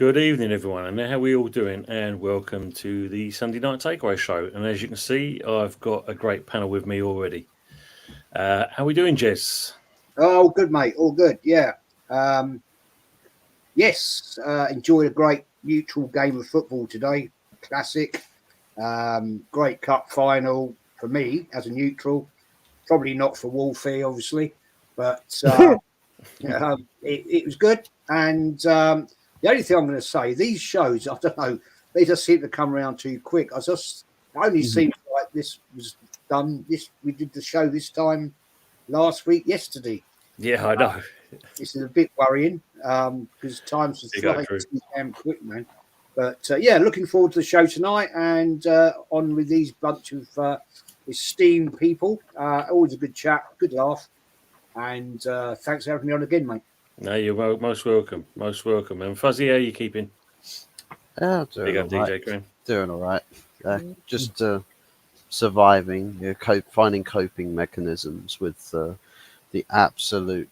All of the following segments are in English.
Good evening, everyone, and how are we all doing? And welcome to the Sunday Night Takeaway Show. And as you can see, I've got a great panel with me already. How are we doing, Jez? Oh, good, mate. All good. Yeah. Yes. Enjoyed a great neutral game of football today. Classic. Great cup final for me as a neutral. Probably not for Wolfie, obviously, but it was good. And the only thing I'm going to say, these shows, I don't know, they just seem to come around too quick. It only seems like this was done. We did the show this time last week, yesterday. Yeah, I know. This is a bit worrying because time's just flying too damn quick, man. But looking forward to the show tonight and on with these bunch of esteemed people. Always a good chat, good laugh, and thanks for having me on again, mate. No, you're most welcome. Most welcome. And Fuzzy, how are you keeping? Doing Big up, all right. DJ Graham. Doing all right. Just surviving, finding coping mechanisms with the absolute.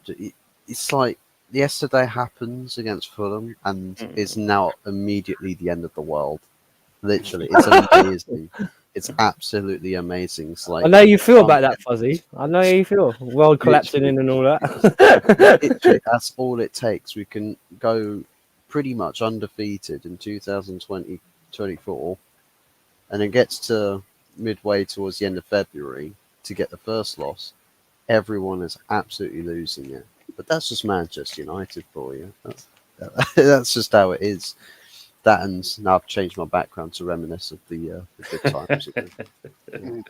It's like yesterday happens against Fulham and is now immediately the end of the world. Literally, it's amazing. It's absolutely amazing. It's like, I know you feel about that, Fuzzy. I know how you feel. World collapsing in and all that. Literally, that's all it takes. We can go pretty much undefeated in 2024, and it gets to midway towards the end of February to get the first loss. Everyone is absolutely losing it. But that's just Manchester United for you. That's just how it is. That, and now I've changed my background to reminisce of the good times of the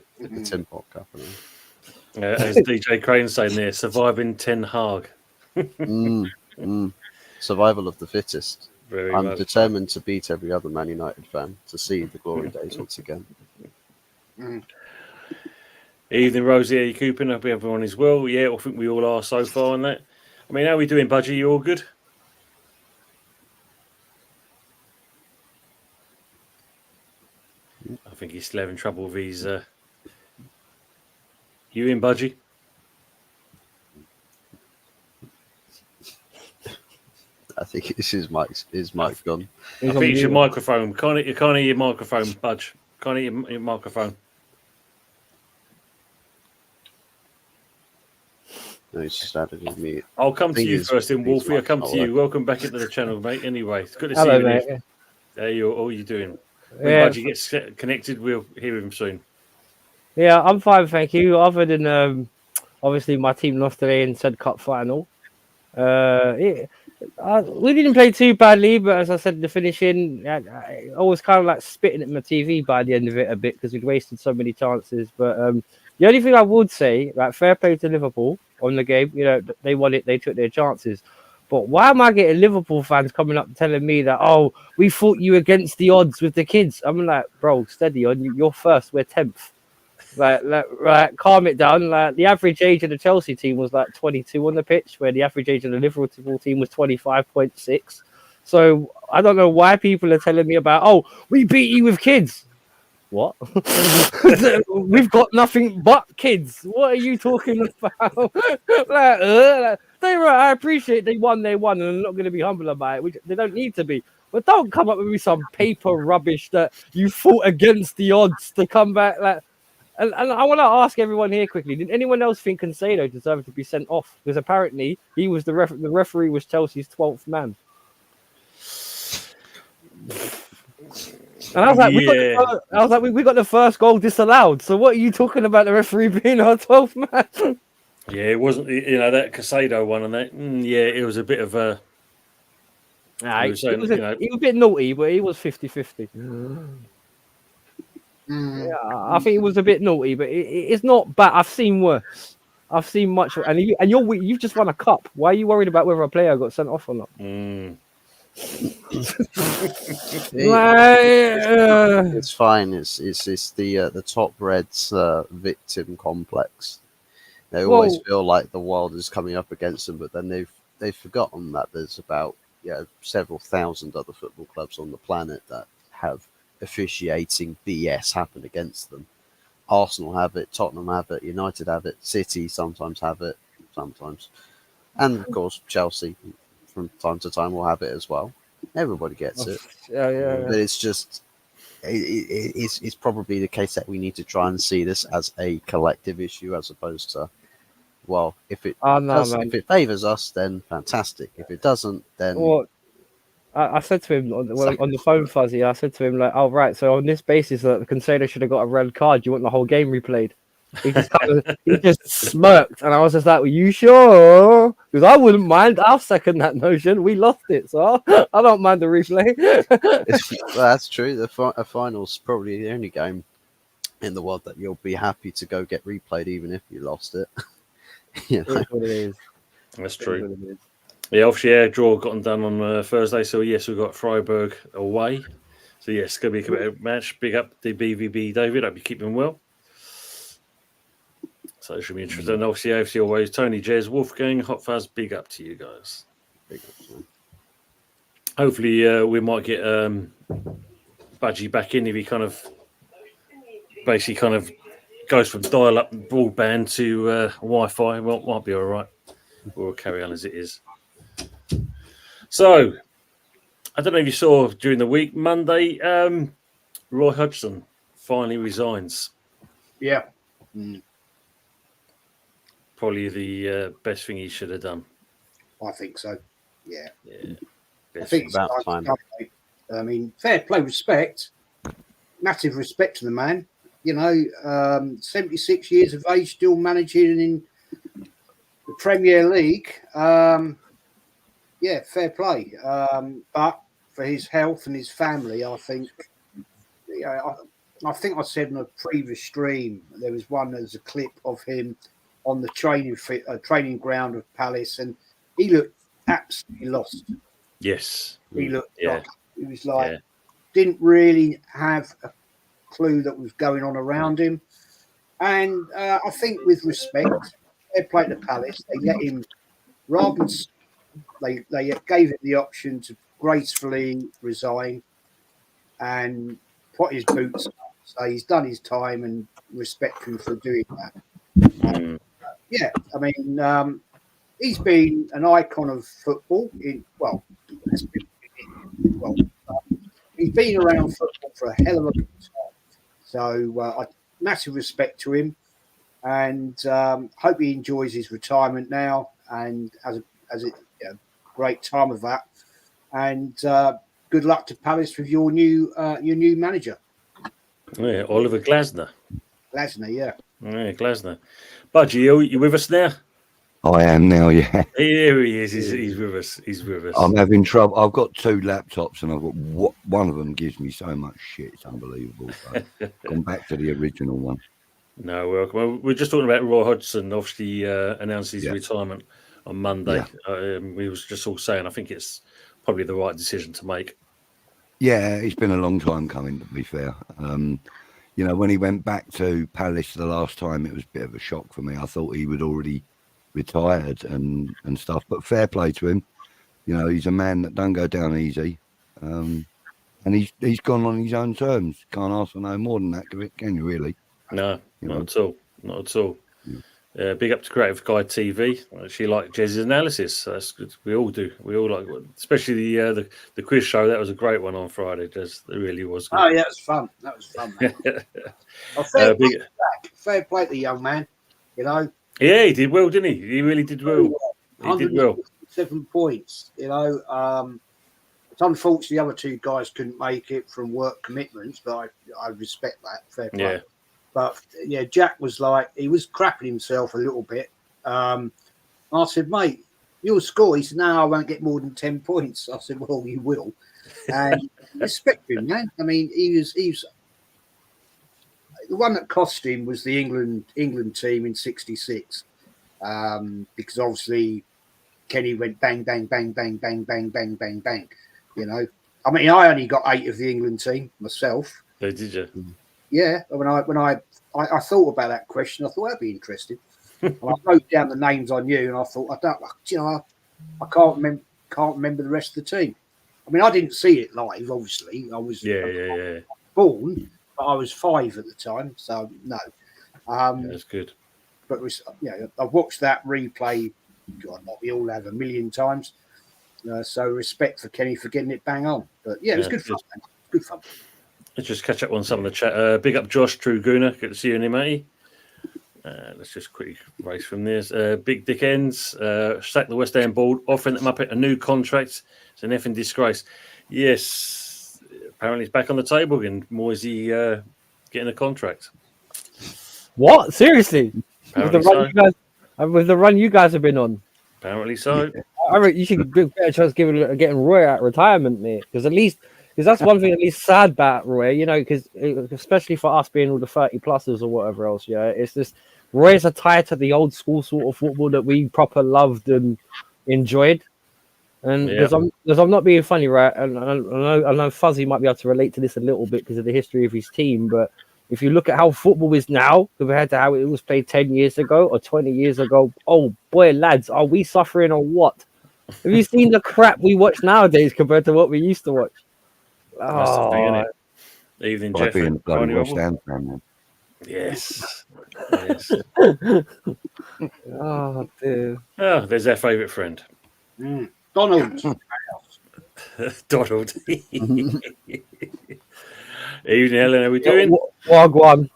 Tin Pot Cup. As DJ Crane's saying there, surviving Ten Hag. Survival of the fittest. I'm determined to beat every other Man United fan to see the glory days once again. Evening, Rosie. Are you keeping up? Everyone is well. Yeah, I think we all are so far on that. I mean, how are we doing, Budgie? You all good? I think he's still having trouble with his. You in, Budgie? I think it's his mic gone. I think it's your microphone. Can't hear your microphone, Budge. Can't hear your microphone. No, he's just added his mute. I'll come to you first, then Wolfie. I'll come to you. Welcome back into the channel, mate. Anyway, it's good to see you. Mate. There you are. All you doing? When Budgie gets connected, we'll hear him soon. Yeah, I'm fine, thank you. Other than obviously my team lost today in said cup final. We didn't play too badly, but as I said in the finishing, I was kind of like spitting at my TV by the end of it a bit because we'd wasted so many chances. But the only thing I would say, like, fair play to Liverpool on the game. You know, they won it, they took their chances. But why am I getting Liverpool fans coming up telling me that, oh, we fought you against the odds with the kids? I'm like, bro, steady on. You're first, we're 10th. Like, calm it down. Like, the average age of the Chelsea team was like 22 on the pitch, where the average age of the Liverpool team was 25.6. So I don't know why people are telling me about, oh, we beat you with kids. What? We've got nothing but kids. What are you talking about? I appreciate they won, and I'm not going to be humble about it. They don't need to be. But don't come up with me some paper rubbish that you fought against the odds to come back. And I want to ask everyone here quickly: did anyone else think Cancelo deserved to be sent off? Because apparently he was the referee was Chelsea's 12th man. And I was like, we got the first goal disallowed. So what are you talking about the referee being our 12th man? Yeah, it wasn't, that Casado one and that. It was a bit of a. He was a bit naughty, but he was 50-50. Yeah, I think it was a bit naughty, but it's not bad. I've seen worse. I've seen much, and you've just won a cup. Why are you worried about whether a player got sent off or not? It's fine. It's the top Reds victim complex. They always feel like the world is coming up against them, but then they've forgotten that there's about several thousand other football clubs on the planet that have officiating BS happen against them. Arsenal have it, Tottenham have it, United have it, City sometimes have it, and of course Chelsea from time to time will have it as well. Everybody gets it. Yeah. But it's just, it's probably the case that we need to try and see this as a collective issue as opposed to, well, if it if it favours us, then fantastic. If it doesn't, then well, I said to him on the phone, Fuzzy. I said to him like, "Oh right, so on this basis that the Consader should have got a red card, you want the whole game replayed?" He just smirked, and I was just like, "Were you sure?" Because I wouldn't mind. I'll second that notion. We lost it, so I don't mind the replay. well, that's true. The final's probably the only game in the world that you'll be happy to go get replayed, even if you lost it. You know? It's what it is. That's true. Yeah, obviously, draw got done on Thursday. So, yes, we've got Freiburg away. So, yes, it's going to be a competitive match. Big up the BVB, David. Hope you keep him well. So, it should be interesting. And obviously, AFC always. Tony, Jez, Wolfgang, Hot Fuzz, big up to you guys. Big up to him. Hopefully, we might get Budgie back in if he basically goes from dial-up broadband to Wi-Fi. Well, it might be all right. We'll carry on as it is. So, I don't know if you saw during the week, Monday, Roy Hodgson finally resigns. Yeah. Probably the best thing he should have done. I think so. Yeah. I think it's about time. I mean, fair play, respect. Massive respect to the man. 76 years of age, still managing in the Premier League. Fair play. But for his health and his family, I think. I think I said in a previous stream there was a clip of him on the training ground of Palace, and he looked absolutely lost. Yes, he looked. He was didn't really have a clue that was going on around him, and I think with respect, they played to Palace. They let him rather than. They gave him the option to gracefully resign and put his boots up. So he's done his time, and respect him for doing that. He's been an icon of football. He's been around football for a hell of a long time. So massive respect to him, and hope he enjoys his retirement now and has a great time of that. And good luck to Palace with your new manager. Yeah, Oliver Glasner. Yeah, Glasner. Budgie, you with us now? I am now, yeah. Here he is. He's with us. He's with us. I'm having trouble. I've got two laptops, and I've got one of them gives me so much shit. It's unbelievable. So gone back to the original one. No, welcome. We're just talking about Roy Hodgson. Obviously, announced his retirement on Monday. Yeah. We was just all saying, I think it's probably the right decision to make. Yeah, it's been a long time coming, to be fair. When he went back to Palace the last time, it was a bit of a shock for me. I thought he would already retired and stuff, but fair play to him. He's a man that don't go down easy, and he's gone on his own terms. Can't ask for no more than that, can you really? No, not at all. Yeah. Big up to Creative Guy TV. I actually like Jez's analysis. That's good. We all do. We all like, especially the quiz show. That was a great one on Friday. It really was good. Oh yeah, it was fun. That was fun. Fair play to the young man. Yeah, he did well, didn't he? He really did well. He did well. 7 points. It's unfortunate the other two guys couldn't make it from work commitments, but I respect that. Fair play. Yeah. But Jack was he was crapping himself a little bit. I said, mate, you'll score. He said, no, I won't get more than 10 points. I said, well, you will. And respect him, man. I mean, he was the one that cost him was the England team in '66, because obviously Kenny went bang, bang, bang, bang, bang, bang, bang, bang, bang. I mean, I only got 8 of the England team myself. Oh, did you? Yeah. When I thought about that question, I thought that'd be interesting. And I wrote down the names I knew, and I thought, I can't remember the rest of the team. I mean, I didn't see it live. Obviously, I was born. I was 5 at the time, so no. That's good. But I've watched that replay. God, we all have a million times, So respect for Kenny for getting it bang on. But yeah, it was good fun. Man. Good fun. Let's just catch up on some of the chat. Big up Josh, True Gooner. Good to see you in here, matey. Let's just quickly race from this. Big Dick Ends, sack the West Ham board, offering them up a new contract. It's an effing disgrace. Yes, apparently it's back on the table again. Moisey getting a contract. What? Seriously? Apparently With the run you guys have been on? Apparently so. I reckon you should give a better chance of getting Roy out of retirement, mate. Because that's one thing at least sad about Roy, you know, because especially for us being all the 30 pluses or whatever else, yeah, it's just Roy's a tie to the old school sort of football that we proper loved and enjoyed. And because I'm not being funny, right? And I know Fuzzy might be able to relate to this a little bit because of the history of his team, but if you look at how football is now compared to how it was played 10 years ago or 20 years ago, oh boy, lads, are we suffering or what? Have you seen the crap we watch nowadays compared to what we used to watch? That's the thing, isn't it? Evening, Jeff. Being bloody West Ham fan, man. Yes. Oh, dude. Oh, there's our favourite friend. Donald. Donald. Evening, Helen. How are we doing? Wagwan.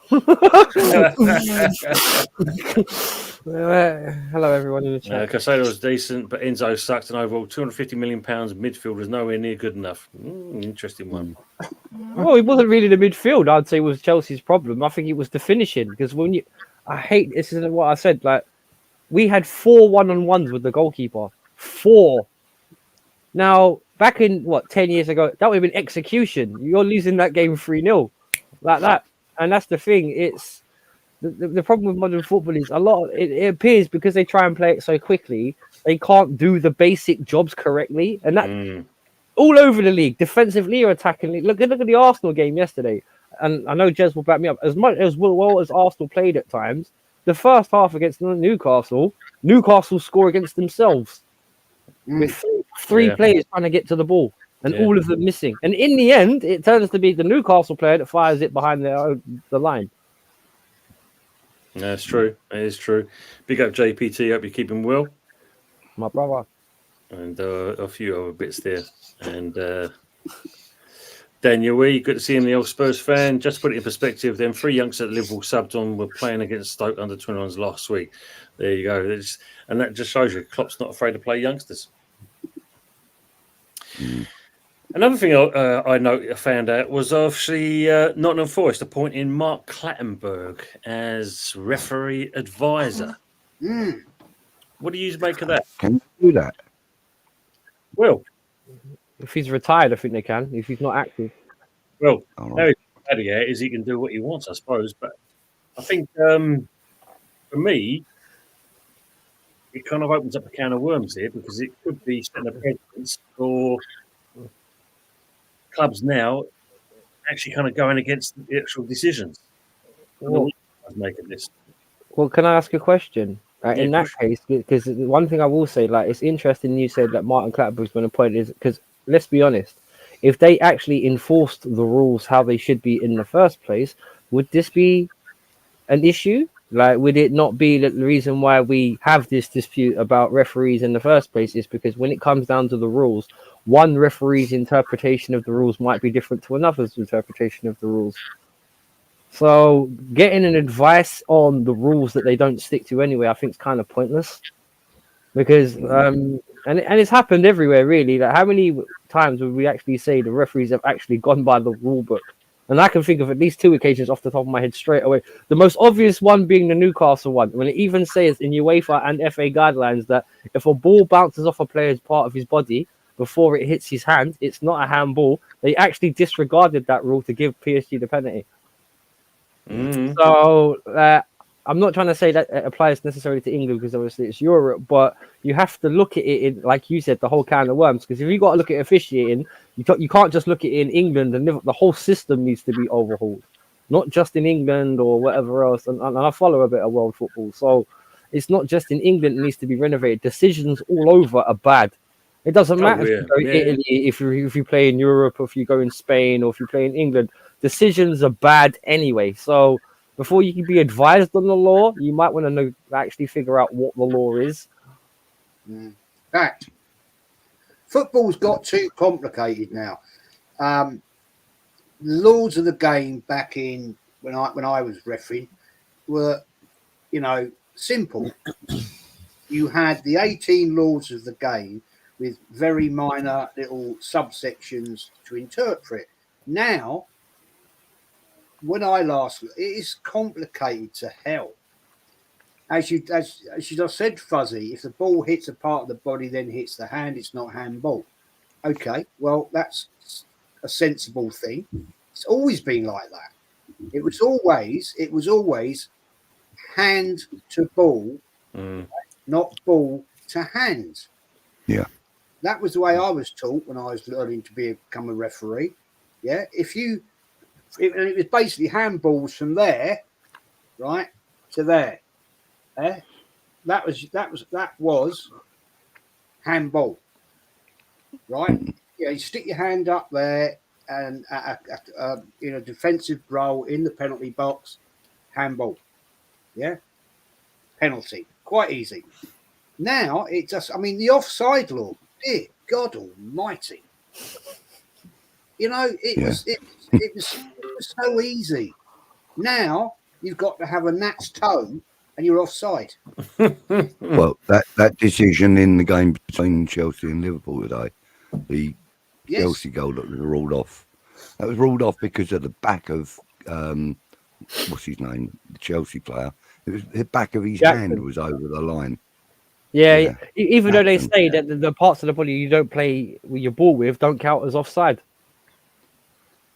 Hello, everyone in the chat. Casado was decent, but Enzo sucked, and overall £250 million midfield was nowhere near good enough. Interesting one. Well, it wasn't really the midfield. I'd say was Chelsea's problem. I think it was the finishing because I hate this. Is what I said. Like we had 4 1-on-1s with the goalkeeper. 4. Now, back in 10 years ago, that would have been execution. You're losing that game 3-0 like that. And that's the thing. It's the problem with modern football is it appears because they try and play it so quickly, they can't do the basic jobs correctly. And that all over the league, defensively or attackingly. Look at the Arsenal game yesterday. And I know Jez will back me up. As much as well as Arsenal played at times, the first half against Newcastle score against themselves. With three players trying to get to the ball and all of them missing. And in the end, it turns to be the Newcastle player that fires it behind the line. That's true. It is true. Big up JPT. Hope you're keeping well. My brother. And a few other bits there. And Daniel Wee, good to see him, the old Spurs fan. Just to put it in perspective, them 3 youngsters that Liverpool subbed on were playing against Stoke under 21s last week. There you go. And that just shows you Klopp's not afraid to play youngsters. Another thing I found out was obviously Nottingham Forest appointing Mark Clattenburg as referee advisor. What do you make of that? Can you do that? Well, if he's retired, I think they can. If he's not active. Well, how he's bad is he can do what he wants, I suppose. But I think for me, it kind of opens up a can of worms here because it could be setting a precedent for clubs now actually kind of going against the actual decisions. Making this. Well, can I ask a question? In that case, because one thing I will say, like, it's interesting you said that Martin Clattenburg's been appointed, is because let's be honest, if they actually enforced the rules how they should be in the first place, would this be an issue? Like, would it not be that the reason why we have this dispute about referees in the first place is because when it comes down to the rules, one referee's interpretation of the rules might be different to another's interpretation of the rules. So getting an advice on the rules that they don't stick to anyway, I think is kind of pointless. Because and it's happened everywhere really. Like, how many times would we actually say the referees have actually gone by the rule book? And I can think of at least 2 occasions off the top of my head straight away. The most obvious one being the Newcastle one, when it even says in UEFA and FA guidelines that if a ball bounces off a player's part of his body before it hits his hand, it's not a handball. They actually disregarded that rule to give PSG the penalty. So I'm not trying to say that it applies necessarily to England because obviously it's Europe, but you have to look at it in, like you said, the whole can of worms. Because if you got to look at officiating, you can't just look at it in England, and the whole system needs to be overhauled, not just in England or whatever else. And I follow a bit of world football, so it's not just in England it needs to be renovated. Decisions all over are bad. It doesn't matter if you go in Italy, if you play in Europe, or if you go in Spain, or if you play in England. Decisions are bad anyway. So before you can be advised on the law, you might want to actually figure out what the law is. Fact. football's got too complicated now. The laws of the game back in when I was refereeing were, simple. You had the 18 laws of the game with very minor little subsections to interpret. Now, when I last, it is complicated to hell. As you just said, Fuzzy, if the ball hits a part of the body, then hits the hand, it's not handball. Okay, well, that's a sensible thing. It's always been like that. It was always hand to ball, not ball to hand. Yeah. That was the way I was taught when I was learning to become a referee. Yeah. And it was basically handballs from there, right, to there. That was handball, right? Yeah, you stick your hand up there and in a defensive role in the penalty box, handball. Yeah, penalty, quite easy. Now the offside law. Dear God Almighty, it was so easy. Now you've got to have a gnat's toe and you're offside. Well, that decision in the game between Chelsea and Liverpool today, the Chelsea goal that was ruled off, that was ruled off because of the back of what's his name, the Chelsea player. It was the back of his hand was over the line. Yeah. Even though they say that the parts of the body you don't play with your ball with don't count as offside.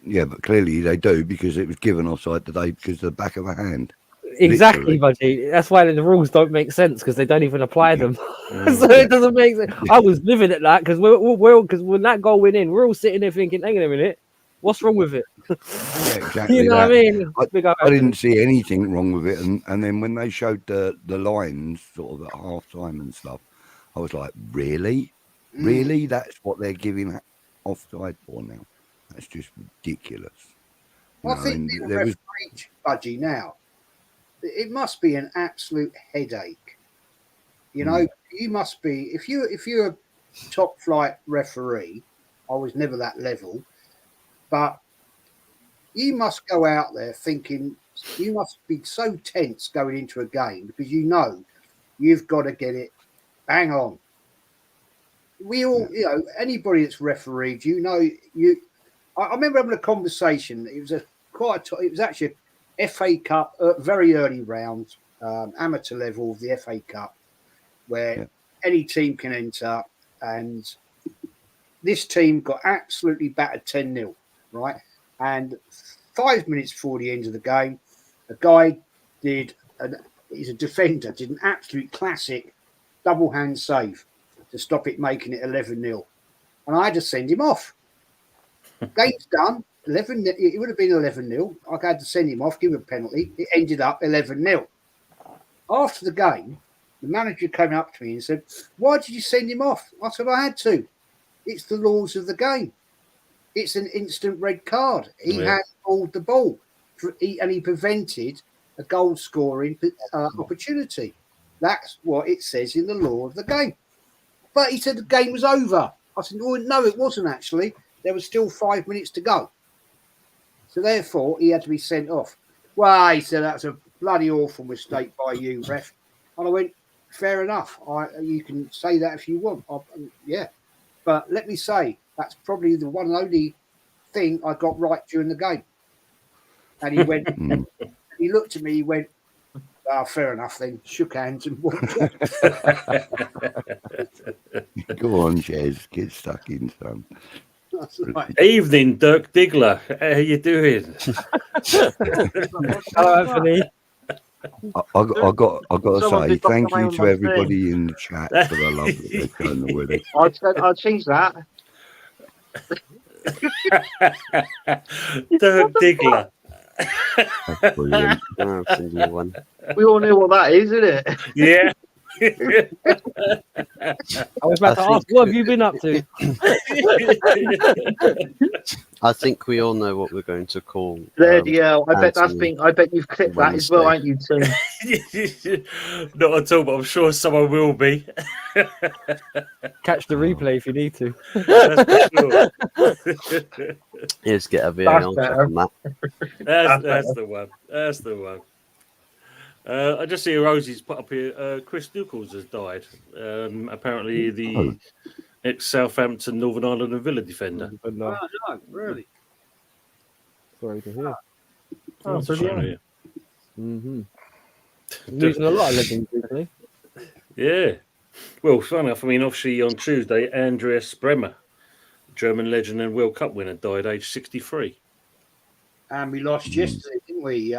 Yeah, but clearly they do because it was given offside today because of the back of a hand. Exactly, buddy. That's why the rules don't make sense because they don't even apply them. So it doesn't make sense. I was living at that because because when that goal went in, we're all sitting there thinking, hang on a minute, what's wrong with it? Yeah, exactly. You know what I mean? I didn't see anything wrong with it, and then when they showed the lines sort of at half time and stuff, I was like, really? That's what they're giving offside for now? That's just ridiculous. I think there was Budgie now. It must be an absolute headache. You must be if you're a top flight referee. I was never that level, but you must go out there thinking you must be so tense going into a game because you've got to get it bang on. We all, anybody that's refereed, I remember having a conversation. It was actually a FA Cup, very early round, amateur level of the FA Cup, where any team can enter. And this team got absolutely battered 10-0, right? And 5 minutes before the end of the game, a guy he's a defender, did an absolute classic double hand save to stop it making it 11-0. And I had to send him off. Game's done. 11. It would have been 11-0. I had to send him off, give him a penalty. It ended up 11-0. After the game, the manager came up to me and said, "Why did you send him off?" I said, "I had to. It's the laws of the game. It's an instant red card. He had pulled the ball, and he prevented a goal scoring opportunity. That's what it says in the law of the game." But he said the game was over. I said, "Well, no, it wasn't actually. There was still 5 minutes to go." So therefore, he had to be sent off. Well, he said, "That's a bloody awful mistake by you, ref." And I went, "Fair enough. You can say that if you want." But let me say, that's probably the one and only thing I got right during the game. And he went, he looked at me, he went, "Fair enough then." Shook hands and walked off. Go on, Jez. Get stuck in, son. That's right. Evening, Dirk Diggler. How you doing? Hello, Anthony. I got to say thank you to everybody in the chat for the love that they've shown already. I'll change that. Dirk Diggler. That's brilliant. One. We all know what that is, isn't it? Yeah. I was about to ask, what have you been up to? I think we all know what we're going to call. Bloody hell! I bet Anthony I bet you've clipped that as well, ain't you, Tim? Not at all, but I'm sure someone will be. Catch the replay if you need to. That's for sure. Just get a VAR check better. on that. That's the one. That's the one. I just see Rosie's put up here. Chris Nichols has died. Apparently, the ex-Southampton, Northern Ireland, and Villa defender. But no, Oh, no, really. sorry to hear. Oh, That's a shame, yeah. Mm-hmm. Losing a lot of legends recently. Yeah. Well, funny enough, I mean, obviously on Tuesday, Andreas Bremer, German legend and World Cup winner, died aged 63. And we lost yesterday, didn't we?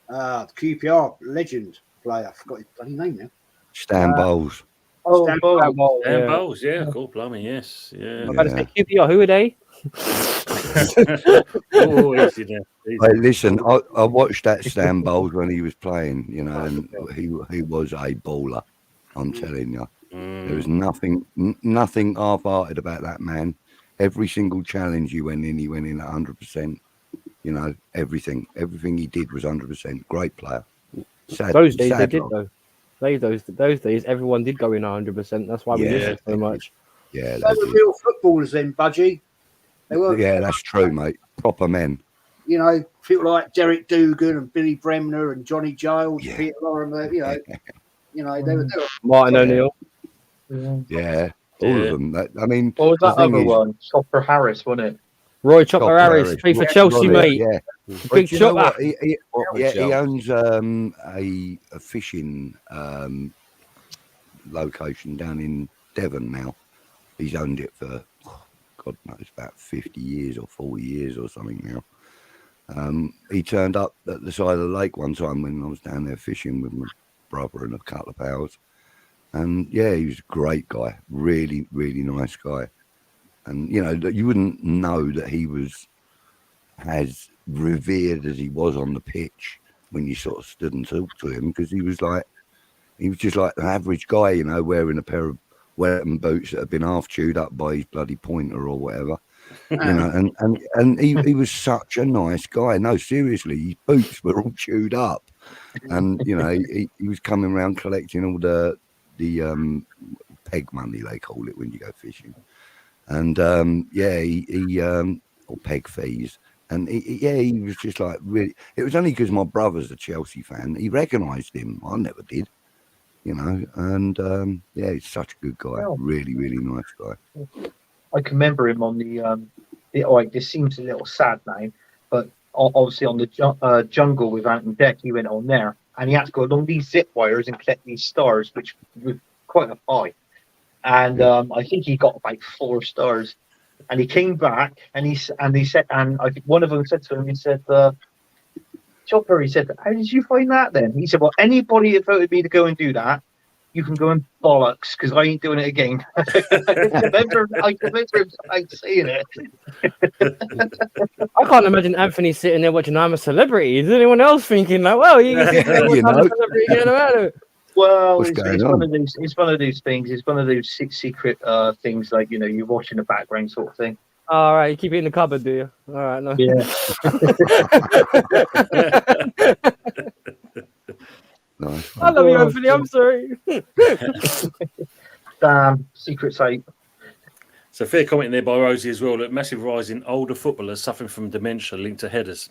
QPR legend player. I forgot his bloody name now. Stan Bowles. Oh, Stan Bowles. Well, And yeah. Bowles, yeah, cool, blimey, yes. Yeah. I'm about to say QPR, who are they? Oh, easy now. Easy. Hey, listen, I watched that Stan Bowles when he was playing, you know, and he was a baller. I'm telling you, there was nothing half-hearted about that man. Every single challenge he went in 100%. You know, everything he did was 100%. Great player. Those days they did lot. though. Those days everyone did go in 100%. That's why we Yeah, missed it so much. Yeah, They were real footballers then, Budgie. They were, yeah, that's true, mate. Proper men. you know, people like Derek Dugan and Billy Bremner and Johnny Giles, Yeah. Peter Lorimer, you know, they were Martin Yeah. O'Neill. Yeah, all of them. I mean, What was the that thing other is- one? Chopper Harris, wasn't it? Roy Chopper Chopper Harris, Harris. played for Yeah, Chelsea, Roy, mate. Yeah. Big But you know Chopper. what? He Chelsea. owns a fishing location down in Devon now. He's owned it for God knows about 50 years or 40 years or something now. He turned up at the side of the lake one time when I was down there fishing with my brother and a couple of pals. And yeah, he was a great guy, really, really nice guy. And you know, you wouldn't know that he was as revered as he was on the pitch when you sort of stood and talked to him, because he was just like an average guy, you know, wearing a pair of Wellington boots that had been half chewed up by his bloody pointer or whatever. You know, and he was such a nice guy. No, seriously, his boots were all chewed up, and you know, he was coming around collecting all the peg money, they call it when you go fishing, and yeah, he or peg fees, and he was just like really. It was only because my brother's a Chelsea fan. He recognised him. I never did, you know, and yeah, he's such a good guy. Well, really, really nice guy. I can remember him on this seems a little sad now, but obviously on the jungle with Ant and Deck, he went on there and he had to go along these zip wires and collect these stars, which were quite a high. And I think he got about 4 stars. And he came back and he said, and I think one of them said to him, he said, Chopper, he said, how did you find that then? He said, well, anybody that voted me to go and do that, you can go and bollocks, because I ain't doing it again. I remember him saying it. I can't imagine Anthony sitting there watching I'm a Celebrity. Is anyone else thinking like, well, you can sit there You watching I'm know. a Celebrity again about it? Well, What's it's going one on? of those. It's one of those things. It's one of those secret things, like, you know, you watch in the background sort of thing. All right, you keep it in the cupboard, do you? All right, no. Yeah. Nice. I love you, Anthony. I'm sorry. Damn secret site. So fair comment there by Rosie as well. That massive rise in older footballers suffering from dementia linked to headers.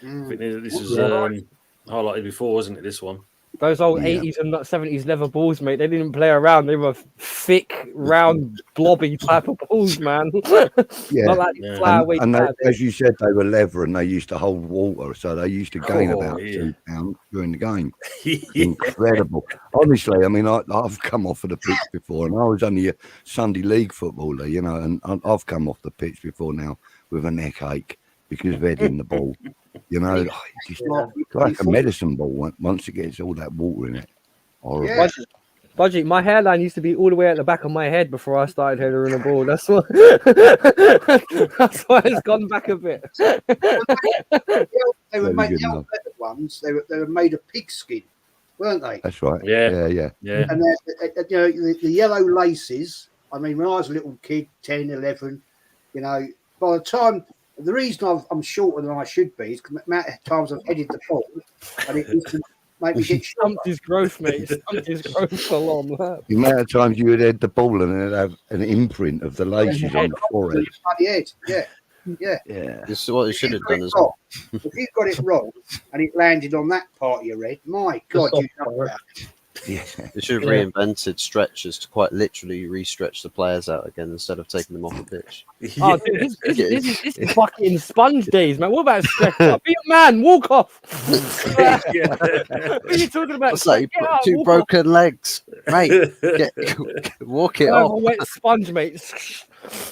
I think this was highlighted before, wasn't it? This one. Those old Yeah. 80s and 70s leather balls, mate. They didn't play around. They were thick, round, blobby type of balls, man. Yeah. Not like Yeah. flyweight And they, pads. as you said, they were leather and they used to hold water, so they used to gain Oh, about yeah. 2 pounds during the game. Yeah. Incredible. Honestly, I mean, I've come off of the pitch before, and I was only a Sunday league footballer, you know, and I've come off the pitch before now with a neck ache because of heading the ball. You know, it's like a medicine ball once it gets all that water in it. Horrible. Yeah. Budgie, my hairline used to be all the way at the back of my head before I started heading the ball. That's why. That's why it's gone back a bit. They were Very made good the old leather ones. They were made of pigskin, weren't they? That's right. Yeah. Yeah. And you know, the yellow laces. I mean, when I was a little kid, 10, 11, you know, by the time, the reason I'm shorter than I should be is the amount of times I've headed the ball, and it used to make me get shot. Stumped his growth, mate. Stumped his growth full on. The amount of times you would head the ball and it'd have an imprint of the laces on the forehead. Bloody head. Yeah. Yeah. This is what they should have done as Wrong. well. If you got it wrong and it landed on that part of your head, my God, you know soft that. Yeah. They should have reinvented stretchers to quite literally re-stretch the players out again instead of taking them off the pitch. Oh, dude, this is fucking sponge days, man. What about stretch up? Be a man, walk off. What are you talking about? What's that? You Get put out, two walk broken legs, mate. Walk it off. off. A wet sponge, mate.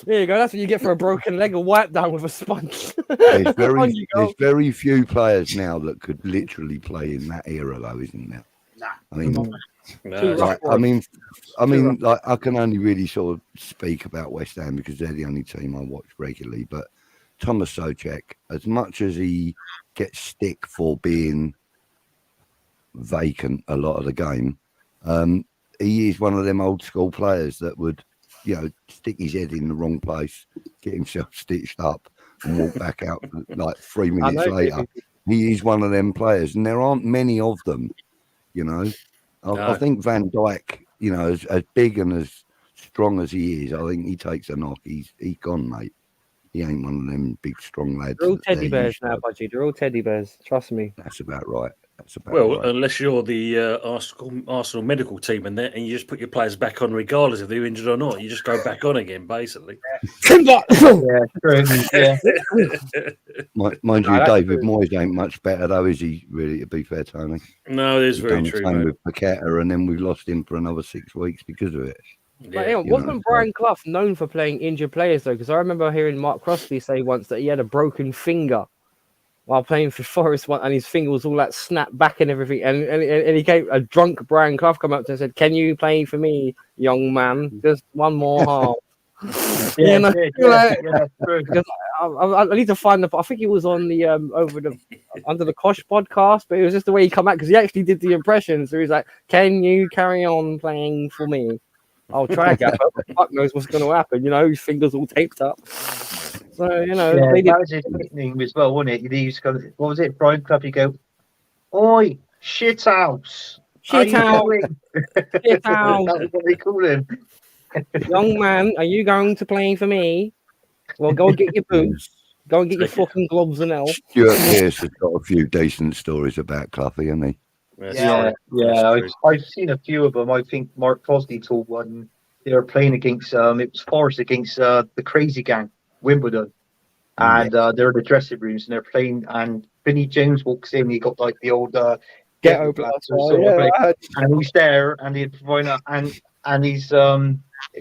There you go. That's what you get for a broken leg. A wipe down with a sponge. There's On you go. very few players now that could literally play in that era, though, isn't there? Nah. I mean, No, like, like, I can only really sort of speak about West Ham because they're the only team I watch regularly. But Thomas Souček, as much as he gets stick for being vacant a lot of the game, he is one of them old school players that would, you know, stick his head in the wrong place, get himself stitched up, and walk back out like 3 minutes later. He is one of them players, and there aren't many of them. You know, I think Van Dijk, you know, as big and as strong as he is, I think he takes a knock. He's gone, mate. He ain't one of them big, strong lads. They're all teddy bears now, Budgie. They're all teddy bears. Trust me. That's about right. Well, unless you're the Arsenal medical team and you just put your players back on regardless if they're injured or not. You just go back on again, basically. Yeah, true. Yeah. Mind you, David Moyes ain't much better, though, is he, really, to be fair, Tony? No, it is very true, same mate. with Paqueta, and then we lost him for another 6 weeks because of it. Yeah. But wasn't Brian Clough known for playing injured players, though? Because I remember hearing Mark Crosby say once that he had a broken finger while playing for Forest, and his finger was all that snapped back and everything. And he came, a drunk Brian Clough come up to him and said, "Can you play for me, young man? Just one more half." Yeah, true. Because I need to find I think he was on the under the Kosh podcast, but it was just the way he come out because he actually did the impression. So he's like, "Can you carry on playing for me? I'll try again." But fuck knows what's going to happen. You know, his fingers all taped up. So, you know, that was his nickname as well, wasn't it? He used to go, what was it, Brian Clough? You go, "Oi, shit house. Shit house. Shit house. That's what they call him. Young man, are you going to play for me? Well, go and get your boots. Go and get your fucking gloves and all." Stuart Pearce has got a few decent stories about Cloughy, hasn't he? I've seen a few of them. I think Mark Crosby told one. They were playing against, it was Forest against the Crazy Gang, Wimbledon. And they're in the dressing rooms and they're playing. And Vinnie Jones walks in. He got like the old ghetto blaster. And he's there and he's a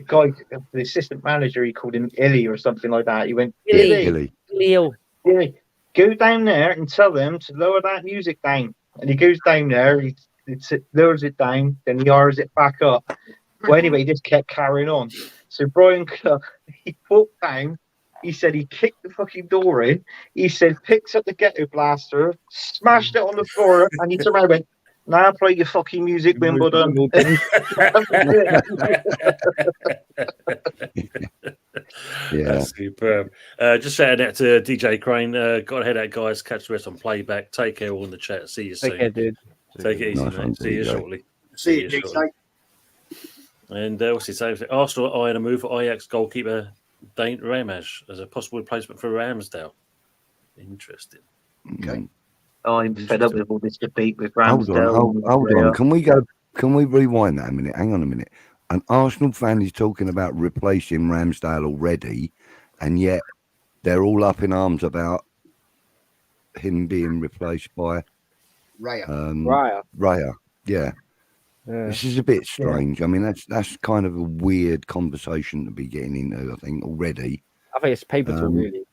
guy, the assistant manager, he called him Illy or something like that. He went, Illy, go down there and tell them to lower that music down. And he goes down there, he lowers it down, then he lowers it back up. Well, anyway, he just kept carrying on. So Brian Clough, he walked down. He said he kicked the fucking door in. He said, picks up the ghetto blaster, smashed it on the floor, and he turned around and went, "Now play your fucking music, Wimbledon." Yeah, that's superb. Just shouting out to DJ Crane. Got to head out, guys. Catch the rest on playback. Take care, all in the chat. See you soon. Take care, dude. Take it easy, Nice one, mate. See you DJ. shortly. See you, DJ. And what's he saying? Arsenal eyeing a move for Ajax goalkeeper Dane Ramage as a possible replacement for Ramsdale. Interesting. Okay. I'm fed up with all this debate with Ramsdale. Hold on. Can we rewind that a minute? Hang on a minute. An Arsenal fan is talking about replacing Ramsdale already, and yet they're all up in arms about him being replaced by Raya. Yeah. This is a bit strange. I mean, that's kind of a weird conversation to be getting into, I think, already. I think it's paper talk, really.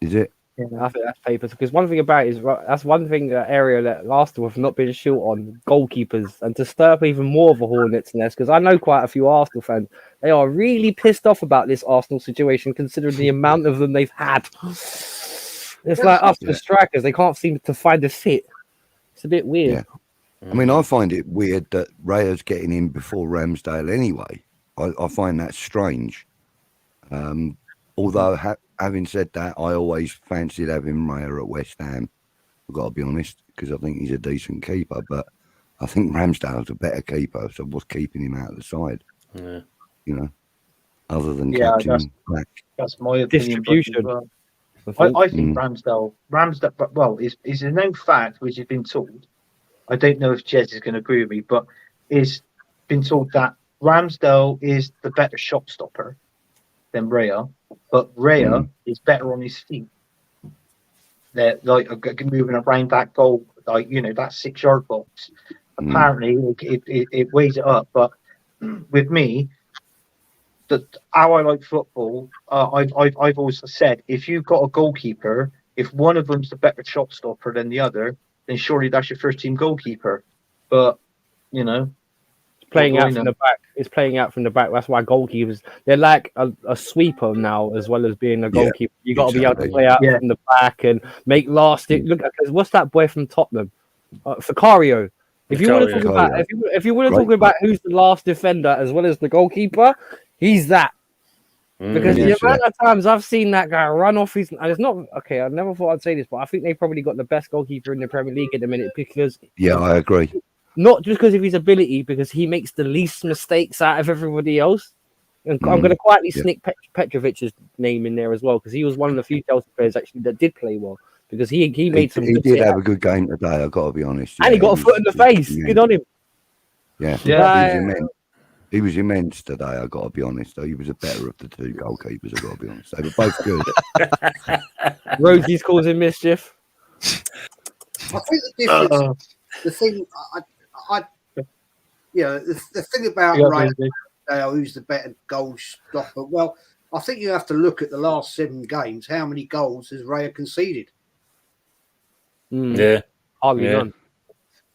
Is it? Yeah, I think that's paper. Because one thing about it is that's one thing area that Arsenal have not been short on goalkeepers, and to stir up even more of a hornet's nest. Because I know quite a few Arsenal fans, they are really pissed off about this Arsenal situation, considering the amount of them they've had. It's like us, the strikers, they can't seem to find a fit. It's a bit weird. Yeah. I mean, I find it weird that Raya's getting in before Ramsdale anyway. I find that strange. Although, having said that, I always fancied having Raya at West Ham. I've got to be honest. because I think he's a decent keeper. But I think Ramsdale's a better keeper. So what's keeping him out of the side? Yeah. You know, other than Yeah, Captain Black. That's my opinion. But as Distribution. well. I I think Ramsdale, well, is a known fact which has been told. I don't know if Jez is going to agree with me, but is been told that Ramsdale is the better shot stopper than Raya, but Raya is better on his feet. They're like moving around that goal, like that 6-yard box. Apparently, it weighs it up. But with me, how I like football, I've always said if you've got a goalkeeper, if one of them's the better shot stopper than the other, then surely that's your first team goalkeeper. But playing out from the back. It's playing out from the back. That's why goalkeepers, they're like a sweeper now, as well as being a goalkeeper. You got to be able to play out from the back and make lasting. Look, because what's that boy from Tottenham, Vicario? If you want to talk about, if you want to talk about who's the last defender as well as the goalkeeper, he's that. Because the amount of times I've seen that guy run off his, and it's not okay. I never thought I'd say this, but I think they probably got the best goalkeeper in the Premier League at the minute because I agree. Not just because of his ability, because he makes the least mistakes out of everybody else. And I'm going to quietly sneak Petrovic's name in there as well, because he was one of the few Chelsea players actually that did play well. Because he made some. He did have a good game today. I've got to be honest. And he got a foot in the face. Good on him. Yeah. He was immense today. I've got to be honest. He was a better of the two goalkeepers. I've got to be honest. They were both good. Rosie's causing mischief. I think the difference. The thing, the thing about Ramsdale, who's the better goal stopper? Well, I think you have to look at the last 7 games. How many goals has Raya conceded? Hardly none.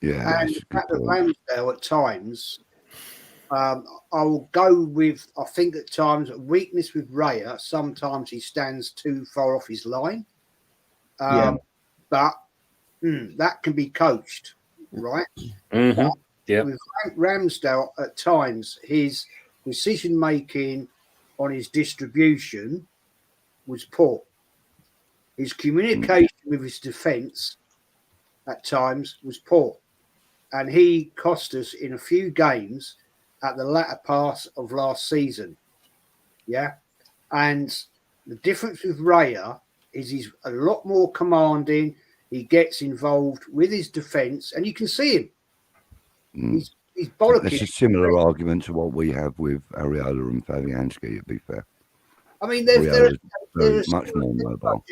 Yeah, and at the Ramsdale at times, I will go with. I think at times weakness with Raya. Sometimes he stands too far off his line. But that can be coached. Right. With Ramsdale, at times his decision making on his distribution was poor. His communication with his defence at times was poor, and he cost us in a few games at the latter part of last season. Yeah, and the difference with Raya is he's a lot more commanding. He gets involved with his defence, and you can see him. He's bollocking. It's a similar argument to what we have with Areola and Fabianski, to be fair. I mean, they're much more mobile.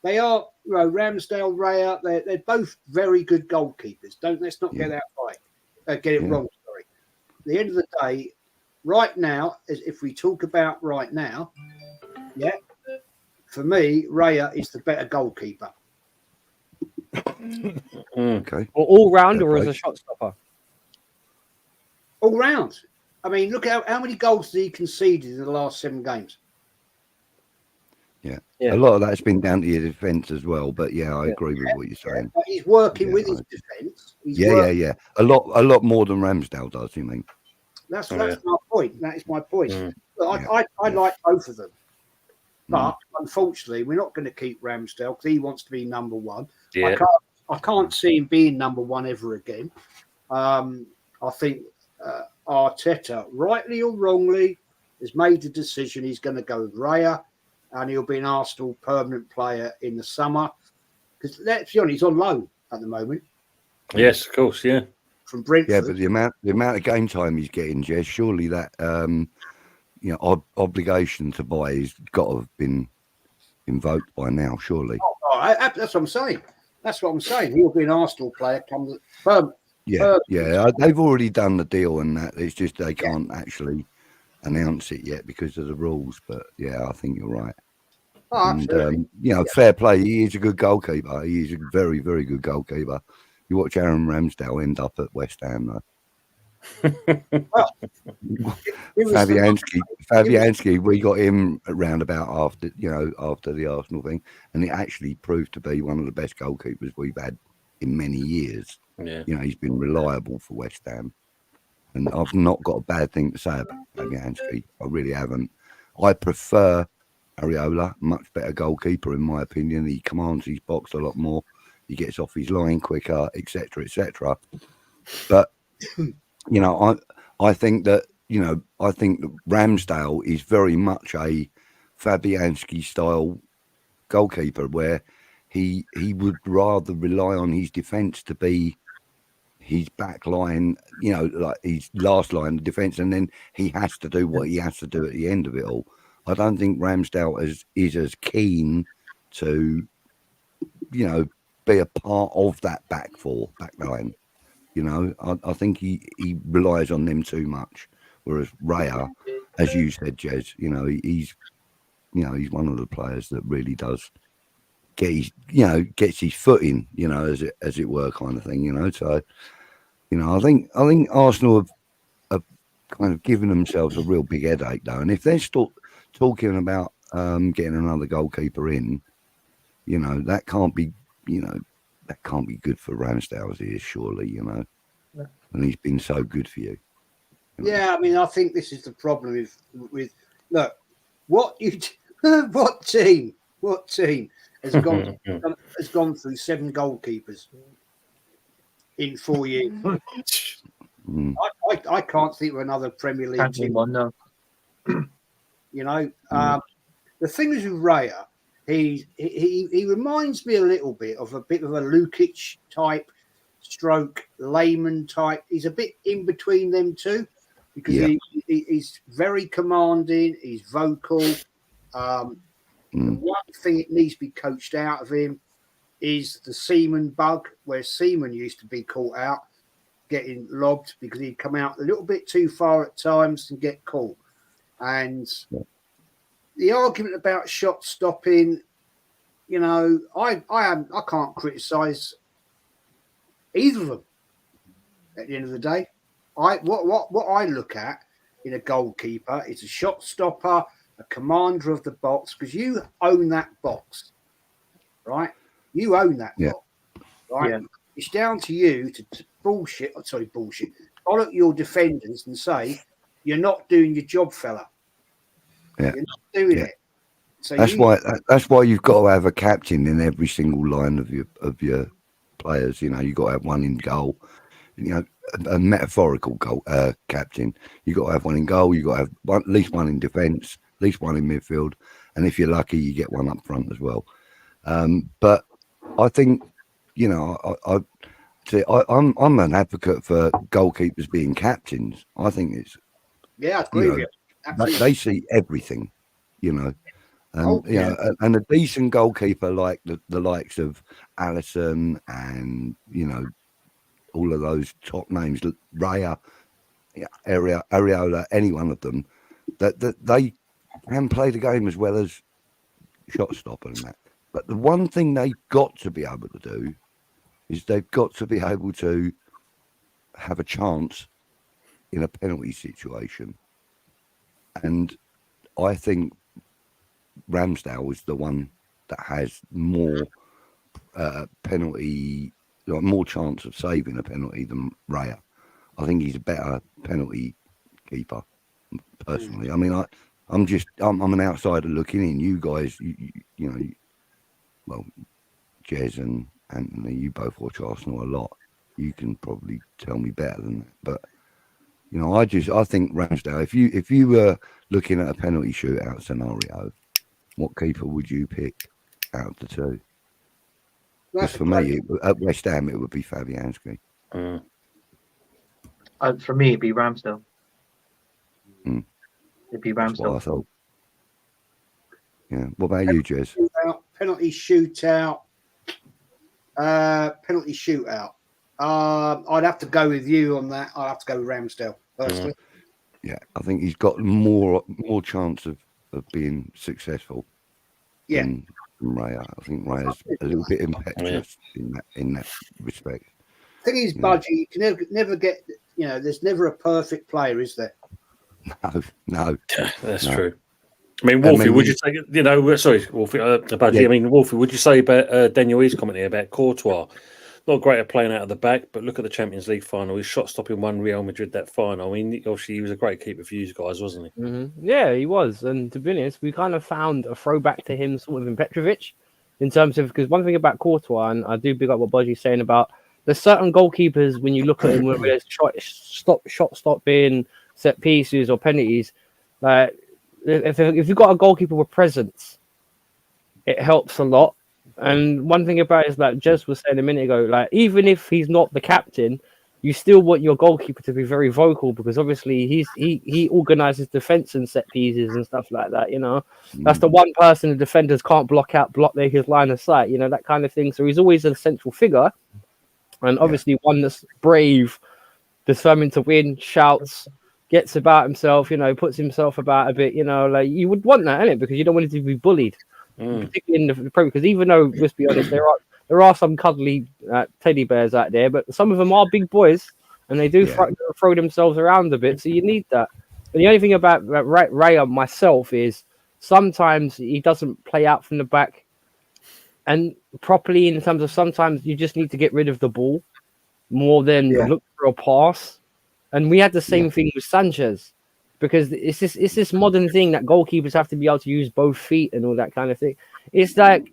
They are, Ramsdale, Raya, they're both very good goalkeepers. Let's not get that right. Get it wrong, sorry. At the end of the day, right now, if we talk about right now, for me, Raya is the better goalkeeper. Okay. Or all round or as a shot stopper? All round. I mean, look at how many goals he conceded in the last 7 games. Yeah. A lot of that's been down to your defence as well. But I agree with what you're saying. But he's working with his defence. Yeah. A lot more than Ramsdale does. You mean? That's my point. That is my point. I like both of them. But unfortunately, we're not going to keep Ramsdale because he wants to be number 1. Yeah. I can't see him being number 1 ever again. I think Arteta, rightly or wrongly, has made the decision he's going to go with Raya, and he'll be an Arsenal permanent player in the summer. Because let's be honest, he's on loan at the moment. Yes, of course, from Brentford. Yeah, but the amount of game time he's getting, Jez, surely that obligation to buy has got to have been invoked by now, surely. That's what I'm saying. That's what I'm saying. He'll be an Arsenal player come the permanent. They've already done the deal, and that it's just they can't actually announce it yet because of the rules. But I think you're right. And fair play. He is a good goalkeeper. He is a very, very good goalkeeper. You watch Aaron Ramsdale end up at West Ham, though. Fabianski, we got him around about after the Arsenal thing, and it actually proved to be one of the best goalkeepers we've had in many years. He's been reliable for West Ham, and I've not got a bad thing to say about Fabianski. I really haven't. I prefer Areola, much better goalkeeper in my opinion. He commands his box a lot more. he gets off his line quicker, etc., etc. But I think that Ramsdale is very much a Fabianski style goalkeeper, where he would rather rely on his defence to be his back line, like his last line of defence, and then he has to do what he has to do at the end of it all. I don't think Ramsdale is as keen to, be a part of that back line. I think he relies on them too much. Whereas Raya, as you said, Jez, he's one of the players that really does gets his foot in, as it were, kind of thing. So, I think Arsenal have kind of given themselves a real big headache though, and if they're still talking about getting another goalkeeper in, that can't be good for Ramsdale as he is, surely, and he's been so good for you. Yeah, I mean, I think this is the problem with look, what team has gone through 7 goalkeepers in 4 years? I can't think of another Premier League team. One, no. The thing is with Raya, he reminds me a little bit of a Lukic type, stroke Lehman type. He's a bit in between them two, because he's very commanding. He's vocal. One thing that needs to be coached out of him is the Seaman bug, where Seaman used to be caught out getting lobbed because he'd come out a little bit too far at times and get caught. And the argument about shot stopping, I can't criticise either of them. At the end of the day, what I look at in a goalkeeper is a shot stopper, a commander of the box, because you own that box, right? You own that box, right? Yeah. It's down to you to follow your defenders and say, you're not doing your job, fella. Yeah. You're not doing it. So that's why you've got to have a captain in every single line of your players. You've got to have one in goal. A metaphorical goal captain. You've got to have one in goal. You've got to have at least one in defence, at least one in midfield, and if you're lucky, you get one up front as well. But I think, I'm an advocate for goalkeepers being captains. I think it's I agree with you. They see everything, and and a decent goalkeeper like the likes of Alisson and all of those top names, Raya, Areola, any one of them, that they can play the game as well as shot stopper and that. But the one thing they've got to be able to do is they've got to be able to have a chance in a penalty situation. And I think Ramsdale is the one that has more penalty, more chance of saving a penalty than Raya. I think he's a better penalty keeper, personally. I mean, I'm an outsider looking in. You guys, well, Jez and Anthony, you both watch Arsenal a lot. You can probably tell me better than that. But I think Ramsdale. If you were looking at a penalty shootout scenario, what keeper would you pick out of the two? Because for me, at West Ham, it would be Fabianski. For me, it'd be Ramsdale. It'd be Ramsdale. That's what I thought. Yeah. What about you, Jez? Penalty shootout. I'd have to go with you on that. I'd have to go with Ramsdale personally. Yeah, I think he's got more chance of being successful. Yeah. Than Raya. I think Raya's a little bit impetuous in that respect. The thing is, Budgie, you can never get. There's never a perfect player, is there? No. That's true. I mean, Wolfie, would you say? Sorry, Wolfie. Budgie. Yeah. I mean, Wolfie, would you say about Daniel East commenting about Courtois? Not great at playing out of the back, but look at the Champions League final. He shot stopping won Real Madrid that final. I mean, obviously, he was a great keeper for you guys, wasn't he? Mm-hmm. Yeah, he was. And to be honest, we kind of found a throwback to him sort of in Petrovic. in terms of, because one thing about Courtois, and I do big up what Bodgie's saying about, there's certain goalkeepers when you look at them, whether there's shot stopping, set pieces or penalties, like if you've got a goalkeeper with presence, it helps a lot. And one thing about it is like Jez was saying a minute ago, like even if he's not the captain, you still want your goalkeeper to be very vocal, because obviously he organizes defense and set pieces and stuff like that. You know, that's the one person the defenders can't block his line of sight. You know, that kind of thing. So he's always a central figure, and obviously one that's brave, determined to win, shouts, gets about himself. You know, puts himself about a bit. You know, like you would want that, innit? Because you don't want it to be bullied, particularly in the Premier. Because even though, let's be honest, there are some cuddly teddy bears out there, but some of them are big boys, and they do throw themselves around a bit. So you need that. And the only thing about Raya myself is sometimes he doesn't play out from the back and properly, in terms of sometimes you just need to get rid of the ball more than look for a pass. And we had the same thing with Sanchez, because it's this modern thing that goalkeepers have to be able to use both feet and all that kind of thing. It's like,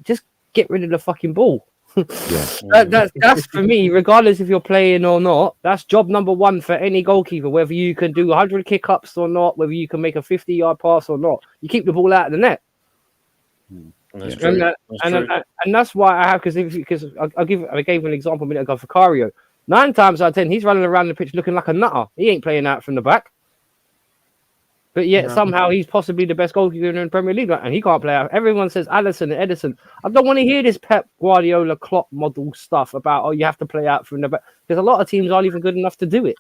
just get rid of the fucking ball. That's for me, regardless if you're playing or not. That's job number one for any goalkeeper, whether you can do 100 kick-ups or not, whether you can make a 50-yard pass or not. You keep the ball out of the net. And that's why I have, because I gave an example a minute ago for Cario. 9 times out of 10, he's running around the pitch looking like a nutter. He ain't playing out from the back. But yet somehow he's possibly the best goalkeeper in the Premier League, and he can't play out. Everyone says Alisson and Edison. I don't want to hear this Pep Guardiola Klopp model stuff about, you have to play out from the back, because a lot of teams aren't even good enough to do it.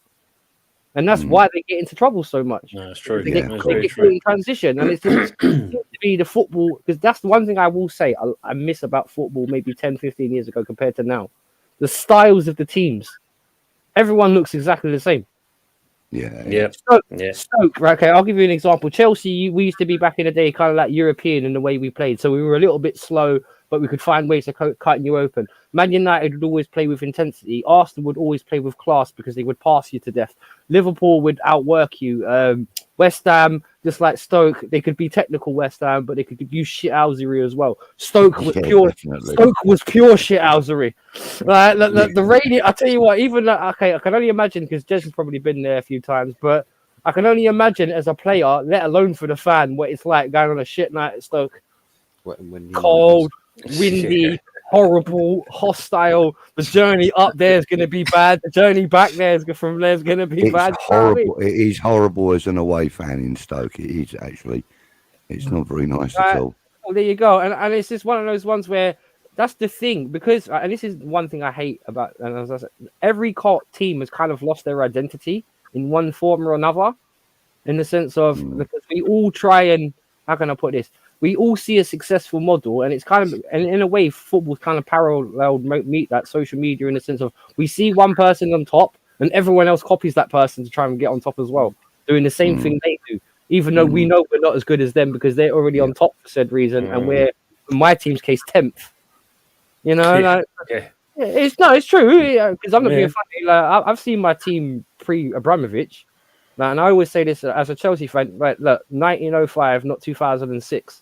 And that's why they get into trouble so much. No, it's true. They get in transition, and it's just seems to be the football, because that's the one thing I will say I miss about football maybe 10, 15 years ago compared to now. The styles of the teams. Everyone looks exactly the same. Stoke, right, okay, I'll give you an example. Chelsea, we used to be back in the day kind of like European in the way we played, so we were a little bit slow, but we could find ways to cut you open. Man United would always play with intensity. Arsenal would always play with class because they would pass you to death. Liverpool would outwork you. West Ham, just like Stoke, they could be technical West Ham, but they could use shithousery as well. Stoke was pure shithousery. Like the rating, I tell you what, even okay, I can only imagine, because Jez has probably been there a few times, but I can only imagine as a player, let alone for the fan, what it's like going on a shit night at Stoke. Cold, windy, horrible, hostile. The journey up there is going to be bad. The journey back there from there is going to be bad. Horrible. It is horrible as an away fan in Stoke. It is actually. It's not very nice at all. Well, there you go. And it's just one of those ones where that's the thing, because, and this is one thing I hate about, and as I said, every team has kind of lost their identity in one form or another, in the sense of, because we all try and, how can I put this? We all see a successful model, and it's kind of, and in a way, football's kind of paralleled meet that social media, in the sense of we see one person on top, and everyone else copies that person to try and get on top as well, doing the same thing they do, even though we know we're not as good as them because they're already on top for said reason, and we're, in my team's case, 10th. You know, it's true, because I'm not being funny. Like, I've seen my team pre-Abramovich, and I always say this as a Chelsea fan. Right, look, 1905, not 2006.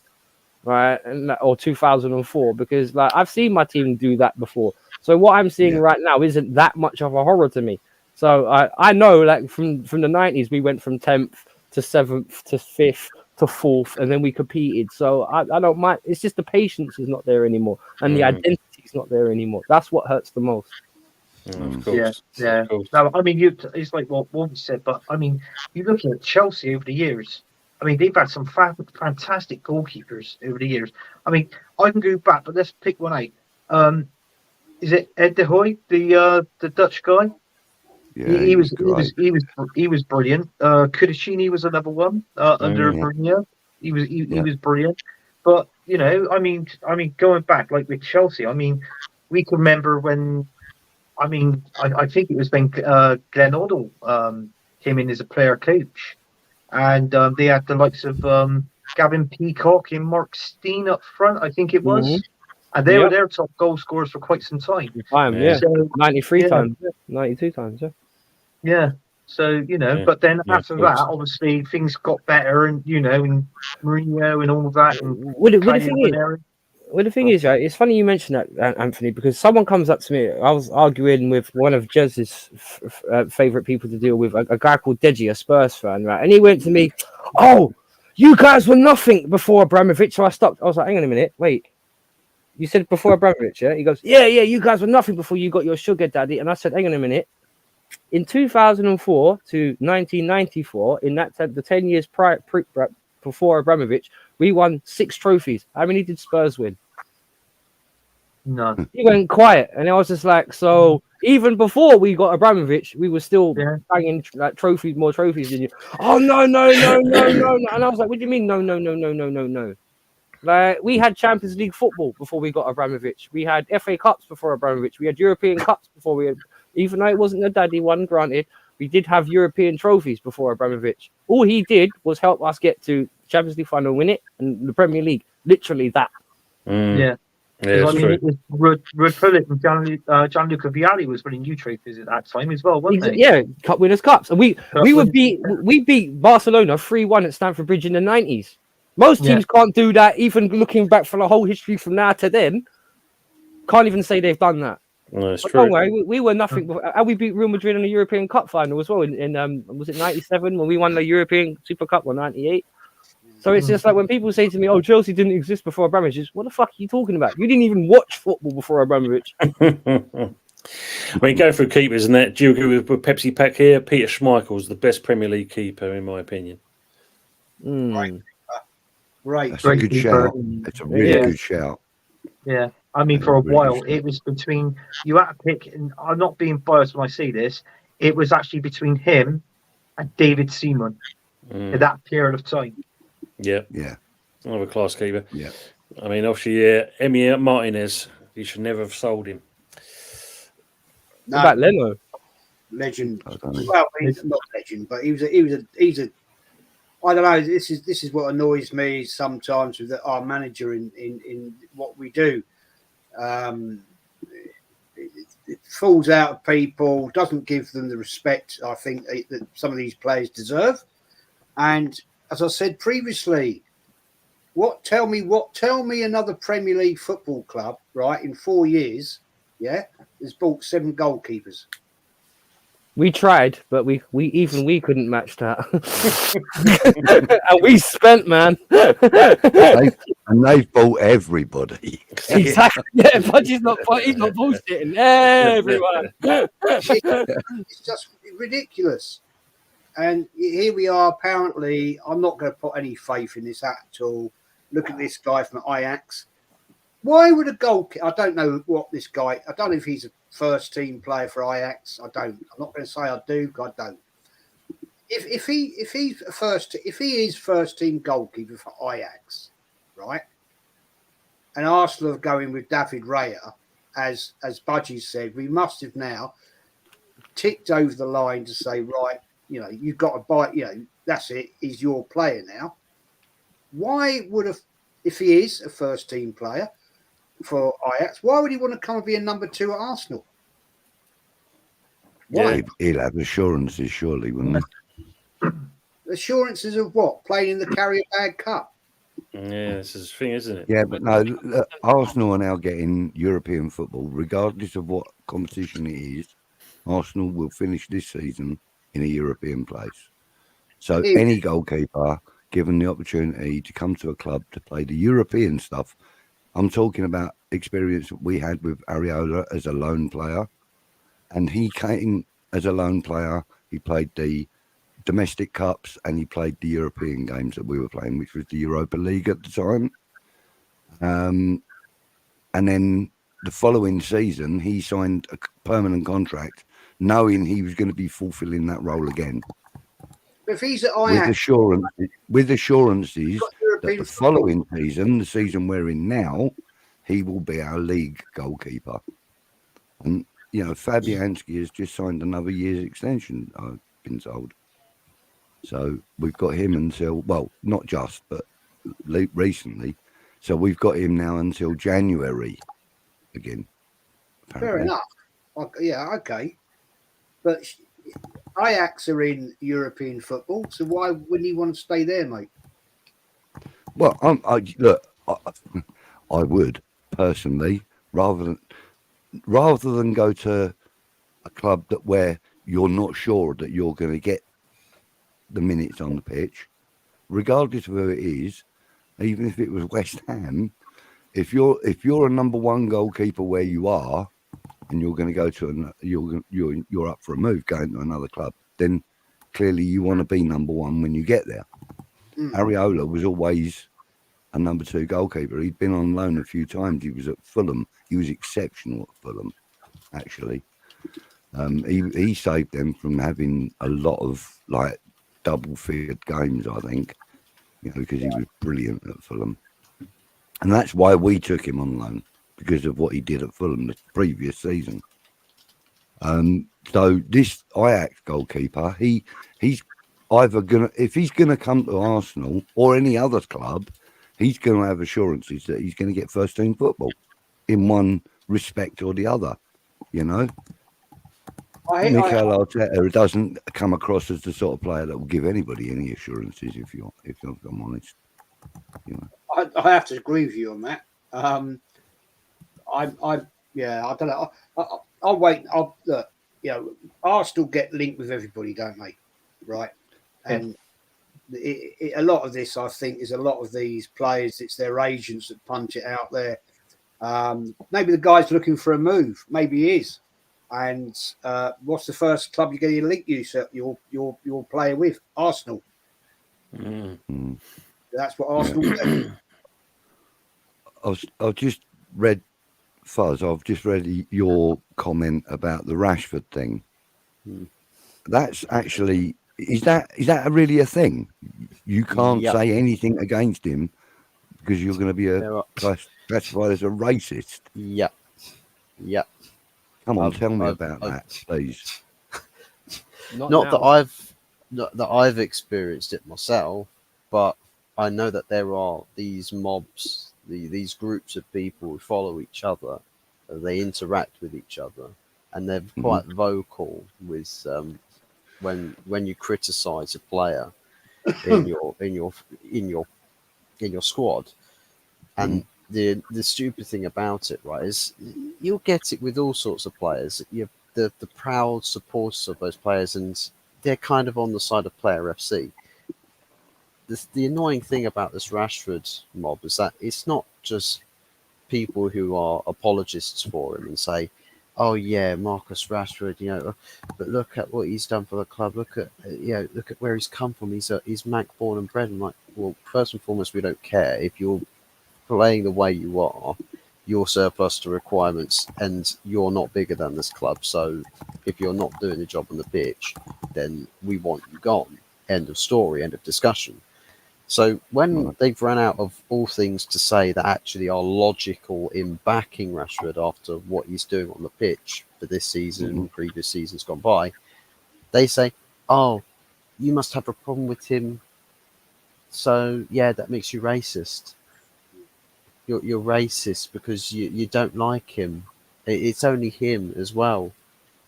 Right, or 2004, because like I've seen my team do that before. So what I'm seeing right now isn't that much of a horror to me. So I know, like from the 90s, we went from 10th to 7th to 5th to 4th, and then we competed. So I don't mind. It's just the patience is not there anymore, and the identity is not there anymore. That's what hurts the most. Of course. Yeah. No, I mean, it's like what we said, but I mean, you look at Chelsea over the years. I mean, they've had some fantastic goalkeepers over the years. I mean, I can go back, but let's pick one out. Is it Ed de Hoy, the Dutch guy? Yeah, he was brilliant. Kudicini was another one under Mourinho. He was brilliant. But you know, I mean, going back like with Chelsea, I mean, we can remember when. I mean, I think it was when Glenn Hoddle came in as a player coach. And they had the likes of Gavin Peacock and Mark Steen up front, I think it was. And they were their top goal scorers for quite some time. So, 93 times, 92 times, Yeah. So, you know, but then after that, obviously, things got better, and, you know, and Mourinho and all of that. And Well, the thing is, right, it's funny you mentioned that, Anthony, because someone comes up to me. I was arguing with one of Jez's favorite people to deal with, a guy called Deji, a Spurs fan, right? And he went to me, "Oh, you guys were nothing before Abramovich." So I stopped. I was like, "Hang on a minute, wait. You said before Abramovich, yeah?" He goes, "Yeah, you guys were nothing before you got your sugar daddy." And I said, "Hang on a minute. In 2004 to 1994, in that the 10 years before Abramovich, we won 6 trophies. How many did Spurs win?" None. He went quiet, and I was just like, so even before we got Abramovich, we were still banging like more trophies than you. Oh no! And I was like, what do you mean no? Like, we had Champions League football before we got Abramovich. We had FA Cups before Abramovich. We had European Cups before we had, even though it wasn't a daddy one, granted, we did have European trophies before Abramovich. All he did was help us get to Champions League final, win it, and the Premier League. Literally that. Yeah. Yeah, I mean, true. it was Rud Gullit and Gianluca Vialli was winning new trophies at that time as well, weren't they? Yeah, Cup Winners' Cups. And we beat Barcelona 3-1 at Stamford Bridge in the 90s. Most teams can't do that, even looking back for the whole history from now to then. Can't even say they've done that. No, it's But true. don't worry, we were nothing. And we beat Real Madrid in the European Cup final as well. In was it 97 when we won the European Super Cup, or 98? So it's just like when people say to me, "Oh, Chelsea didn't exist before Abramovich," it's, what the fuck are you talking about? You didn't even watch football before Abramovich. I mean, going through keepers and that, do you agree with Pepsi Pack here? Peter Schmeichel's the best Premier League keeper, in my opinion. Right. That's a good shout. It's a really good shout. Yeah. I mean, for a while, it was between, you had to pick, and I'm not being biased when I say this, it was actually between him and David Seaman at that period of time. Yeah. Another class keeper. Yeah. I mean, obviously, Emi Martinez, you should never have sold him. No, What about Leno? Legend. Well, he's not legend, but he's a. I don't know. This is what annoys me sometimes with our manager in what we do. It falls out of people, doesn't give them the respect I think that some of these players deserve. And as I said previously, tell me another Premier League football club, right, in 4 years, has bought 7 goalkeepers. We tried, but we couldn't match that. And we spent, man. And they've bought everybody. Exactly. Yeah, but he's not bullshitting. Everyone. It's just ridiculous. And here we are. Apparently, I'm not going to put any faith in this at all. Look at this guy from Ajax. Why would a goalkeeper? I don't know what this guy. I don't know if he's a first team player for Ajax. I don't. I'm not going to say I do. I don't. If he is first team goalkeeper for Ajax, right? And Arsenal are going with David Raya, as Budgie said, we must have now ticked over the line to say, right, you've got to buy. That's it. He's your player now. Why would if he is a first team player for Ajax, why would he want to come and be a number 2 at Arsenal? Why? He'll have assurances, surely, wouldn't he? Assurances of what? Playing in the Carrier Bag Cup. Yeah, this is the thing, isn't it? Yeah, but no, look, Arsenal are now getting European football, regardless of what competition it is. Arsenal will finish this season in a European place. So any goalkeeper given the opportunity to come to a club to play the European stuff, I'm talking about experience that we had with Areola as a loan player. And he came as a loan player. He played the domestic cups and he played the European games that we were playing, which was the Europa League at the time. And then the following season, he signed a permanent contract, knowing he was going to be fulfilling that role again. If he's at Ajax, with assurances that the following season, the season we're in now, he will be our league goalkeeper. And, Fabianski has just signed another year's extension, I've been told. So we've got him until, well, not just, but recently. So we've got him now until January again. Apparently. Fair enough. Yeah, okay. But Ajax are in European football, so why wouldn't he want to stay there, mate? Well, I would personally, rather than go to a club where you're not sure that you're going to get the minutes on the pitch, regardless of who it is, even if it was West Ham. If you're a number one goalkeeper where you are, and you're going to go to you're up for a move going to another club, then clearly you want to be number one when you get there. Areola was always a number two goalkeeper. He'd been on loan a few times. He was at Fulham. He was exceptional at Fulham, actually. He saved them from having a lot of like double-figured games, I think, because he was brilliant at Fulham. And that's why we took him on loan, because of what he did at Fulham the previous season. So this Ajax goalkeeper, he's either if he's gonna come to Arsenal or any other club, he's gonna have assurances that he's gonna get first team football in one respect or the other. Mikel Arteta doesn't come across as the sort of player that will give anybody any assurances. If I'm honest, I have to agree with you on that. I don't know. I'll wait. Look, Arsenal get linked with everybody, don't they? Right, and a lot of this, I think, is a lot of these players. It's their agents that punch it out there. Maybe the guy's looking for a move. Maybe he is. And what's the first club you're going to link your player with? Arsenal. That's what Arsenal do. I've just read, Fuzz, I've just read your comment about the Rashford thing. That's actually, is that really a thing? You can't say anything against him because you're going to be classified as a racist. Yeah. Come on, tell me about that, please. Not that I've experienced it myself, but I know that there are these mobs, these groups of people who follow each other, they interact with each other, and they're quite vocal with when you criticize a player in your squad. And the stupid thing about it, right, is you'll get it with all sorts of players. You're the proud supporters of those players, and they're kind of on the side of Player FC. The annoying thing about this Rashford mob is that it's not just people who are apologists for him and say, "Oh yeah, Marcus Rashford, but look at what he's done for the club. Look at where he's come from. He's Mac born and bred." I'm like, well, first and foremost, we don't care if you're playing the way you are. You're surplus to requirements, and you're not bigger than this club. So if you're not doing the job on the pitch, then we want you gone. End of story. End of discussion. So when they've run out of all things to say that actually are logical in backing Rashford after what he's doing on the pitch for this season and previous seasons gone by, they say, "Oh, you must have a problem with him. So yeah, that makes you racist. You're racist because you don't like him. It's only him as well.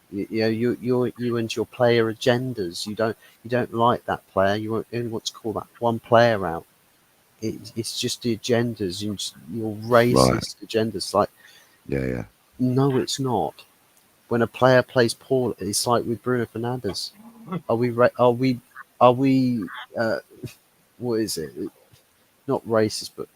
You and your player agendas. You don't like that player. You only want to call that one player out. It's just the agendas. Your racist agendas. Like, no, it's not. When a player plays poorly, it's like with Bruno Fernandes. Are we? What is it? Not racist, but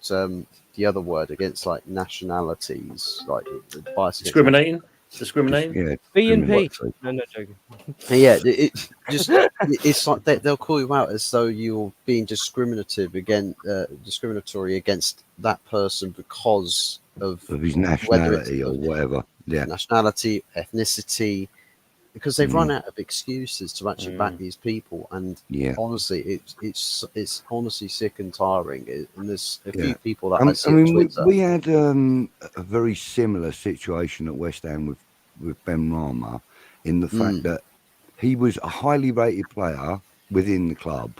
the other word against like nationalities, like bias discriminating. Yeah, B&P. No, joking. Yeah, it's like they'll call you out as though you're being discriminatory against that person because of his nationality or whatever. Yeah, nationality, ethnicity. Because they've run out of excuses to actually back these people, and honestly, it's honestly sick and tiring. And there's a few people that I see on Twitter. We had a very similar situation at West Ham with Ben Rama, in the fact that he was a highly rated player within the club,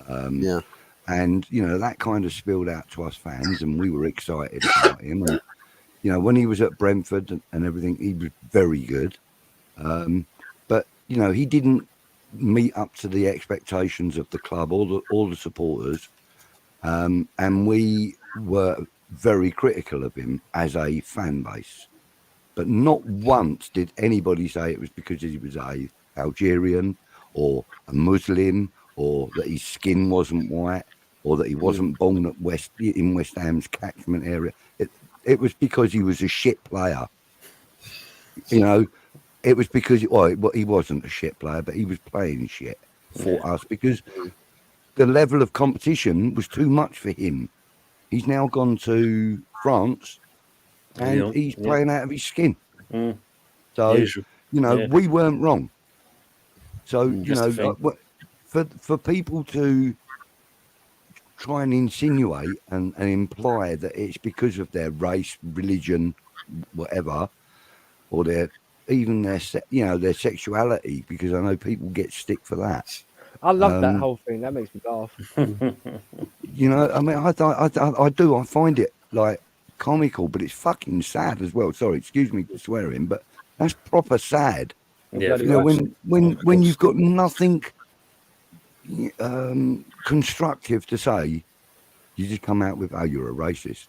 and that kind of spilled out to us fans, and we were excited about him. And when he was at Brentford and everything, he was very good. But he didn't meet up to the expectations of the club or the supporters, and we were very critical of him as a fan base. But not once did anybody say it was because he was a Algerian or a Muslim or that his skin wasn't white or that he wasn't born at in West Ham's catchment area. It was because he was a shit player. You know, it was because he wasn't a shit player, but he was playing shit for us because the level of competition was too much for him. He's now gone to France and he's playing out of his skin. So, we weren't wrong. So, for people to try and insinuate and imply that it's because of their race, religion, whatever, or their sexuality, because I know people get stick for that. I love that whole thing. That makes me laugh. I mean, I do. I find it like comical, but it's fucking sad as well. Sorry, excuse me for swearing, but that's proper sad. Yeah, when you've got nothing constructive to say, you just come out with, "Oh, you're a racist,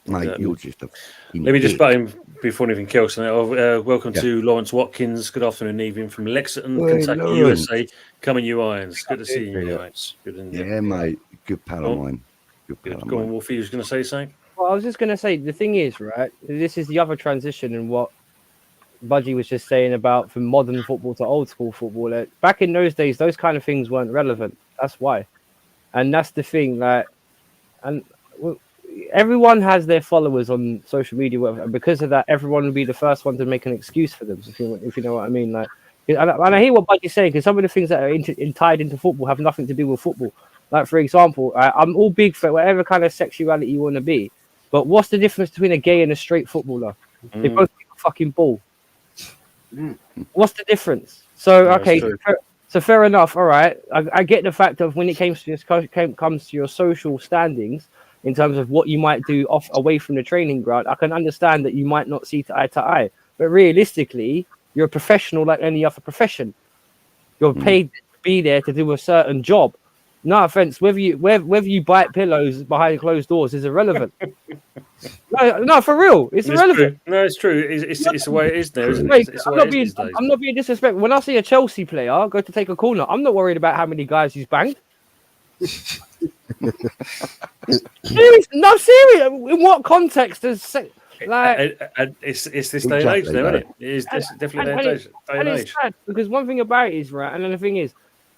mate. You're just a." Let me just butt in before anything else. Welcome to Lawrence Watkins. Good afternoon, evening from Lexington, Kentucky, Lawrence. USA. Coming you irons. Good to see you, Irons. Good, mate. Good pal of mine. Go on, Wolfie. You was going to say something? Well, I was just going to say, the thing is, right, this is the other transition in what Budgie was just saying about from modern football to old school football. Like, back in those days, those kind of things weren't relevant. That's why. And that's the thing. Everyone has their followers on social media, and because of that, everyone will be the first one to make an excuse for them, if you know what I mean. Like, and I hear what Budgie's saying, because some of the things that are tied into football have nothing to do with football. Like, for example, I'm all big for whatever kind of sexuality you want to be, but what's the difference between a gay and a straight footballer? They both kick a fucking ball. What's the difference? So, okay, so fair enough. All right, I get the fact of when it comes to your social standings in terms of what you might do away from the training ground. I can understand that you might not see eye to eye, but realistically, you're a professional like any other profession. You're paid to be there to do a certain job. No offense, whether you bite pillows behind closed doors is irrelevant. No, for real, it's irrelevant. True. No, it's true. It's the way it is now, isn't it? I'm not being disrespectful. When I see a Chelsea player go to take a corner, I'm not worried about how many guys he's banged. Serious. In what context is like? It's this day and age, though, isn't it? It is definitely day and age. It's sad because one thing about it is, right, and then the thing is,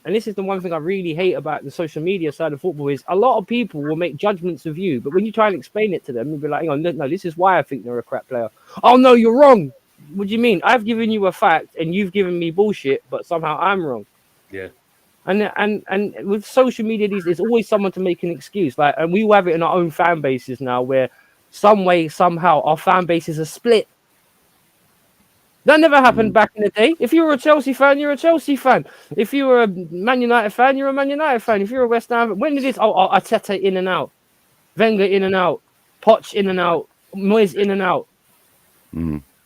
and this is the one thing I really hate about the social media side of football, is a lot of people will make judgments of you, but when you try and explain it to them, you'll be like, hang on, no, this is why I think they're a crap player. Oh no, you're wrong. What do you mean? I've given you a fact and you've given me bullshit, but somehow I'm wrong. Yeah. And with social media, there's always someone to make an excuse. Like, and we have it in our own fan bases now, where some way, somehow, our fan bases are split. That never happened back in the day. If you were a Chelsea fan, you're a Chelsea fan. If you were a Man United fan, you're a Man United fan. If you're a West Ham, when did this? Arteta in and out, Wenger in and out, Poch in and out, Moyes in and out.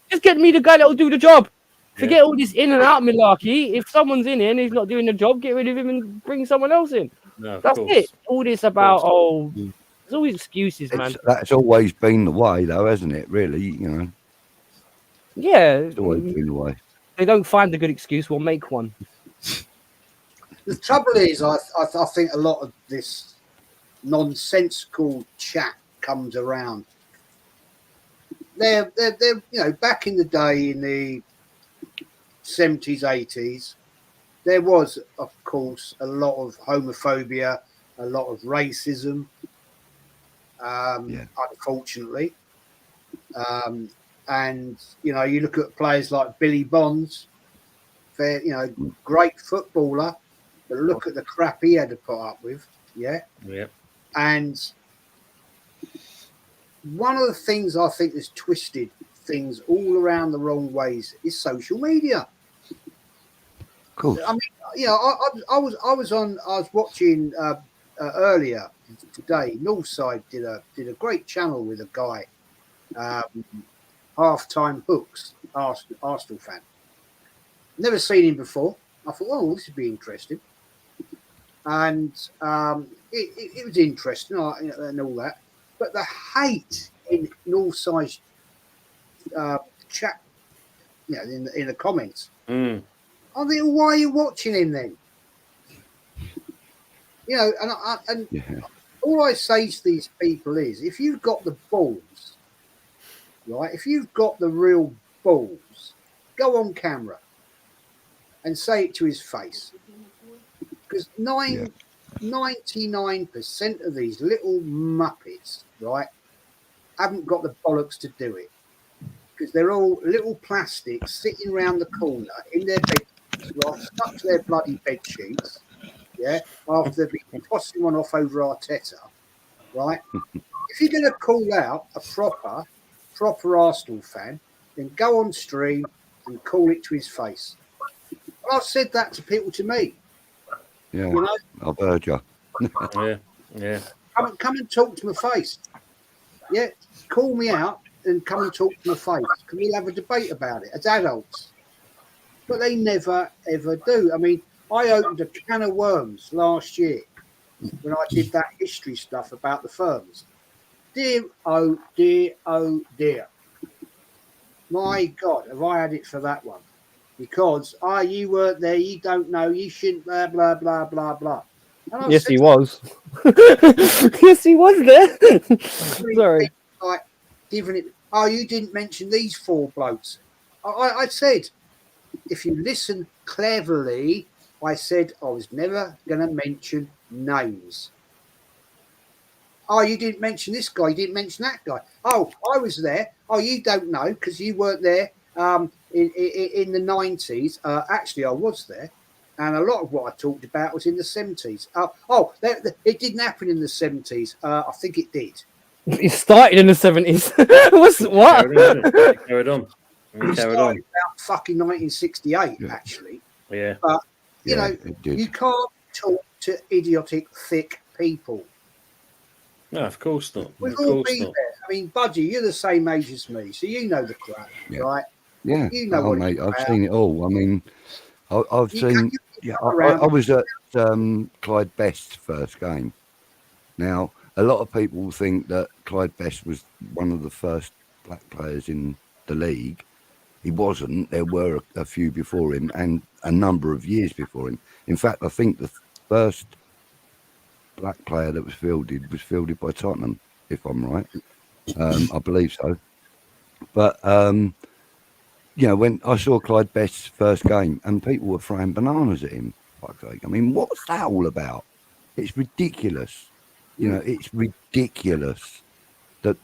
Just get me the guy that will do the job. Forget all this in and out malarkey. If someone's in here and he's not doing the job, get rid of him and bring someone else in. No, that's it. All this about there's always excuses, man. That's always been the way, though, hasn't it? Really, you know. Yeah, it's always been the way. They don't find a good excuse, we'll make one. The trouble is, I think a lot of this nonsensical chat comes around. They're back in the day in the 70s, 80s, there was, of course, a lot of homophobia, a lot of racism, unfortunately. And, you look at players like Billy Bonds, great footballer, but look at the crap he had to put up with. Yeah. And one of the things I think has twisted things all around the wrong ways is social media. Cool. I mean, I was watching earlier today. Northside did a great channel with a guy, Halftime Hooks, Arsenal fan. Never seen him before. I thought, oh, this would be interesting, and it was interesting and all that. But the hate in all sides chat, you know, in the comments. I think, why are you watching him then? You know, and all I say to these people is, if you've got the balls, right? If you've got the real balls, go on camera and say it to his face. Because 99% of these little muppets, right, haven't got the bollocks to do it. Because they're all little plastics sitting around the corner in their bed, right, stuck to their bloody bed sheets, yeah, after they've been tossing one off over Arteta, right? If you're going to call out a proper Arsenal fan, then go on stream and call it to his face. I've said that to people to me. Yeah, you know, I've heard you. Yeah. Come and talk to my face. Yeah, call me out and come and talk to my face. Can we have a debate about it as adults? But they never ever do. I mean, I opened a can of worms last year when I did that history stuff about the firms. Dear, oh dear, oh dear. My God, have I had it for that one? Because, you weren't there, you don't know, you shouldn't, blah, blah, blah, blah, blah. And Yes, he was. Yes, he was there. Sorry. Like, giving it, you didn't mention these four blokes. I said, if you listen cleverly, I said I was never going to mention names. You didn't mention this guy. You didn't mention that guy. I was there. You don't know because you weren't there in the 90s. Actually, I was there. And a lot of what I talked about was in the 70s. It didn't happen in the 70s. I think it did. It started in the 70s. What? Carried on. It started about fucking 1968, actually. Yeah. But, you know, you can't talk to idiotic, thick people. No, of course not. We've all been there. I mean, Budgie, you're the same age as me, so you know the crap, right? Yeah. You know what mate, I've seen it all. I mean, I've seen. I was at Clyde Best's first game. Now, a lot of people think that Clyde Best was one of the first black players in the league. He wasn't. There were a few before him and a number of years before him. In fact, I think the first black player that was fielded by Tottenham, if I'm right. I believe so. But, you know, when I saw Clyde Best's first game and people were throwing bananas at him, fuck's sake. I mean, what's that all about? It's ridiculous. You know, it's ridiculous that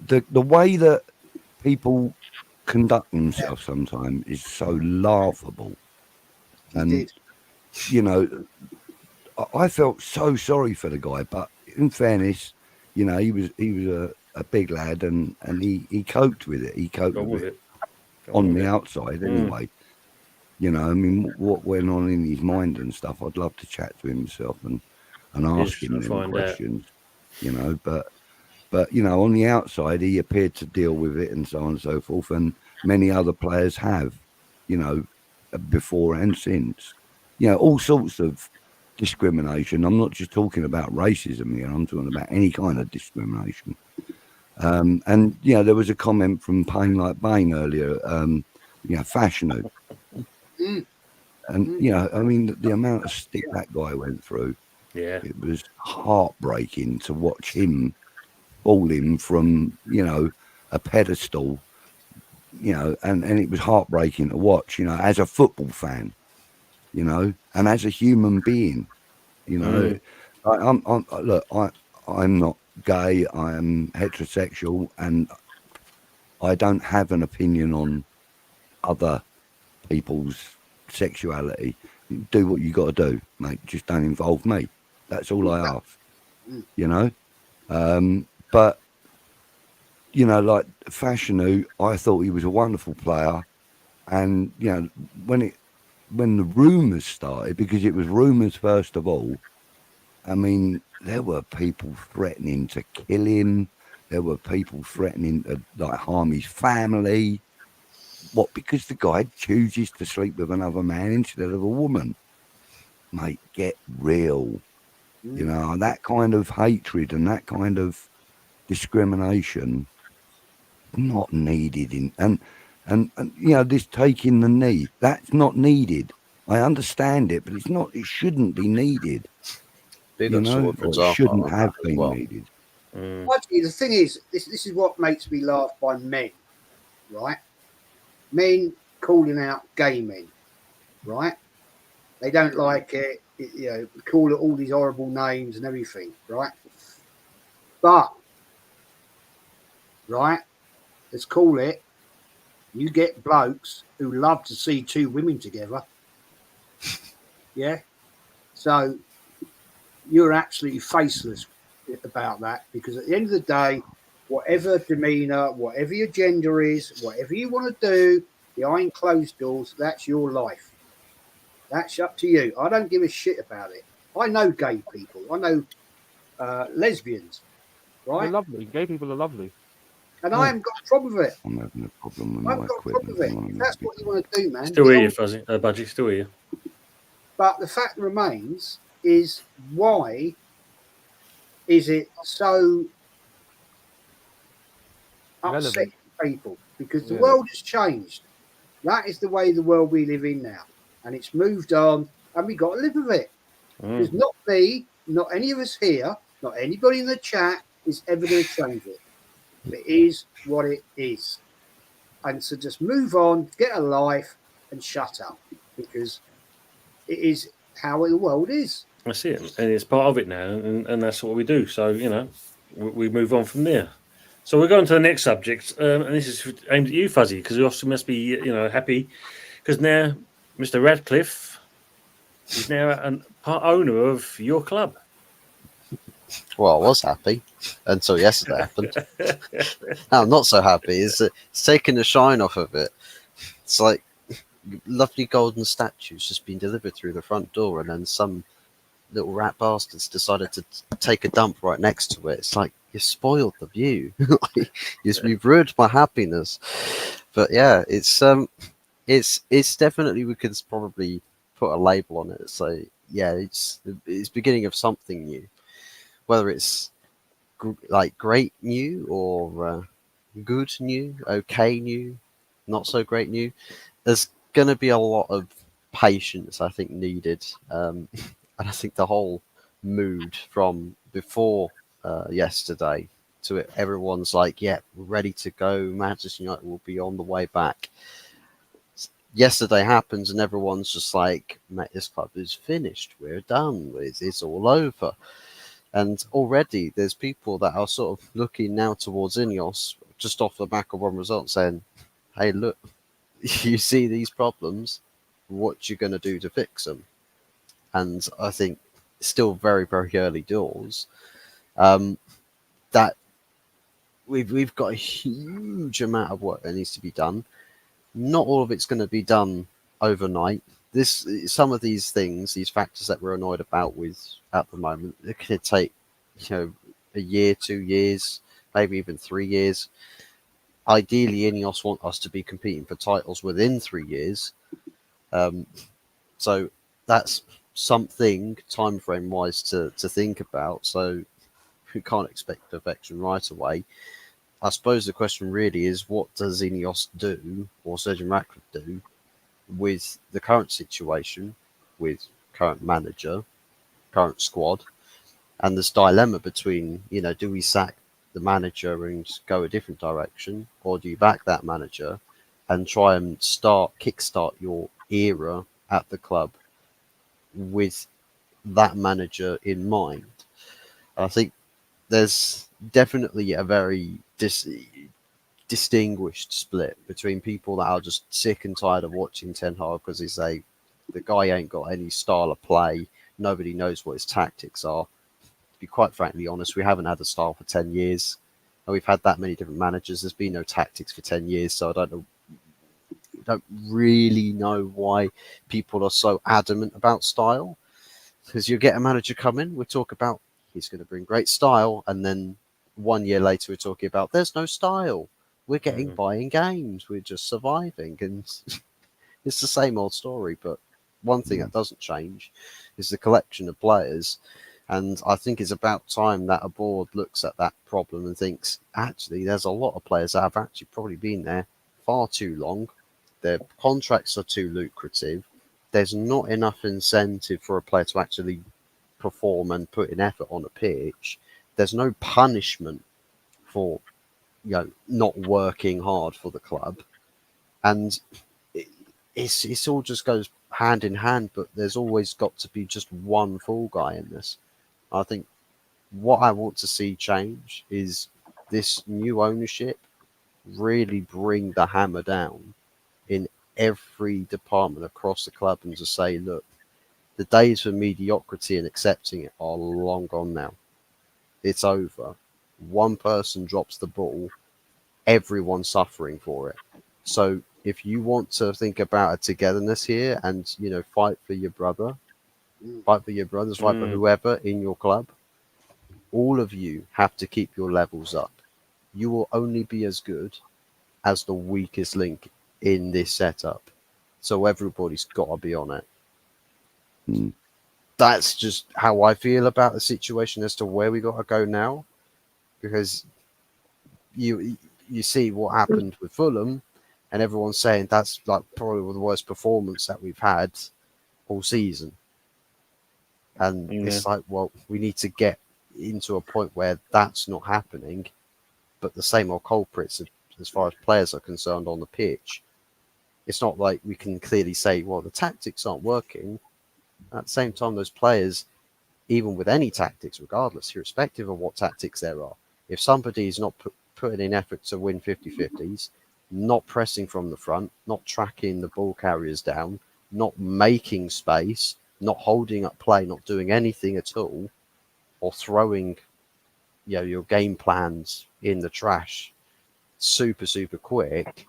the way that people conduct themselves sometimes is so laughable. And, you know, I felt so sorry for the guy, but in fairness, you know, he was a big lad and he coped with it. He coped with it on the outside anyway. You know, I mean, what went on in his mind and stuff, I'd love to chat to himself and ask him them questions, you know, but you know, on the outside, he appeared to deal with it and so on and so forth. And many other players have, you know, before and since, you know, all sorts of discrimination. I'm not just talking about racism here. I'm talking about any kind of discrimination. And, you know, there was a comment from Pain Like Bane earlier, you know, Fashanu. And, you know, I mean, the amount of stick that guy went through, it was heartbreaking to watch him falling from, you know, a pedestal, you know, and it was heartbreaking to watch, you know, as a football fan, you know, and as a human being, you know. I'm not gay, I am heterosexual, and I don't have an opinion on other people's sexuality. Do what you got to do, mate. Just don't involve me. That's all I ask, you know. But, you know, like Fashanu, I thought he was a wonderful player. And, you know, when the rumours started, because it was rumours first of all, I mean, there were people threatening to kill him. There were people threatening to, like, harm his family. What, because the guy chooses to sleep with another man instead of a woman? Mate, get real. You know, that kind of hatred and that kind of discrimination not needed and you know, this taking the knee, that's not needed. I understand it, but it shouldn't be needed. Big You up know, sword for or it Zaha shouldn't on have that as been well. needed. Actually, the thing is, this is what makes me laugh by men, right? Men calling out gay men, right? They don't like it, you know, call it all these horrible names and everything, right? But, right, let's call it, you get blokes who love to see two women together. Yeah. So you're absolutely faceless about that, because at the end of the day, whatever demeanor, whatever your gender is, whatever you want to do behind closed doors, that's your life. That's up to you. I don't give a shit about it. I know gay people. I know lesbians, They're right? lovely. Gay people are lovely. And I haven't got a problem with it. I'm having a problem with I my haven't got a problem equipment. with it. Hang on a If minute. that's what you want to do, man. Still hear you, Fuzzy. Budgie, still hear you. But the fact remains is, why is it so upsetting people? Because the world has changed. That is the way the world we live in now. And it's moved on, and we got to live with it. Because not me, not any of us here, not anybody in the chat is ever going to change it. It is what it is. And so just move on, get a life, and shut up, because it is how the world is. That's it, and it's part of it now, and that's what we do. So you know, we move on from there. So we're going to the next subject, and this is aimed at you, Fuzzy, because you also must be, you know, happy because now Mr. Radcliffe is now a part owner of your club. Well, I was happy until yesterday happened. Now I'm not so happy. It's taking the shine off of it. It's like lovely golden statues just being delivered through the front door, and then some little rat bastards decided to take a dump right next to it. It's like, you spoiled the view. You've ruined my happiness. But yeah, it's definitely, we could probably put a label on it. So yeah, it's beginning of something new. Whether it's like great new or good new, okay new, not so great new, there's going to be a lot of patience, I think, needed. And I think the whole mood from before yesterday to it, everyone's like, yeah, we're ready to go. Manchester United will be on the way back. Yesterday happens and everyone's just like, mate, this club is finished. We're done. It's all over. And already there's people that are sort of looking now towards Ineos just off the back of one result, saying, hey, look, you see these problems, what you going to do to fix them? And I think still very, very early doors, that we've got a huge amount of work that needs to be done. Not all of it's going to be done overnight. Some of these things, these factors that we're annoyed about with at the moment, it could take, you know, a year, 2 years, maybe even 3 years. Ideally, Ineos want us to be competing for titles within 3 years. So that's something time frame wise to think about. So we can't expect perfection right away. I suppose the question really is, what does Ineos do, or Sergeant Ratcliffe do, with the current situation, with current manager, current squad, and this dilemma between, you know, do we sack the manager and go a different direction, or do you back that manager and try and kickstart your era at the club with that manager in mind? I think there's definitely a very distinguished split between people that are just sick and tired of watching Ten Hag because the guy ain't got any style of play. Nobody knows what his tactics are. To be quite frankly honest, we haven't had a style for 10 years. And we've had that many different managers. There's been no tactics for 10 years. So I don't really know why people are so adamant about style. Because you get a manager come in, we talk about he's going to bring great style. And then 1 year later, we're talking about there's no style. We're getting by in games. We're just surviving. And it's the same old story. But one thing that doesn't change is the collection of players And I think it's about time that a board looks at that problem and thinks, actually, there's a lot of players that have actually probably been there far too long. Their contracts are too lucrative. There's not enough incentive for a player to actually perform and put in effort on a pitch. There's no punishment for not working hard for the club. And it's all just goes hand in hand, but there's always got to be just one fall guy in this. I think what I want to see change is this new ownership really bring the hammer down in every department across the club and to say, look, the days for mediocrity and accepting it are long gone now. It's over. One person drops the ball, everyone's suffering for it. So if you want to think about a togetherness here and, fight for your brother, fight for your brothers, fight for whoever in your club, all of you have to keep your levels up. You will only be as good as the weakest link in this setup. So everybody's got to be on it. That's just how I feel about the situation as to where we got to go now. Because you see what happened with Fulham, and everyone's saying that's like probably the worst performance that we've had all season. And it's like, well, we need to get into a point where that's not happening, but the same old culprits as far as players are concerned on the pitch. It's not like we can clearly say, well, the tactics aren't working. At the same time, those players, even with any tactics, regardless, irrespective of what tactics there are, if somebody is not putting in effort to win 50-50s, not pressing from the front, not tracking the ball carriers down, not making space, not holding up play, not doing anything at all, or throwing your game plans in the trash super, super quick,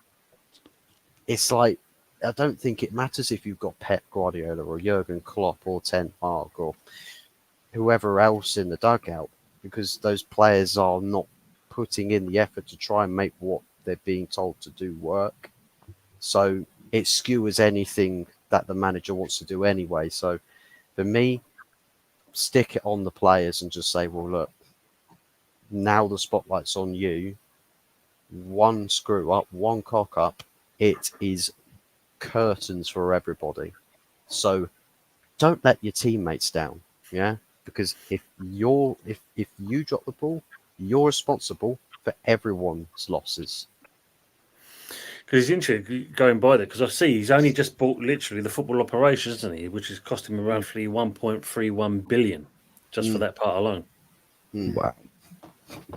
it's like, I don't think it matters if you've got Pep Guardiola or Jurgen Klopp or Ten Hag or whoever else in the dugout, because those players are not putting in the effort to try and make what they're being told to do work. So it skewers anything that the manager wants to do anyway. So for me, stick it on the players and just say, well, look, now the spotlight's on you. One screw up, one cock up, it is curtains for everybody. So don't let your teammates down, because if you drop the ball, you're responsible for everyone's losses. Because he's interesting going by there, because I see he's only just bought literally the football operations, isn't he? Which is costing him roughly 1.31 billion just for that part alone. Wow.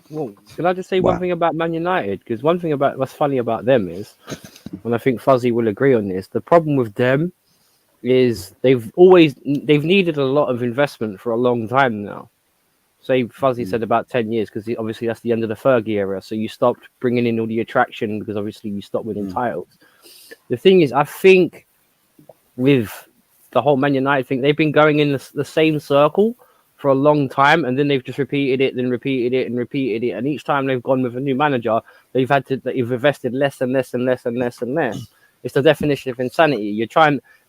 Well, can I just say one thing about Man United? Because one thing about what's funny about them is, and I think Fuzzy will agree on this, the problem with them is they've needed a lot of investment for a long time now. Say Fuzzy said about 10 years, because obviously that's the end of the Fergie era. So you stopped bringing in all the attraction because obviously you stopped winning titles. The thing is, I think with the whole Man United thing, they've been going in the same circle for a long time, and then they've just repeated it, then repeated it, and repeated it. And each time they've gone with a new manager, they've invested less and less and less and less and less. It's the definition of insanity.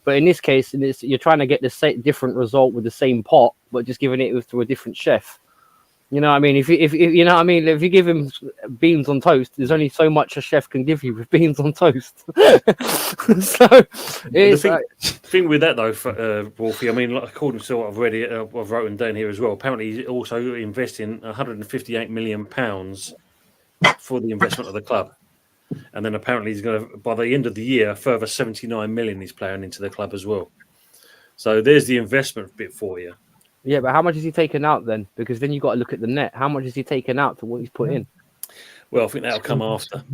But in this case, you're trying to get the different result with the same pot, but just giving it to a different chef. You know what I mean? If you know what I mean, if you give him beans on toast, there's only so much a chef can give you with beans on toast. So the thing with that though, Wolfie, I mean, like, according to what I've read, I've written down here as well. Apparently, he's also investing £158 million for the investment of the club, and then apparently he's going to, by the end of the year, a further 79 million he's playing into the club as well. So there's the investment bit for you. Yeah, but how much has he taken out then? Because then you got to look at the net. How much has he taken out to what he's put in? Well, I think that'll come after.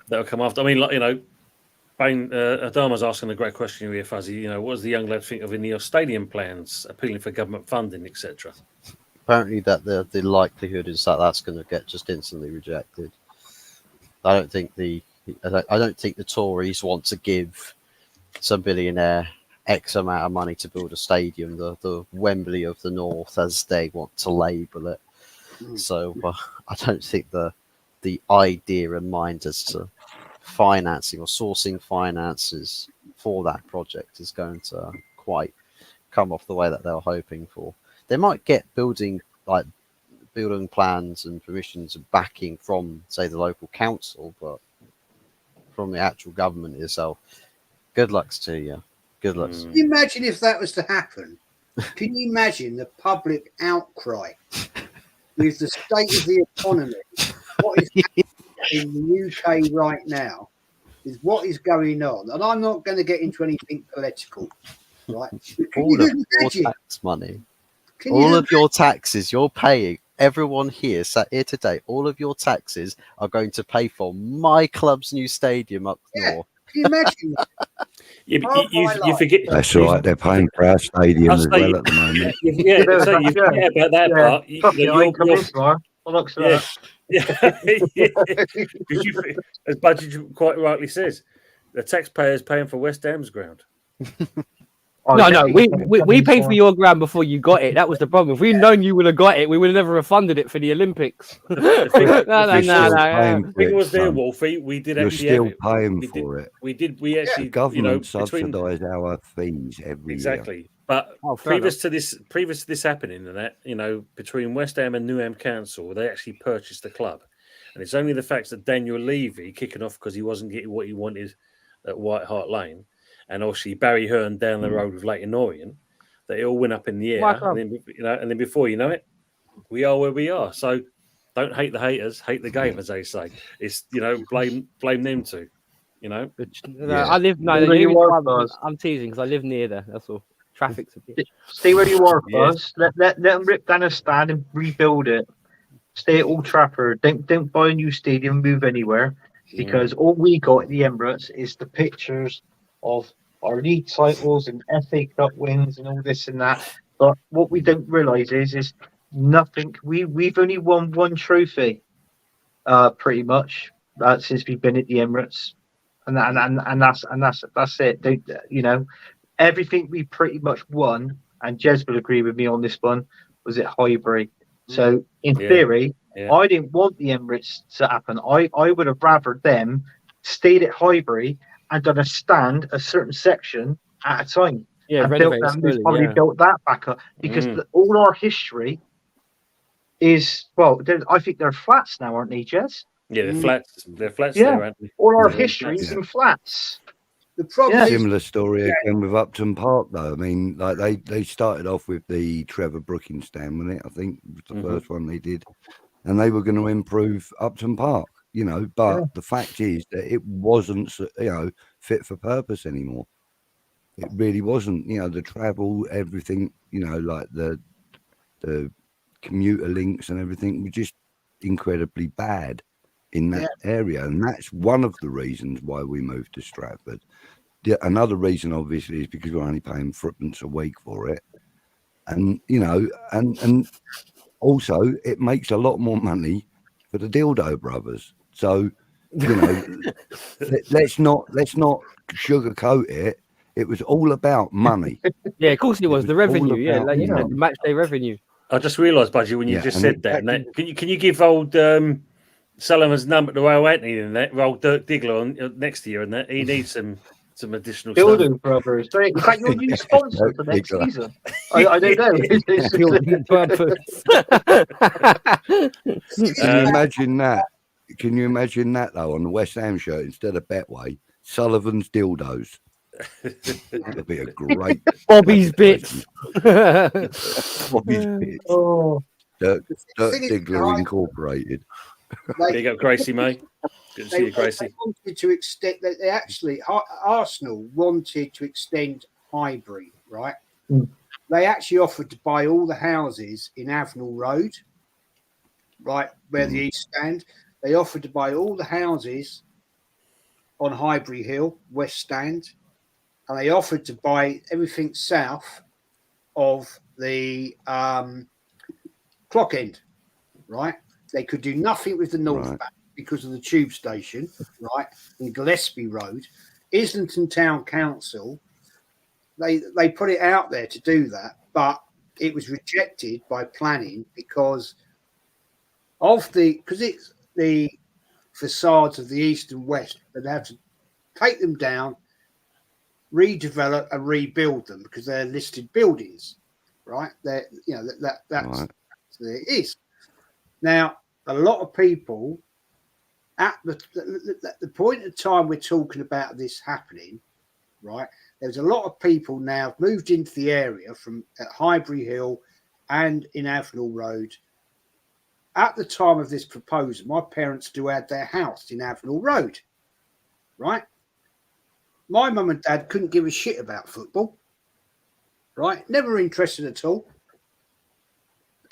That'll come after. I mean, like, Bain, Adama's asking a great question here, Fuzzy. What does the young lad think of Ineos stadium plans, appealing for government funding, etc.? Apparently, that the likelihood is that that's going to get just instantly rejected. I don't think the Tories want to give some billionaire X amount of money to build a stadium, the Wembley of the North, as they want to label it. So I don't think the idea in mind as to financing or sourcing finances for that project is going to quite come off the way that they were hoping for. they might get building plans and permissions and backing from, say, the local council, but from the actual government itself, good lucks to you. Good lucks. Can you imagine if that was to happen? Can you imagine the public outcry with the state of the economy? What is happening in the UK right now is what is going on. And I'm not going to get into anything political, right? All of your tax money, all of your taxes you're paying, everyone here sat here today, all of your taxes are going to pay for my club's new stadium up north. Can you imagine that? You forget. That's right. They're paying for our stadium as well at the moment. Yeah, so you forget about that part. Because as Budgie quite rightly says, the taxpayer's paying for West Ham's ground. No, we paid for your ground before you got it. That was the problem. If we'd known you would have got it, we would have never refunded it for the Olympics. No. The thing was there, Wolfie. We did You're actually still paying for it. We actually, the government subsidise our fees every year. But previous to this happening, and that between West Ham and Newham Council, they actually purchased the club, and it's only the fact that Daniel Levy kicking off because he wasn't getting what he wanted at White Hart Lane. And obviously Barry Hearn down the road with Leighton Orient, they all went up in the air, and then before you know it, we are where we are. So don't hate the haters, hate the game, as they say. It's blame them too. I live I'm teasing because I live near there. That's all. Traffic's a bit. Stay where you are, Buzz. Let them rip down a stand and rebuild it. Stay at Old Trafford. Don't buy a new stadium. Move anywhere because all we got at the Emirates is the pictures of our league titles and FA Cup wins and all this and that. But what we don't realise is nothing. We've only won one trophy, pretty much since we've been at the Emirates, and that's it. Everything we pretty much won, and Jez will agree with me on this one, was at Highbury. So in theory, I didn't want the Emirates to happen. I would have rather them stayed at Highbury and done a stand, a certain section at a time. Yeah, and built that back up because all our history is I think they're flats now, aren't they, Jez? Yeah, they're flats. They're flats. Yeah, there, aren't they? All our history is in flats. The problem is similar story again with Upton Park, though. I mean, like they started off with the Trevor Brooking stand, wasn't it? I think it was the first one they did, and they were going to improve Upton Park. But the fact is that it wasn't, fit for purpose anymore. It really wasn't. The travel, everything, like the commuter links and everything were just incredibly bad in that area, and that's one of the reasons why we moved to Stratford. Another reason, obviously, is because we're only paying £3 a week for it, and and also it makes a lot more money for the Dildo Brothers. So, let's not sugarcoat it. It was all about money. Yeah, of course it was. The revenue, like you said, the match day revenue. I just realised, Budgie, when you just said that. Can you give old Sullivan's number to old Anthony and that, old Dirk Diggler on next year, and that he needs some additional Building Brothers. Is that your new sponsor for next season? I don't know. Can you imagine that? Can you imagine that though on the West Ham shirt instead of Betway, Sullivan's Dildos? It'd be a great Bobby's Bits. Bobby's Bits. Oh, Dirk Diggler Incorporated. Big up, Gracie, mate. Good to see you, Gracie. They wanted to extend. They actually Arsenal wanted to extend Highbury, right? They actually offered to buy all the houses in Avenel Road, right where the East Stand. They offered to buy all the houses on Highbury Hill, West Stand, and they offered to buy everything south of the Clock End, right? They could do nothing with the North Bank because of the tube station, right, in Gillespie Road. Islington Town Council, they put it out there to do that, but it was rejected by planning because it's the facades of the east and west, they'd have to take them down, redevelop and rebuild them because they're listed buildings, right? That's Right. it is. Now, a lot of people at the point of time we're talking about this happening, right? There's a lot of people now moved into the area from at Highbury Hill and in Avenel Road. At the time of this proposal, my parents still had their house in Avenel Road, right? My mum and dad couldn't give a shit about football, right? Never interested at all.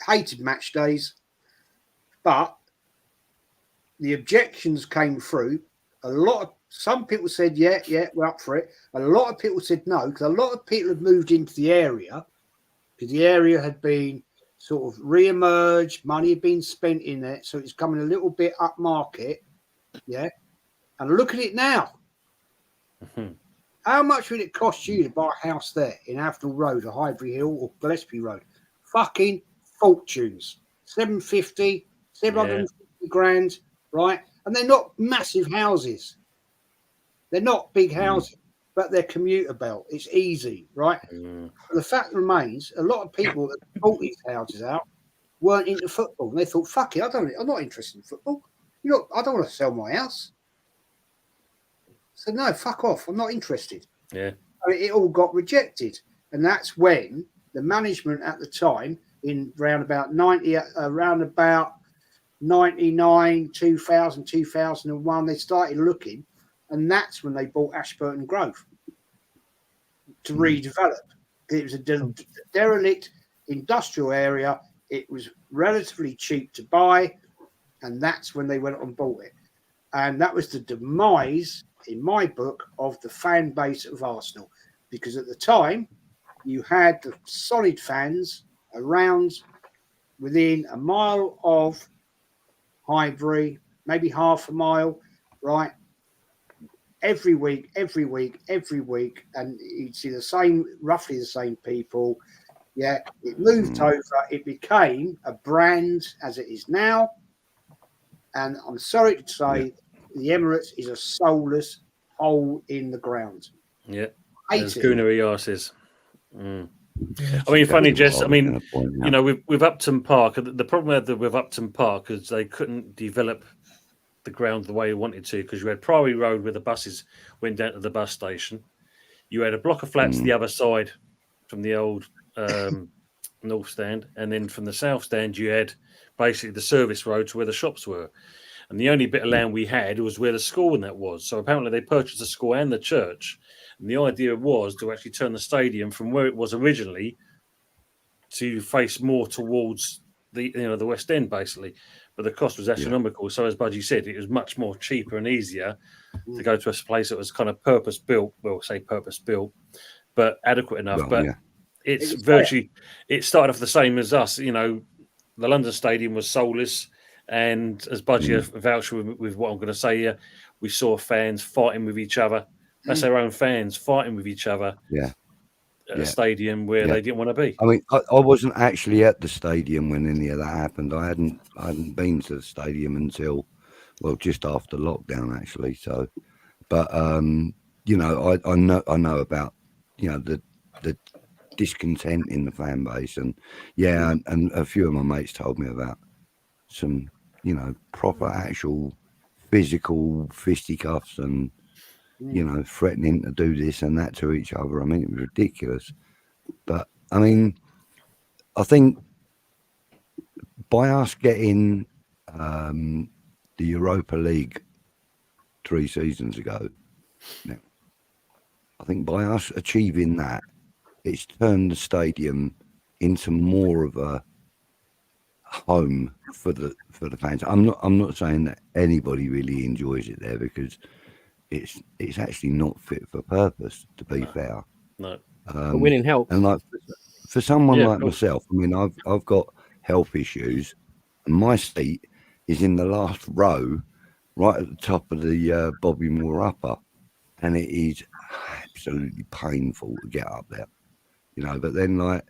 Hated match days. But the objections came through. Some people said, yeah, we're up for it. A lot of people said no, because a lot of people had moved into the area because the area had been sort of re-emerged, money had been spent in it, so it's coming a little bit upmarket, yeah. And look at it now. Mhm. How much would it cost you to buy a house there in Avenel Road or Highbury Hill or Gillespie Road? Fucking fortunes. 750, 750 grand, right? And they're not massive houses. They're not big houses, but they're commuter belt. It's easy, right? Mm. But the fact remains, a lot of people that bought these houses out weren't into football. And they thought, fuck it, I'm not interested in football. I don't want to sell my house. So no, fuck off. I'm not interested. Yeah. It all got rejected. And that's when the management at the time, in around about 99, 2000, 2001, they started looking. And that's when they bought Ashburton Grove to redevelop. It was a derelict industrial area. It was relatively cheap to buy. And that's when they went and bought it. And that was the demise, in my book, of the fan base of Arsenal. Because at the time, you had the solid fans around within a mile of Highbury, maybe half a mile, right? Every week. And you'd see roughly the same people. Yeah, it moved over. It became a brand as it is now. And I'm sorry to say, the Emirates is a soulless hole in the ground. Yeah. Hate As it. Goonery arses. Mm. I mean, funny, Jess. I mean, with Upton Park, the problem with Upton Park is they couldn't develop the ground the way they wanted to, because you had Priory Road where the buses went down to the bus station. You had a block of flats the other side from the old north stand, and then from the south stand you had basically the service road to where the shops were. And the only bit of land we had was where the school and that was. So apparently they purchased the school and the church. And the idea was to actually turn the stadium from where it was originally to face more towards the West End, basically. But the cost was astronomical. So as Budgie said, it was much more cheaper and easier to go to a place that was kind of purpose-built. Well, say purpose-built, but adequate enough. It's virtually, it started off the same as us. The London Stadium was soulless. And as Budgie vouched with what I'm going to say here, we saw fans fighting with each other. That's their own fans fighting with each other at a stadium where they didn't want to be. I mean, I wasn't actually at the stadium when any of that happened. I hadn't been to the stadium until, just after lockdown, actually. So, but I know about the discontent in the fan base, and and a few of my mates told me about some proper actual physical fisticuffs and threatening to do this and that to each other. I mean, it was ridiculous. But I mean, I think by us getting the Europa League 3 seasons ago, I think by us achieving that, it's turned the stadium into more of a home for the fans. I'm not saying that anybody really enjoys it there, because it's actually not fit for purpose, to be fair. No. But winning helps. And like for someone like myself, I mean, I've got health issues, and my seat is in the last row, right at the top of the Bobby Moore upper, and it is absolutely painful to get up there, But then, like,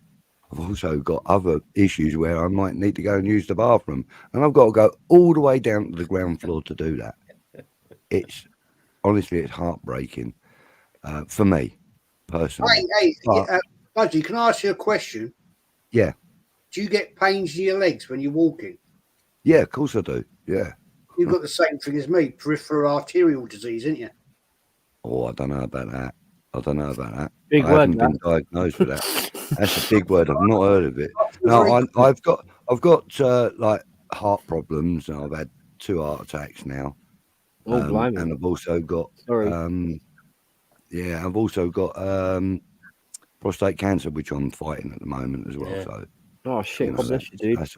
I've also got other issues where I might need to go and use the bathroom, and I've got to go all the way down to the ground floor to do that. It's heartbreaking for me personally. Budgie, can I ask you a question? Yeah. Do you get pains in your legs when you're walking? Yeah, of course I do. Yeah. You've got the same thing as me, peripheral arterial disease, haven't you? Oh, I don't know about that. Big I word, haven't been diagnosed with that. That's a big word. I've not heard of it. No, I've got like heart problems, and I've had 2 heart attacks now. Oh, blimey. And I've also got Sorry. I've also got prostate cancer, which I'm fighting at the moment as well. Yeah. So Oh shit! God bless you, dude. that's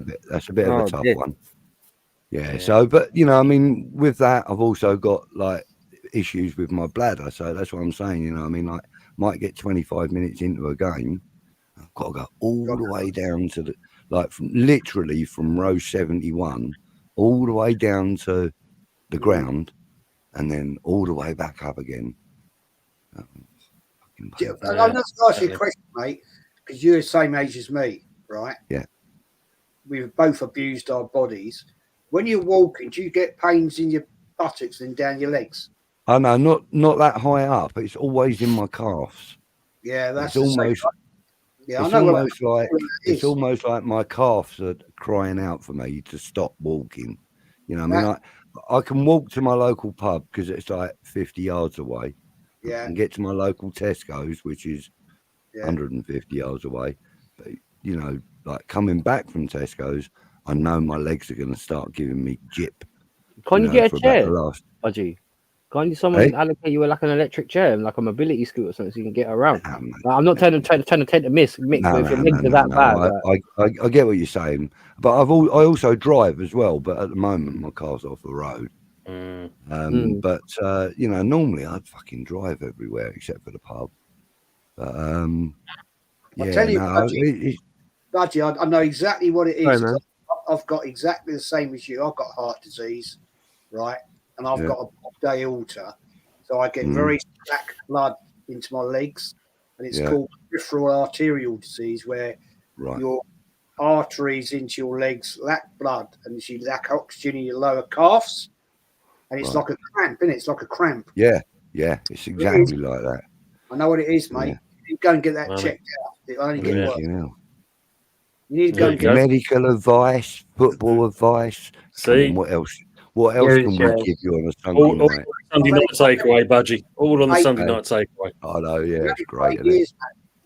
a bit of Oh, a tough dear. one. Yeah. So, but you know, I mean, with that, I've also got like issues with my bladder. So that's what I'm saying. You know, I mean, like, might get 25 minutes into a game, I've got to go all the way down to literally from row 71, all the way down to the ground, and then all the way back up again. I'm just going to ask you a question, mate, because you're the same age as me, right? Yeah. We've both abused our bodies. When you're walking, do you get pains in your buttocks and down your legs? I know, not that high up. It's always in my calves. Yeah, that's almost. Yeah, it's I know. It's almost like my calves are crying out for me to stop walking. You know, I mean, I can walk to my local pub because it's like 50 yards away. Yeah. And get to my local Tesco's, which is 150 yards away. But you know, like coming back from Tesco's, I know my legs are going to start giving me jip. Can't you get a chair, Budgie? Can't someone allocate you like an electric chair, like a mobility scooter or something, so you can get around? I'm not trying to take the mix, but if your legs are that bad. I get what you're saying, but I also drive as well. But at the moment, my car's off the road. But you know, normally I'd fucking drive everywhere except for the pub. But I tell you, Budgie, I know exactly what it is. Sorry, I've got exactly the same as you. I've got heart disease, right? And I've got a aorta, so I get very black blood into my legs, and it's called peripheral arterial disease, where your arteries into your legs lack blood, and you lack oxygen in your lower calves, and it's like a cramp, isn't it? It's like a cramp. Yeah, it's exactly like that. I know what it is, mate. You go and get that checked out. It'll only get worse. You need to go and get medical advice, football advice. See, what else? What else can we give you on a Sunday night? Sunday night takeaway, Budgie. All on the Sunday night takeaway. I know, yeah, it's great.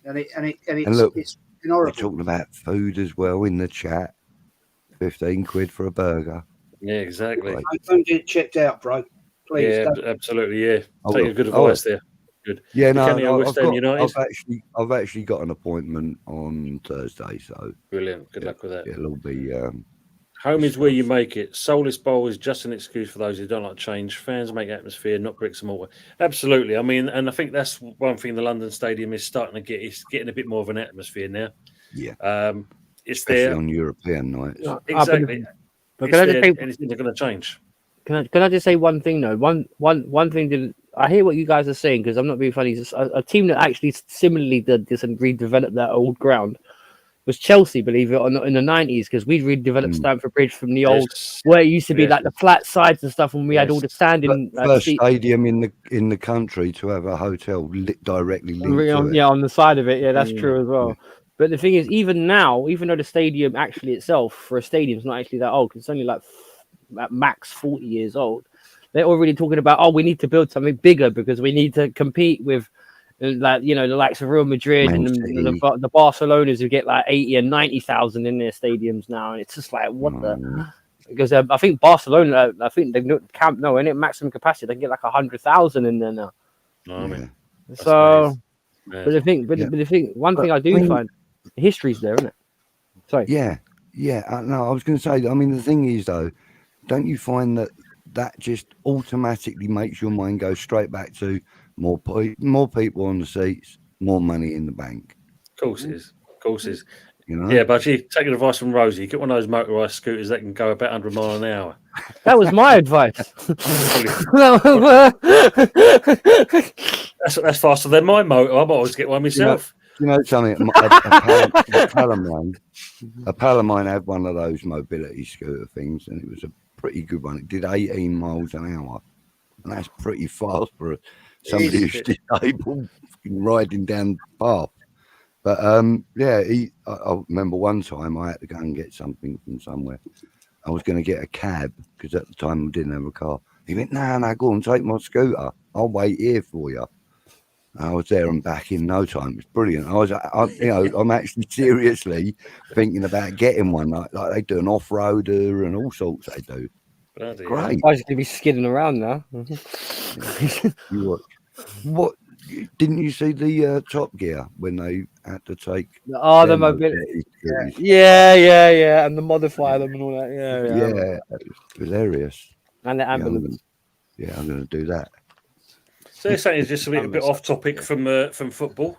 And look, it's we're talking about food as well in the chat. 15 quid for a burger. Yeah, exactly. Don't get it checked out, bro. Please. Yeah, absolutely. Yeah, take a good advice there. Good. Yeah, no, I've actually got an appointment on Thursday, so brilliant. Good luck with that. It'll be. Home is where you make it. Soulless Bowl is just an excuse for those who don't like change. Fans make atmosphere, not bricks and mortar. Absolutely. I mean, and I think that's one thing the London Stadium is starting to get. It's getting a bit more of an atmosphere now. Yeah. It's especially there on European nights. Exactly. But can I just say anything that's going to change? Can I just say one thing though? One thing that I hear what you guys are saying, because I'm not being funny. A team that actually similarly did this and redeveloped that old ground was Chelsea, believe it or not, in the 90s, because we redeveloped Stamford Bridge from the old where it used to be like the flat sides and stuff, when we had all the standing first stadium in the country to have a hotel directly linked to it. Yeah, on the side of it. Yeah, that's true as well. But the thing is, even now, even though the stadium actually itself for a stadium is not actually that old, 'cause it's only like at max 40 years old, they're already talking about, we need to build something bigger because we need to compete with, like, you know, the likes of Real Madrid and the Barcelonas who get like 80 and 90,000 in their stadiums now, and it's just like, what the? Because I think Barcelona, they Camp Nou, in it maximum capacity, they can get like 100,000 in there now. So, but the thing, one thing I do find, history's there, isn't it? Sorry. Yeah. No, I was going to say. I mean, the thing is, though, don't you find that just automatically makes your mind go straight back to more people on the seats, more money in the bank? Of course it is. You know? Yeah, but take advice from Rosie. Get one of those motorised scooters that can go about 100 miles an hour. That was my advice. That's faster than my motor. I might always get one myself. You know something? A pal of mine had one of those mobility scooter things, and it was a pretty good one. It did 18 miles an hour, and that's pretty fast for somebody who's disabled riding down the path. But yeah, I remember one time I had to go and get something from somewhere. I was going to get a cab because at the time I didn't have a car. He went, no, go and take my scooter. I'll wait here for you. And I was there and back in no time. It was brilliant. I'm actually seriously thinking about getting one. Like they do an off-roader and all sorts they do. Bloody Great. hell. I was going to be skidding around now. You watch. What didn't you see the Top Gear when they had to take? Oh, the mobility. Yeah, and the modifier them and all that. Yeah, it was hilarious. And the ambulance. I'm going to do that. So this is just a bit off topic from football.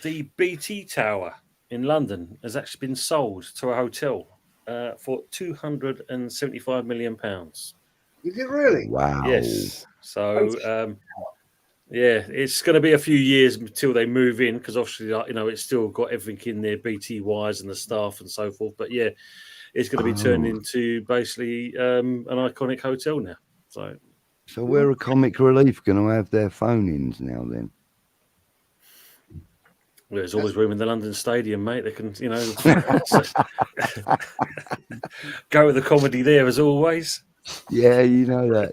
The BT Tower in London has actually been sold to a hotel for £275 million. Is it really? Wow. Yes. So yeah, it's going to be a few years until they move in because obviously, it's still got everything in there, BT wires and the staff and so forth. But yeah, it's going to be turned into basically an iconic hotel now. So where are Comic Relief going to have their phone-ins now then? There's always room in the London Stadium, mate. They can, go with the comedy there as always. Yeah, you know that.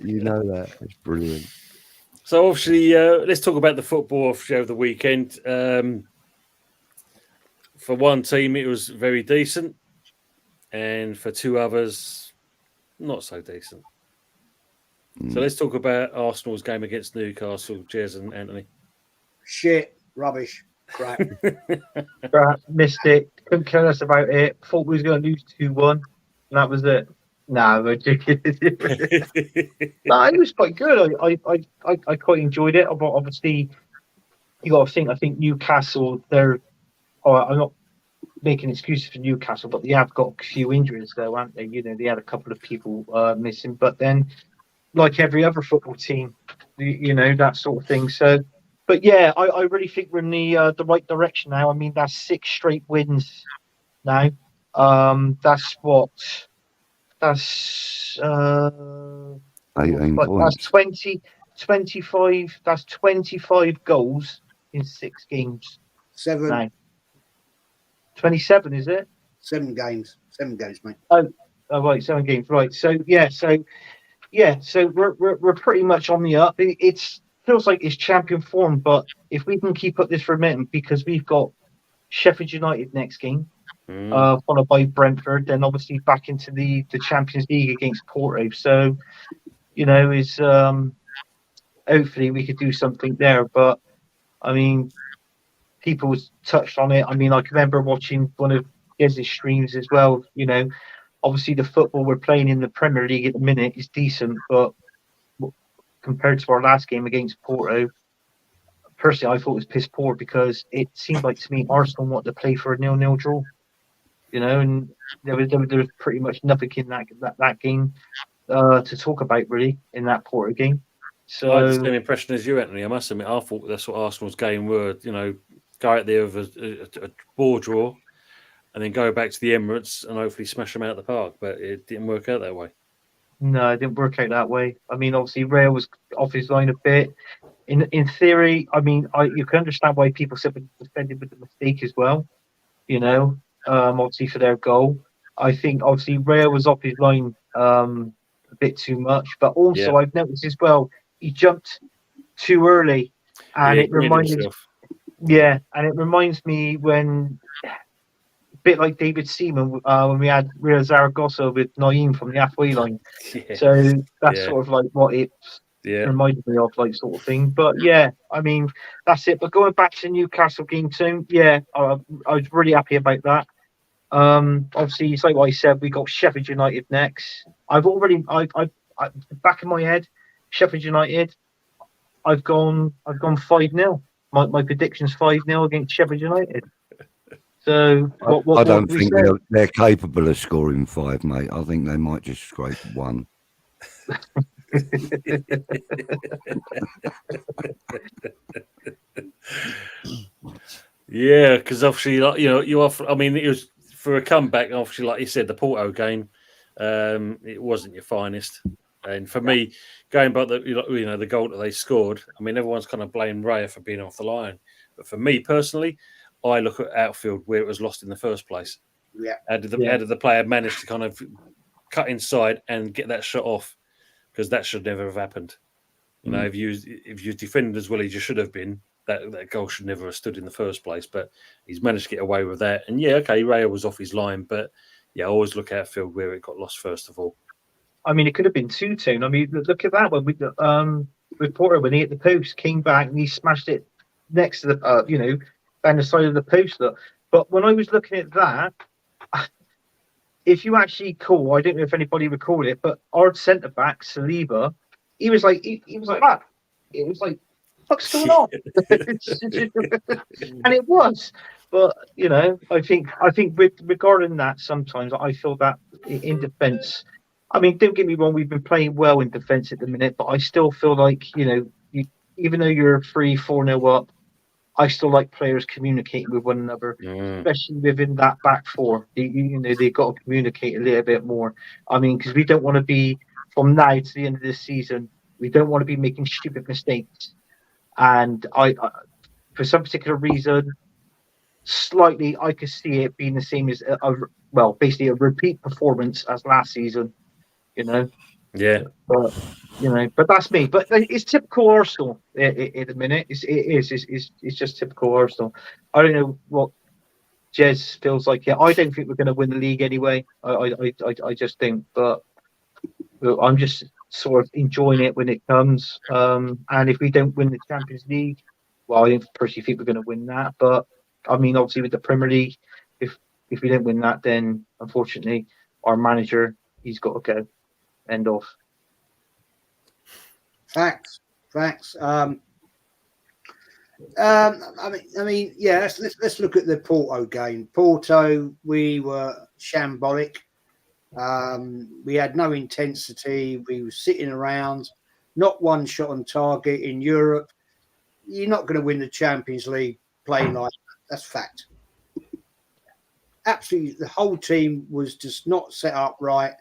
It's brilliant. So obviously, let's talk about the football over the weekend. For one team, it was very decent, and for two others, not so decent. So let's talk about Arsenal's game against Newcastle, Jez and Anthony. Shit, rubbish, crap. Missed it. Couldn't care less about it. Thought we was going to lose 2-1, and that was it. No, we're joking. No, it was quite good. I quite enjoyed it. But obviously, you got to think. I think Newcastle. I'm not making excuses for Newcastle, but they have got a few injuries, though, haven't they? They had a couple of people missing. But then, like every other football team, that sort of thing. So, but yeah, I really think we're in the right direction now. I mean, that's 6 straight wins now. That's what. That's 18 points. That's 25. That's 25 goals in 6 games. 7. Now. 27, is it? 7 games. 7 games, mate. Oh, right, 7 games. Right. So we're pretty much on the up. It feels like it's champion form, but if we can keep up this momentum, because we've got Sheffield United next game. Followed by Brentford, then obviously back into the Champions League against Porto. So, is hopefully we could do something there. But I mean, people touched on it. I mean, I can remember watching one of Gez's streams as well. Obviously the football we're playing in the Premier League at the minute is decent, but compared to our last game against Porto, personally I thought it was piss poor because it seemed like to me Arsenal wanted to play for a 0-0 draw. And there was pretty much nothing in that game to talk about really in that Porto game. So I had the same impression as you, Anthony. I must admit, I thought that's what Arsenal's game were. Go out there with a ball draw, and then go back to the Emirates and hopefully smash them out of the park. But it didn't work out that way. No, it didn't work out that way. I mean, obviously, Rail was off his line a bit. In theory, I mean, you can understand why people said defended with the mistake as well. Obviously for their goal. I think obviously Rail was off his line a bit too much, but also I've noticed as well he jumped too early, and it reminds me when a bit like David Seaman when we had Real Zaragoza with Naeem from the halfway line. So that's sort of like what it reminded me of, like sort of thing. But yeah, I mean that's it. But going back to the Newcastle game too, I was really happy about that. Obviously, it's like what I said. We got Sheffield United next. I back in my head, Sheffield United. I've gone 5-0. My prediction's 5-0 against Sheffield United. So I don't think they're capable of scoring 5, mate. I think they might just scrape 1. Yeah, because obviously, you offer. I mean, it was for a comeback. Obviously, like you said, the Porto game, it wasn't your finest. And for me, going back the goal that they scored. I mean, everyone's kind of blamed Raya for being off the line, but for me personally, I look at outfield where it was lost in the first place. Yeah. How did the player manage to kind of cut inside and get that shot off? Because that should never have happened. You know, if you defended as well as you should have been, that goal should never have stood in the first place. But he's managed to get away with that. And Raya was off his line, but I always look outfield where it got lost first of all. I mean, it could have been 2-2. I mean, look at that one with Porter when he hit the post, came back and he smashed it next to the down the side of the post. But when I was looking at that, if you actually call, I don't know if anybody recalled it, but our centre back Saliba, he was like that. It was like, what's going on? And it was. But I think regarding that, sometimes I feel that in defence. I mean, don't get me wrong, we've been playing well in defence at the minute, but I still feel like even though you're 3-4-0 up, I still like players communicating with one another, especially within that back four. They've got to communicate a little bit more. I mean, because we don't want to be, from now to the end of this season, we don't want to be making stupid mistakes. And I for some particular reason, slightly, I could see it being the same as basically a repeat performance as last season. Yeah. But that's me. But it's typical Arsenal at the minute. It's just typical Arsenal. I don't know what Jez feels like. I don't think we're going to win the league anyway. I just think, but I'm just sort of enjoying it when it comes. And if we don't win the Champions League, well, I personally think we're going to win that. But I mean, obviously with the Premier League, if we don't win that, then unfortunately our manager, he's got to go. End of. Facts. I mean, yeah. Let's look at the Porto game. Porto, we were shambolic. We had no intensity. We were sitting around, not one shot on target. In Europe, you're not going to win the Champions League playing like that. That's fact. Absolutely, the whole team was just not set up right.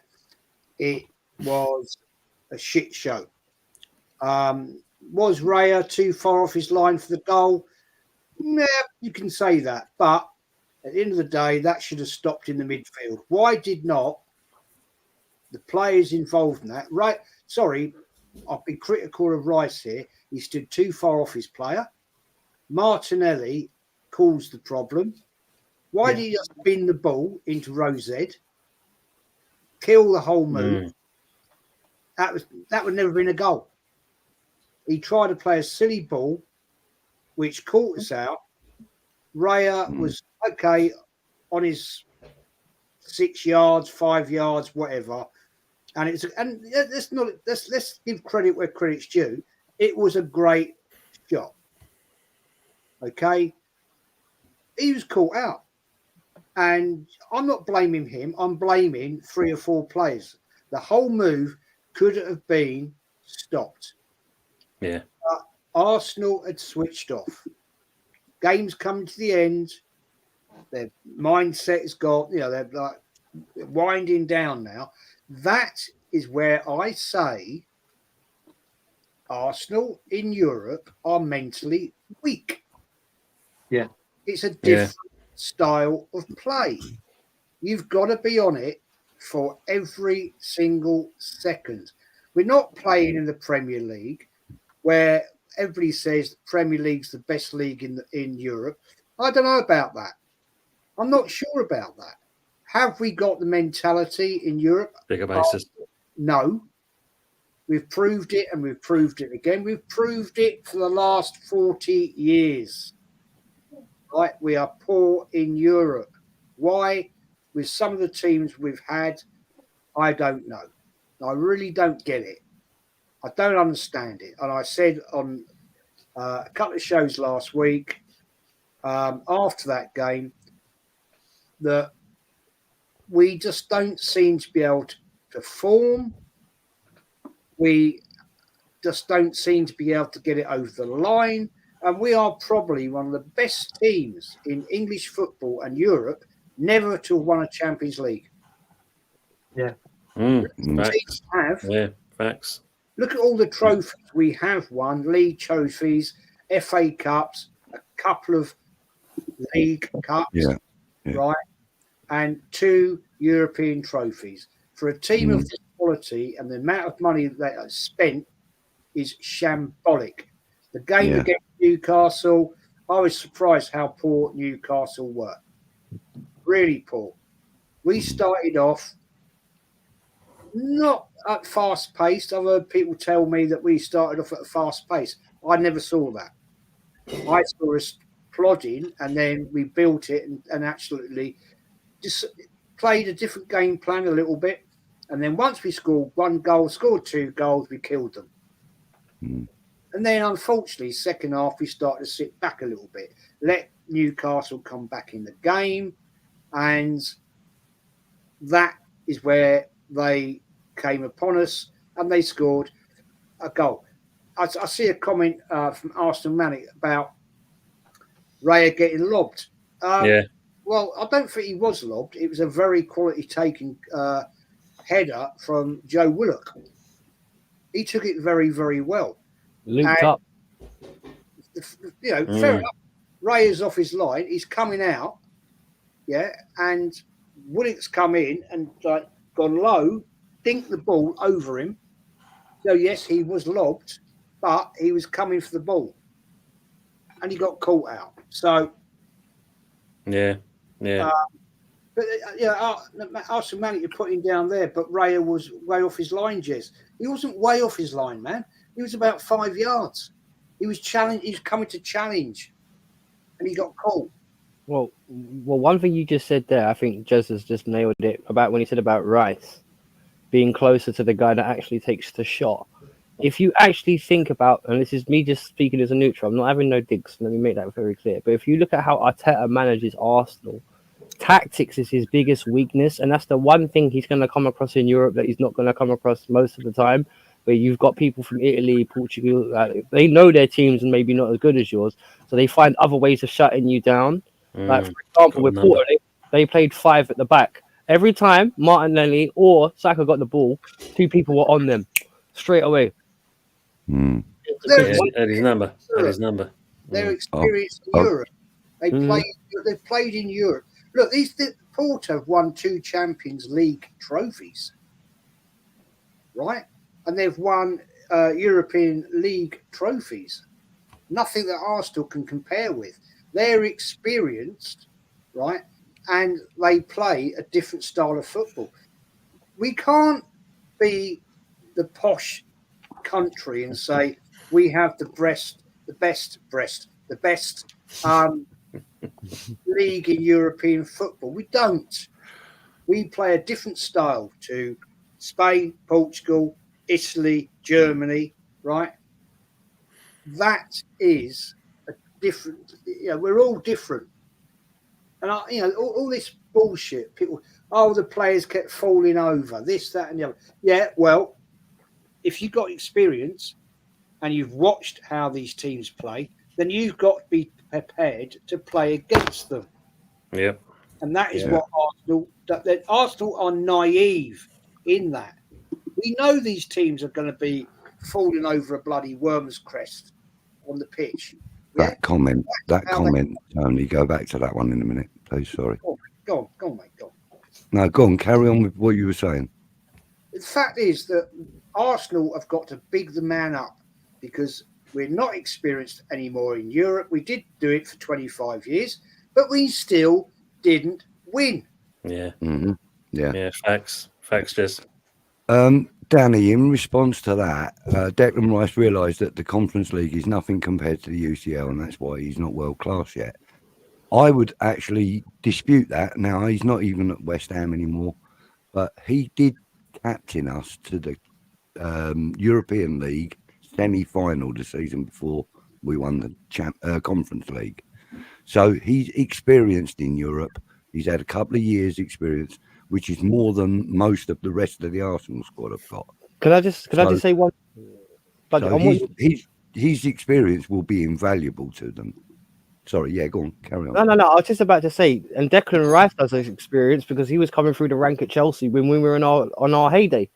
It was a shit show. Was Raya too far off his line for the goal? Yeah, you can say that. But at the end of the day, that should have stopped in the midfield. Why did not the players involved in that? Right? Sorry, I'll be critical of Rice here. He stood too far off his player. Martinelli caused the problem. Why did he just bin the ball into Rosed? Kill the whole move. That would never have been a goal. He tried to play a silly ball, which caught us out. Raya was okay on his 6 yards, 5 yards, whatever. And let's give credit where credit's due. It was a great shot. Okay, he was caught out, and I'm not blaming him. I'm blaming 3 or 4 players. The whole move could have been stopped. Yeah. But Arsenal had switched off. Game's come to the end. Their mindset has got, they're like winding down now. That is where I say Arsenal in Europe are mentally weak. Yeah. It's a different style of play. You've got to be on it for every single second. We're not playing in the Premier League where everybody says the Premier League's the best league in Europe. I don't know about that. I'm not sure about that. Have we got the mentality in Europe? Bigger bases. No. We've proved it and we've proved it again. We've proved it for the last 40 years. Right? We are poor in Europe. Why? With some of the teams we've had, I don't know. I really don't get it. I don't understand it. And I said on a couple of shows last week, after that game, that we just don't seem to be able to perform. We just don't seem to be able to get it over the line. And we are probably one of the best teams in English football and Europe never to have won a Champions League. Yeah. Facts. Facts. Look at all the trophies we have won, league trophies, FA Cups, a couple of League Cups, Yeah. right, and 2 European trophies. For a team of this quality and the amount of money they are spent is shambolic. The game against Newcastle, I was surprised how poor Newcastle were. Really poor. We started off not at fast pace. I've heard people tell me that we started off at a fast pace. I never saw that. I saw us plodding, and then we built it and absolutely just played a different game plan a little bit. And then once we scored 1 goal, scored 2 goals, we killed them. And then, unfortunately, second half, we started to sit back a little bit, let Newcastle come back in the game, and that is where they came upon us, and they scored a goal. I see a comment from Arsenal Manic about Raya getting lobbed. Well, I don't think he was lobbed. It was a very quality taken header from Joe Willock. He took it very, very well. Looped up. You know, fair enough. Ray is off his line. He's coming out, and Willock's come in and gone low, dinked the ball over him. So yes, he was lobbed, but he was coming for the ball, and he got caught out. So yeah. But Arsenal Man, you're putting down there, but Raya was way off his line, Jez. He wasn't way off his line, man. He was about 5 yards. He was coming to challenge, and he got caught. Well, one thing you just said there, I think Jez has just nailed it about when he said about Rice being closer to the guy that actually takes the shot. If you actually think about, and this is me just speaking as a neutral, I'm not having no digs, let me make that very clear. But if you look at how Arteta manages Arsenal, tactics is his biggest weakness, and that's the one thing he's going to come across in Europe that he's not going to come across most of the time, where you've got people from Italy, Portugal, they know their teams and maybe not as good as yours, so they find other ways of shutting you down. Like, for example, with Porto, they played 5 at the back. Every time Martinelli or Saka got the ball, 2 people were on them straight away. At his number. They're experienced in Europe. They've played in Europe. Look, Porto have won 2 Champions League trophies, right? And they've won European League trophies. Nothing that Arsenal can compare with. They're experienced, right? And they play a different style of football. We can't be the posh country and say we have the best league in European football. We don't. We play a different style to Spain, Portugal, Italy, Germany, right? That is a different. We're all different, and all this bullshit. People, the players kept falling over. This, that, and the other. Yeah, well, if you've got experience and you've watched how these teams play, then you've got to be prepared to play against them. Yep. And that is what Arsenal are naive in that. We know these teams are going to be falling over a bloody worm's crest on the pitch. That comment, Tony, go back to that one in a minute, please. Sorry. Go on, mate. Go on. No, go on. Carry on with what you were saying. The fact is that Arsenal have got to big the man up because we're not experienced anymore in Europe. We did do it for 25 years, but we still didn't win. Yeah. Mm-hmm. Yeah. Facts, just. Danny, in response to that, Declan Rice realised that the Conference League is nothing compared to the UCL, and that's why he's not world class yet. I would actually dispute that. Now, he's not even at West Ham anymore, but he did captain us to the European League semi-final the season before we won the Conference League. So he's experienced in Europe. He's had a couple of years' experience, which is more than most of the rest of the Arsenal squad have got. Could I just say one? But so his experience will be invaluable to them. Sorry, go on, carry on. No. I was just about to say, and Declan Rice has his experience because he was coming through the rank at Chelsea when we were on our heyday.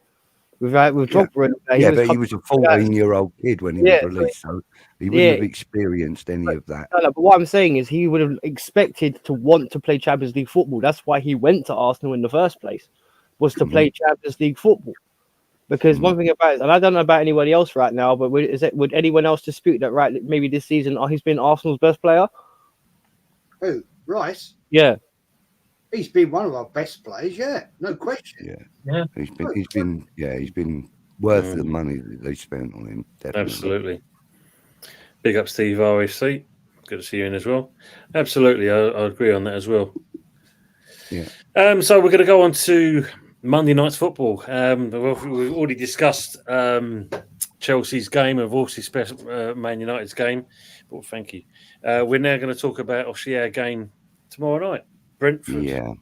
with Drogba. But he was a 14-year-old kid when he was released, so he wouldn't have experienced any of that. No, but what I'm saying is he would have expected to want to play Champions League football. That's why he went to Arsenal in the first place, was to play Champions League football. Because one thing about it, and I don't know about anybody else right now, but would anyone else dispute that, right, maybe this season he's been Arsenal's best player? Who? Rice? Yeah. He's been one of our best players, no question. Yeah. He's been worth the money that they spent on him. Definitely. Absolutely. Big up Steve RFC. Good to see you in as well. Absolutely, I agree on that as well. Yeah. So we're going to go on to Monday night's football. We've already discussed Chelsea's game and also Man United's game. Well, thank you. We're now going to talk about our game tomorrow night. Brentford. Yeah.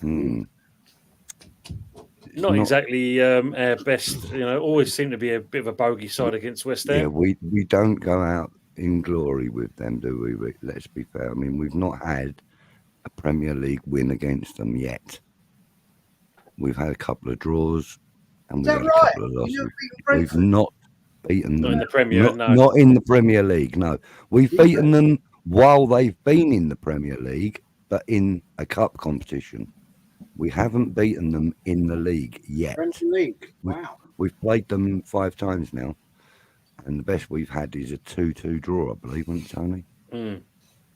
Not exactly our best. Always seem to be a bit of a bogey side against West Ham. Yeah, we don't go out in glory with them, do we? Let's be fair. I mean, we've not had a Premier League win against them yet. We've had a couple of draws, and we've had a couple of losses. We've not beaten them. Not in the Premier, no. Not in the Premier League, no. We've beaten them while they've been in the Premier League, but in a cup competition. We haven't beaten them in the league yet. Premier League, wow. We've played them 5 times now, and the best we've had is a 2-2 draw, I believe, wasn't it, Tony?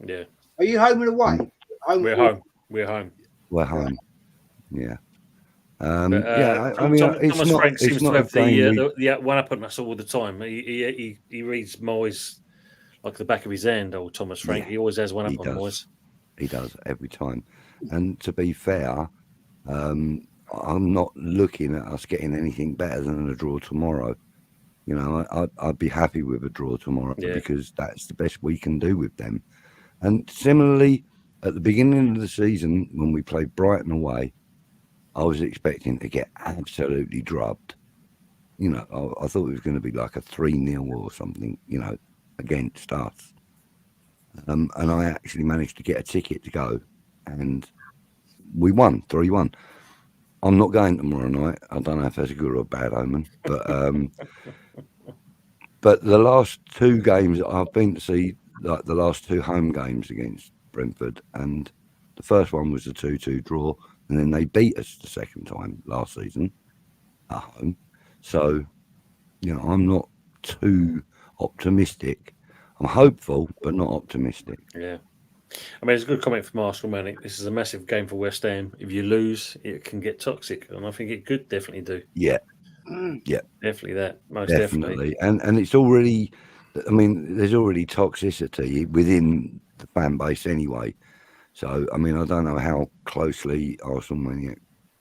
Yeah. Are you home and away? We're home. We're home. We're home. Yeah. Thomas Frank seems to have the one up on us all the time. He reads Moyes like the back of his hand, old Thomas Frank. He always has one up on Moyes. He does every time. And to be fair, I'm not looking at us getting anything better than a draw tomorrow. I'd be happy with a draw tomorrow because that's the best we can do with them. And similarly, at the beginning of the season, when we played Brighton away, I was expecting to get absolutely drubbed. I thought it was going to be like a 3-0 or something, against us. And I actually managed to get a ticket to go, and we won 3-1. I'm not going tomorrow night. I don't know if that's a good or a bad omen, but but the last 2 games I've been to see, like the last 2 home games against Brentford, and the first one was a 2-2 draw, and then they beat us the second time last season at home. So, I'm not too optimistic. I'm hopeful, but not optimistic. Yeah. I mean, it's a good comment from Arsenal, man. This is a massive game for West Ham. If you lose, it can get toxic, and I think it could definitely do. Yeah. Yeah. Definitely that. Most definitely. And it's already, I mean, there's already toxicity within the fan base anyway. So, I mean, I don't know how closely Arsenal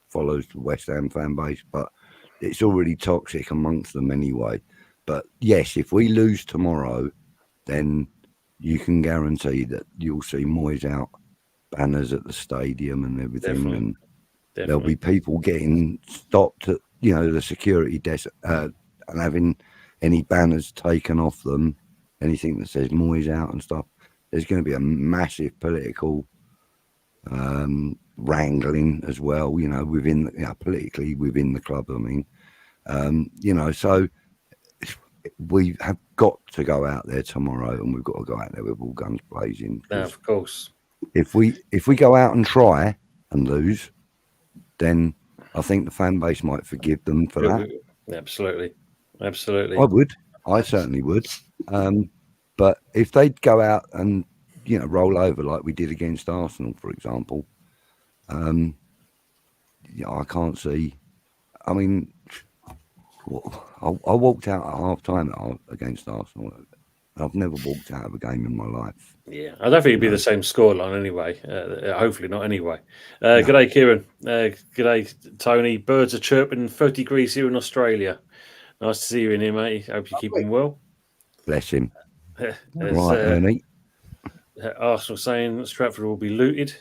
follows the West Ham fan base, but it's already toxic amongst them anyway. But yes, if we lose tomorrow, then you can guarantee that you'll see Moyes out banners at the stadium and everything. Definitely. And there'll be people getting stopped at, the security desk and having any banners taken off them, anything that says Moyes out and stuff. There's going to be a massive political wrangling as well, politically within the club. I mean, so we have got to go out there tomorrow, and we've got to go out there with all guns blazing. No, of course. If we go out and try and lose, then I think the fan base might forgive them for that. Absolutely. I certainly would. But if they'd go out and roll over like we did against Arsenal, for example, I can't see. I mean, I walked out at half time against Arsenal. I've never walked out of a game in my life. Yeah, I don't think it'd be the same scoreline anyway. Hopefully not anyway. G'day, Kieran. G'day, Tony. Birds are chirping 30 degrees here in Australia. Nice to see you in here, mate. Hope you're keeping well. Bless him. Right, Ernie. Arsenal saying Stratford will be looted.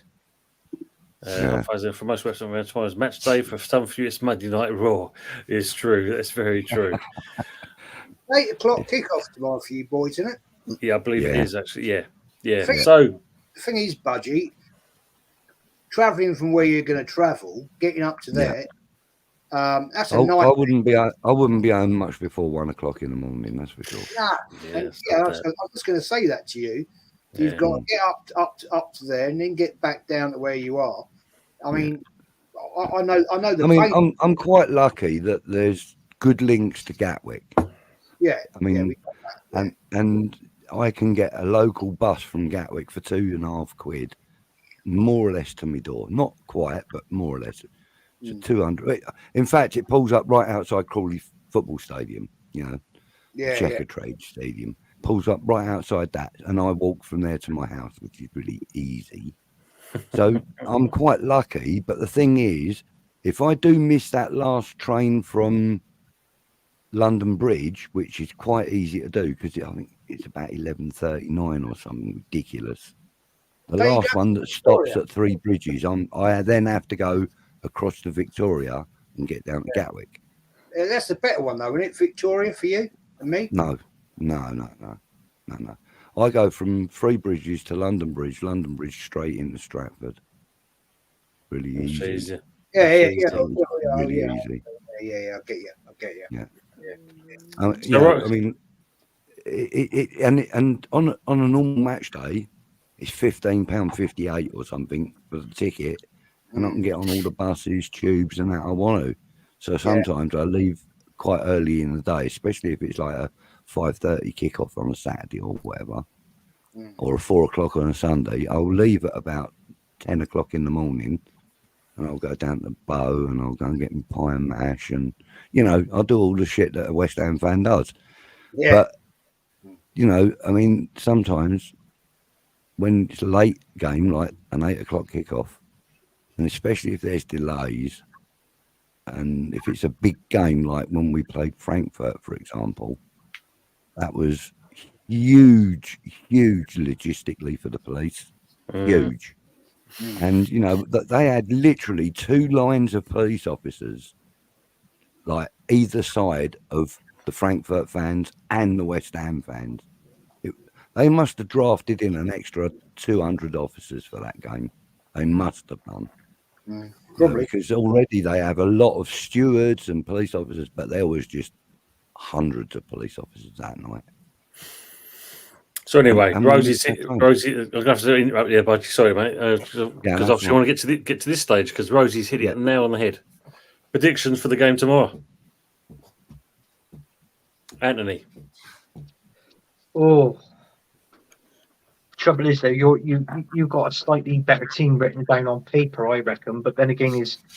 For most Western fans, tomorrow's match day. For some of you, it's Monday Night Raw. It's true. That's very true. 8 o'clock kickoff tomorrow for you boys, isn't it? Yeah, I believe it is actually. Yeah. The thing is, Budgie, travelling from where you're going to travel, getting up to there, That's a I night. wouldn't be home much before 1 o'clock in the morning. That's for sure. Nah. Yeah, And, stop I was that. just going to say that to you. You've Yeah. got to get up to there and then get back down to where you are. I mean, I know the. I mean, I'm quite lucky that there's good links to Gatwick. Yeah. I mean, we got that, and I can get a local bus from Gatwick for £2.50, more or less to my door. Not quite, but more or less. So 200. In fact, it pulls up right outside Crawley Football Stadium. You know, Checkatrade Stadium. Pulls up right outside that, and I walk from there to my house, which is really easy. So I'm quite lucky. But the thing is, if I do miss that last train from London Bridge, which is quite easy to do because I think it's about 11:39 or something ridiculous. The last one that stops at Three Bridges, I then have to go across to Victoria and get down to Gatwick. That's the better one, though, isn't it? Victoria for you and me? No. I go from Three Bridges to London Bridge straight into Stratford. Really easy. Easy. Yeah. Really easy. Yeah. I get you. Yeah. So I mean, and on a normal match day, it's £15.58 or something for the ticket, and I can get on all the buses, tubes, and that I want to. So sometimes I leave quite early in the day, especially if it's like a 5:30 kickoff on a Saturday or whatever, or a 4 o'clock on a Sunday. I'll leave at about 10 o'clock in the morning, and I'll go down to Bow, and I'll go and get me pie and mash, and I'll do all the shit that a West Ham fan does. Yeah. But I mean, sometimes when it's a late game, like an 8 o'clock kickoff, and especially if there's delays, and if it's a big game, like when we played Frankfurt, for example, that was huge logistically for the police, huge. And they had literally 2 lines of police officers, like either side of the Frankfurt fans and the West Ham fans. They must have drafted in an extra 200 officers for that game. They must have done. Probably. Because already they have a lot of stewards and police officers, but there was just hundreds of police officers that night. So anyway, Rosie, I'm going to have to interrupt you, Budgie. Sorry, mate, because obviously I want to get to this stage because Rosie's hitting it nail on the head. Predictions for the game tomorrow, Anthony. Oh, trouble is though, you've got a slightly better team written down on paper, I reckon. But then again,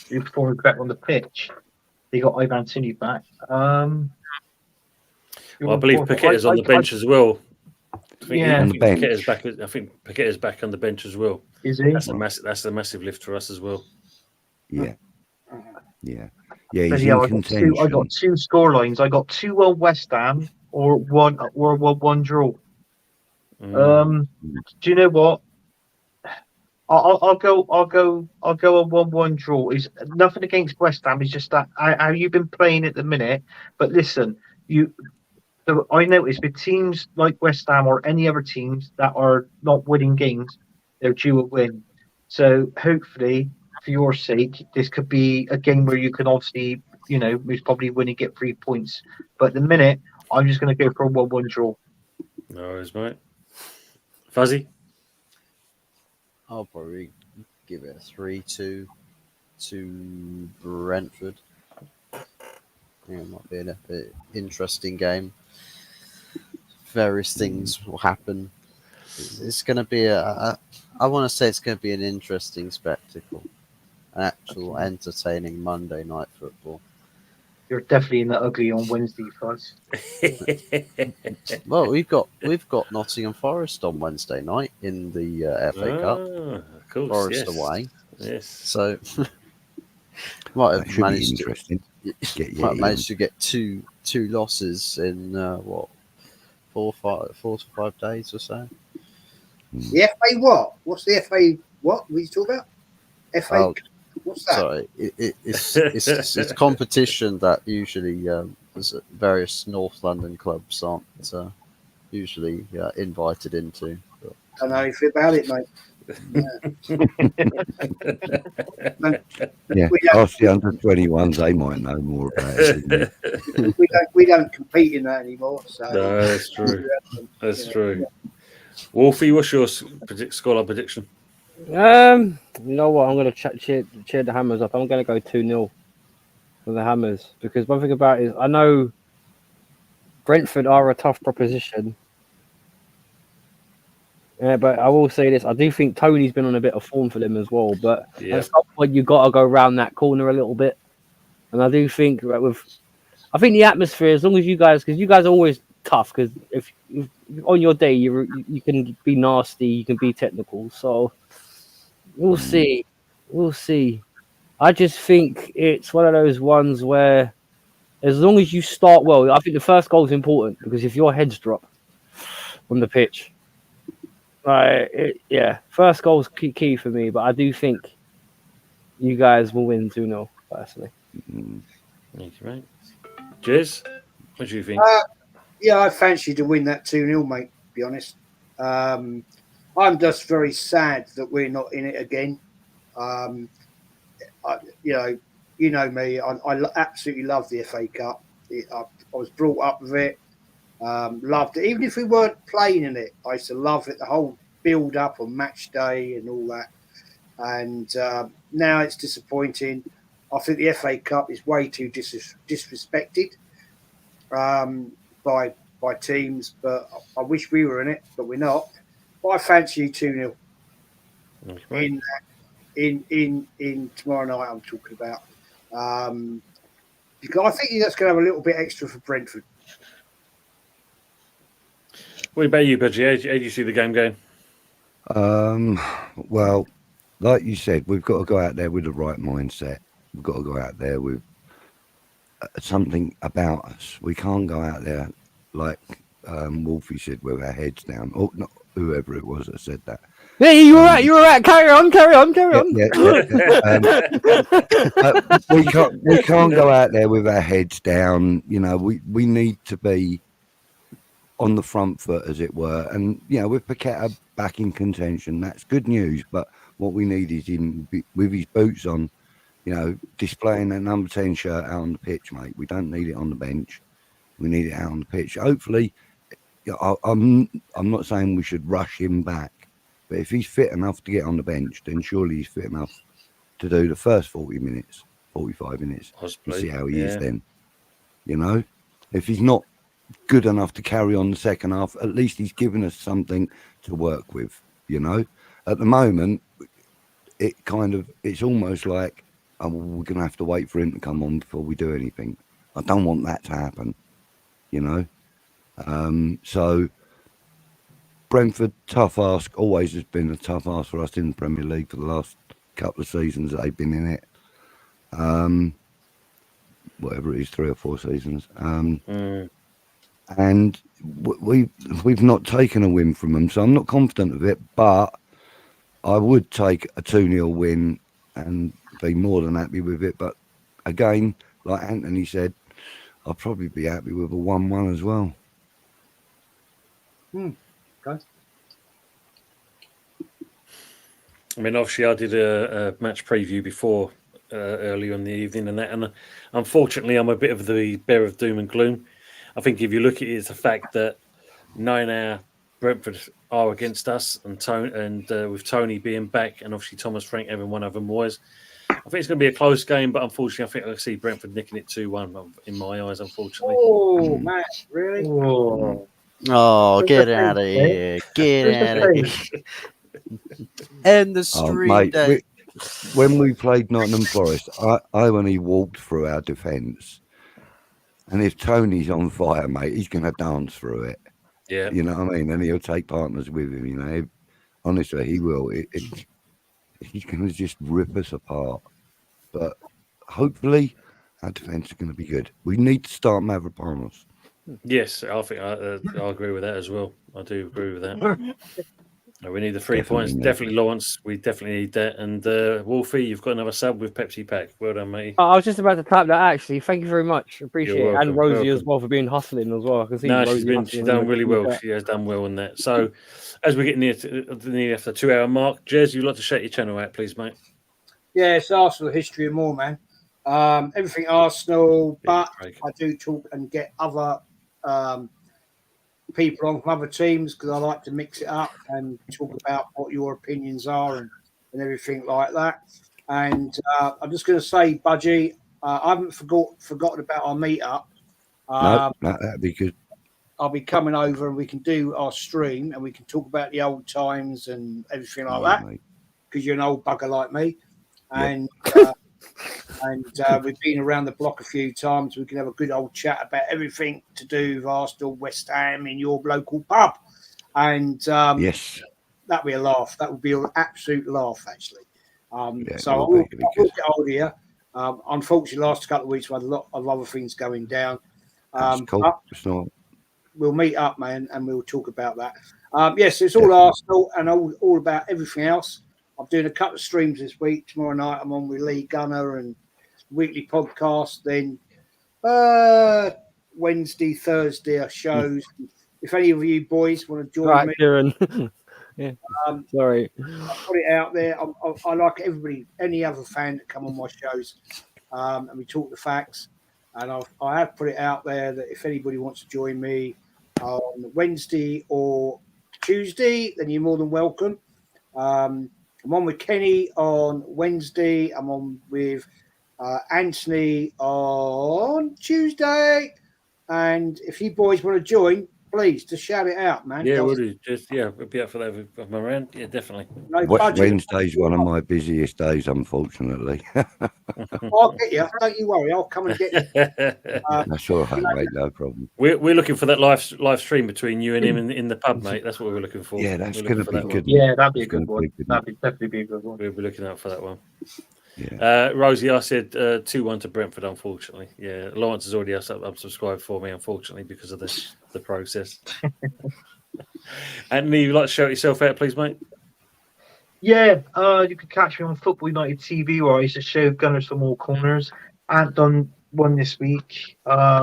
you perform better on the pitch. You got Ivan Tini back. Well, I believe Paquette is on the bench as well. On the bench. I think Paquette is back on the bench as well. Is he? That's a massive lift for us as well. Yeah. He's in contention. I got 2 scorelines. I got 2-1 West Ham or 1 draw. Do you know what? I'll go a 1-1 draw. Is nothing against West Ham. It's just that how you've been playing at the minute. But listen, So I noticed with teams like West Ham or any other teams that are not winning games, they're due a win. So hopefully, for your sake, this could be a game where you can obviously, most probably win and get 3 points. But at the minute, I'm just going to go for a 1-1 draw. No worries, mate. Fuzzy? I'll probably give it a 3-2 to Brentford. It might be an interesting game. Various things will happen. It's going to be I want to say it's going to be an interesting spectacle, an actual entertaining Monday night football. You're definitely in the ugly on Wednesday, Fuzz. Well, we've got Nottingham Forest on Wednesday night in the FA Cup. Of course, Forest away. Yes. So might have managed to get two losses in 4 to 5 days or so. The FA what? What's the FA what? What are you talking about? FA? What's that? Sorry, it's competition that usually various North London clubs aren't usually invited into. But, I don't know anything about it, mate. Yeah, We don't- ask the under-21s; they might know more about it. we don't compete in that anymore. So No, that's true. That's true. Wolfie, what's your scoreline prediction? You know what? I'm going to cheer the Hammers up. I'm going to go 2-0 for the Hammers because one thing about it is I know Brentford are a tough proposition. Yeah, but I will say this: I do think Tony's been on a bit of form for them as well. But at some point, you got to go round that corner a little bit. And I do think that I think the atmosphere, as long as you guys, because you guys are always tough. Because if on your day you can be nasty, you can be technical. So we'll see. I just think it's one of those ones where, as long as you start well, I think the first goal is important because if your heads drop on the pitch. First goal's key for me, but I do think you guys will win 2-0, personally. Thank you, mate. Jez, what do you think? Yeah, I fancy to win that 2-0, mate, to be honest. I'm just very sad that we're not in it again. You know me, I absolutely love the FA Cup. I was brought up with it. Loved it. Even if we weren't playing in it, I used to love it, the whole build up on match day and all that. And now it's disappointing. I think the FA Cup is way too disrespected by teams, but I wish we were in it, but we're not. But I fancy 2-0 in tomorrow night. I'm talking about because I think that's going to have a little bit extra for Brentford. What about you, Budgie? How do you see the game going? Well, like you said, we've got to go out there with the right mindset. We've got to go out there with something about us. We can't go out there like Wolfie said, with our heads down. Or not whoever it was that said that. Yeah, you were right. You were right. Carry on. We can't go out there with our heads down. You know, we need to be on the front foot, as it were. And you know, with Paqueta back in contention, that's good news. But what we need is him with his boots on, you know, displaying that number 10 shirt out on the pitch, mate. We don't need it on the bench. We need it out on the pitch. Hopefully, I'm not saying we should rush him back, but if he's fit enough to get on the bench, then surely he's fit enough to do the first 40 minutes, 45 minutes, and see how he is then. You know, if he's not good enough to carry on the second half, at least he's given us something to work with. You know, at the moment, it's almost like we're going to have to wait for him to come on before we do anything. I don't want that to happen. You know, so Brentford, tough ask, always has been a tough ask for us in the Premier League for the last couple of seasons that they've been in it. Whatever it is, 3 or 4 seasons. And we've not taken a win from them, so I'm not confident of it, but I would take a 2-0 win and be more than happy with it. But again, like Anthony said, I'll probably be happy with a 1-1 as well. Okay. I mean, obviously, I did a match preview before earlier in the evening, and unfortunately, I'm a bit of the bearer of doom and gloom. I think if you look at it, it's the fact that knowing how Brentford are against us, and with Tony being back, and obviously Thomas Frank having one of them was, I think it's going to be a close game. But unfortunately, I think I see Brentford nicking it 2-1 in my eyes. Unfortunately. Oh, Matt, really? Oh, get out of here! Get out of here! End the street. Mate, when we played Nottingham Forest, I only walked through our defence, and if Tony's on fire, mate, he's going to dance through it. Yeah, you know what I mean, and he'll take partners with him. You know, honestly, he will. He's going to just rip us apart. But hopefully, our defence is going to be good. We need to start Mavropanos. Yes, I think I agree with that as well. I do agree with that. We need the 3 Definitely points. need Definitely, Lawrence. We definitely need that. And Wolfie, you've got another sub with Pepsi Pack. Well done, mate. I was just about to type that actually. Thank you very much. Appreciate You're it. And welcome, Rosie as welcome. well for being hustling as well. I can see No, Rosie she's hustling done really in the well. chat. She has done well on that. So, as we get near after the 2 hour mark, Jez, you'd like to shout your channel out, please, mate? Yeah, it's Arsenal history and more, man. Everything Arsenal, Yeah, but I do talk and get other people on from other teams because I like to mix it up and talk about what your opinions are and everything like that. And I'm just going to say, Budgie, I haven't forgotten about our meetup. no, that'd be good. I'll be coming over and we can do our stream and we can talk about the old times and everything like that Mate. because you're an old bugger like me. Yep. And we've been around the block a few times. We can have a good old chat about everything to do with Arsenal, West Ham in your local pub. And Yes. that'd be a laugh. That would be an absolute laugh, actually. Yeah, so I it'll will be get hold of you. Unfortunately, last couple of weeks we had a lot of other things going down. That's cool. But It's not. we'll meet up, man, and we'll talk about that. Yes, it's all Arsenal and all about everything else. I'm doing a couple of streams this week. Tomorrow night I'm on with Lee Gunner and weekly podcast. Then Wednesday, Thursday are shows. If any of you boys want to join me, Kieran. Yeah. Sorry. I'll put it out there. I like everybody, any other fan that come on my shows, and we talk the facts. And I have put it out there that if anybody wants to join me on Wednesday or Tuesday, then you're more than welcome. I'm on with Kenny on Wednesday. I'm on with Anthony on Tuesday. And if you boys want to join, please just shout it out, man. Yeah, we'll do. We'll be up for that if I'm around. Yeah, definitely. No budget. Wednesday's one of my busiest days, unfortunately. I'll get you. Don't you worry. I'll come and get you. That's all right, mate. No problem. We're looking for that live stream between you and him in the pub, mate. That's what we're looking for. Yeah, that's We're going to looking for be that good. one. Yeah, that'd be a It's good gonna one. be good. That'd definitely be a good one. We'll be looking out for that one. Yeah. Rosie, I said 2-1 to Brentford, unfortunately. Yeah, Lawrence has already unsubscribed for me, unfortunately, because of the process. Anthony, you'd like to shout yourself out, please, mate? Yeah, you can catch me on Football United TV, where I used to show Gunners from all corners. I haven't done one this week. I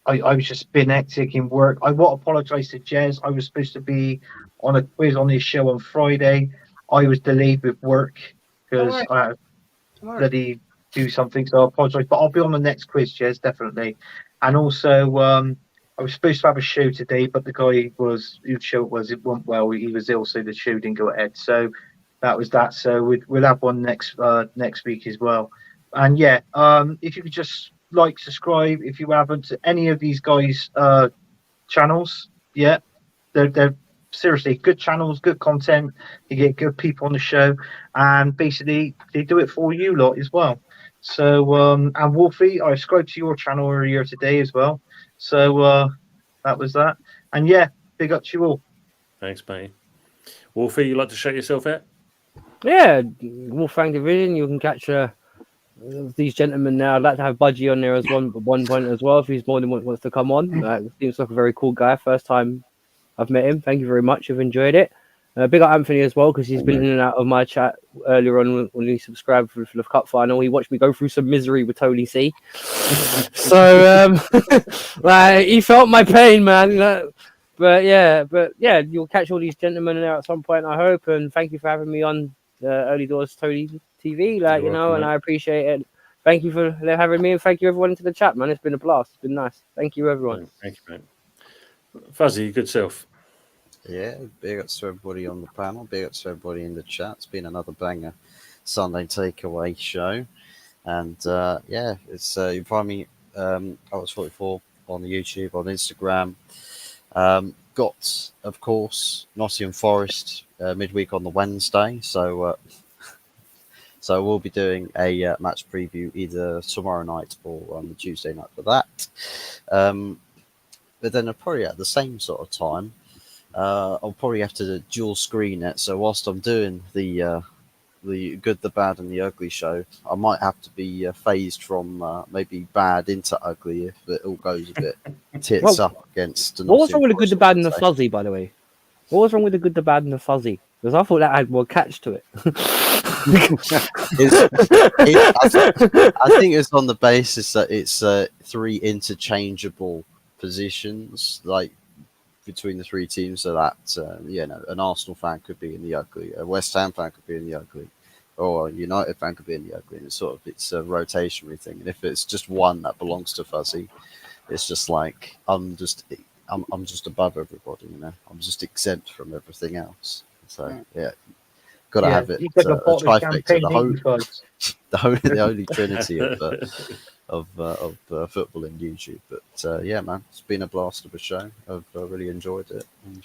was just been hectic in work. I want to apologise to Jez. I was supposed to be on a quiz on his show on Friday. I was delayed with work because I had to bloody do something, so I apologise. But I'll be on the next quiz, Jez, definitely. And also, I was supposed to have a show today, but the guy whose show it went well. He was ill, so the show didn't go ahead. So that was that. So we'll have one next week as well. And yeah, if you could just like, subscribe if you haven't to any of these guys' channels. Yeah, they're seriously good channels, good content. You get good people on the show, and basically they do it for you lot as well. So and Wolfie, I subscribed to your channel earlier today as well. So that was that. And yeah, big up to you all. Thanks, mate. Wolfie, you'd like to shout yourself out? Yeah, Wolfgang Division. You can catch these gentlemen now. I'd like to have Budgie on there as one point as well, if he's more than wants to come on. Seems like a very cool guy. First time I've met him. Thank you very much. I've enjoyed it. Big up Anthony as well, because he's been in and out of my chat earlier on when he subscribed for the cup final. He watched me go through some misery with Tony C. So like, he felt my pain, man. But yeah, you'll catch all these gentlemen there at some point, I hope. And thank you for having me on Early Doors Tony TV, You're welcome, and mate. I appreciate it. Thank you for having me, and thank you everyone into the chat, man. It's been a blast. It's been nice. Thank you, everyone. Thank you, mate. Fuzzy, good self. Yeah, big ups to everybody on the panel. Big ups to everybody in the chat. It's been another banger Sunday takeaway show. And yeah, it's you find me I was 44 on the YouTube, on Instagram. Got, of course, Nottingham Forest midweek on the Wednesday. So we'll be doing a match preview either tomorrow night or on the Tuesday night for that. But then probably at the same sort of time, I'll probably have to dual screen it. So whilst I'm doing the good, the bad, and the ugly show, I might have to be phased from maybe bad into ugly if it all goes a bit tits up against. What was wrong with the good, the bad, and the fuzzy, by the way? What was wrong with the good, the bad, and the fuzzy? Because I thought that had more catch to it. I think it's on the basis that it's 3 interchangeable positions, like between the 3 teams, so that an Arsenal fan could be in the ugly, a West Ham fan could be in the ugly, or a United fan could be in the ugly, and it's a rotationary thing. And if it's just one that belongs to fuzzy, it's just like I'm just above everybody, I'm just exempt from everything else. So got to have it. You got a bottle of Trifecta, the holy trinity of football in YouTube. But man, it's been a blast of a show. I've really enjoyed it. And,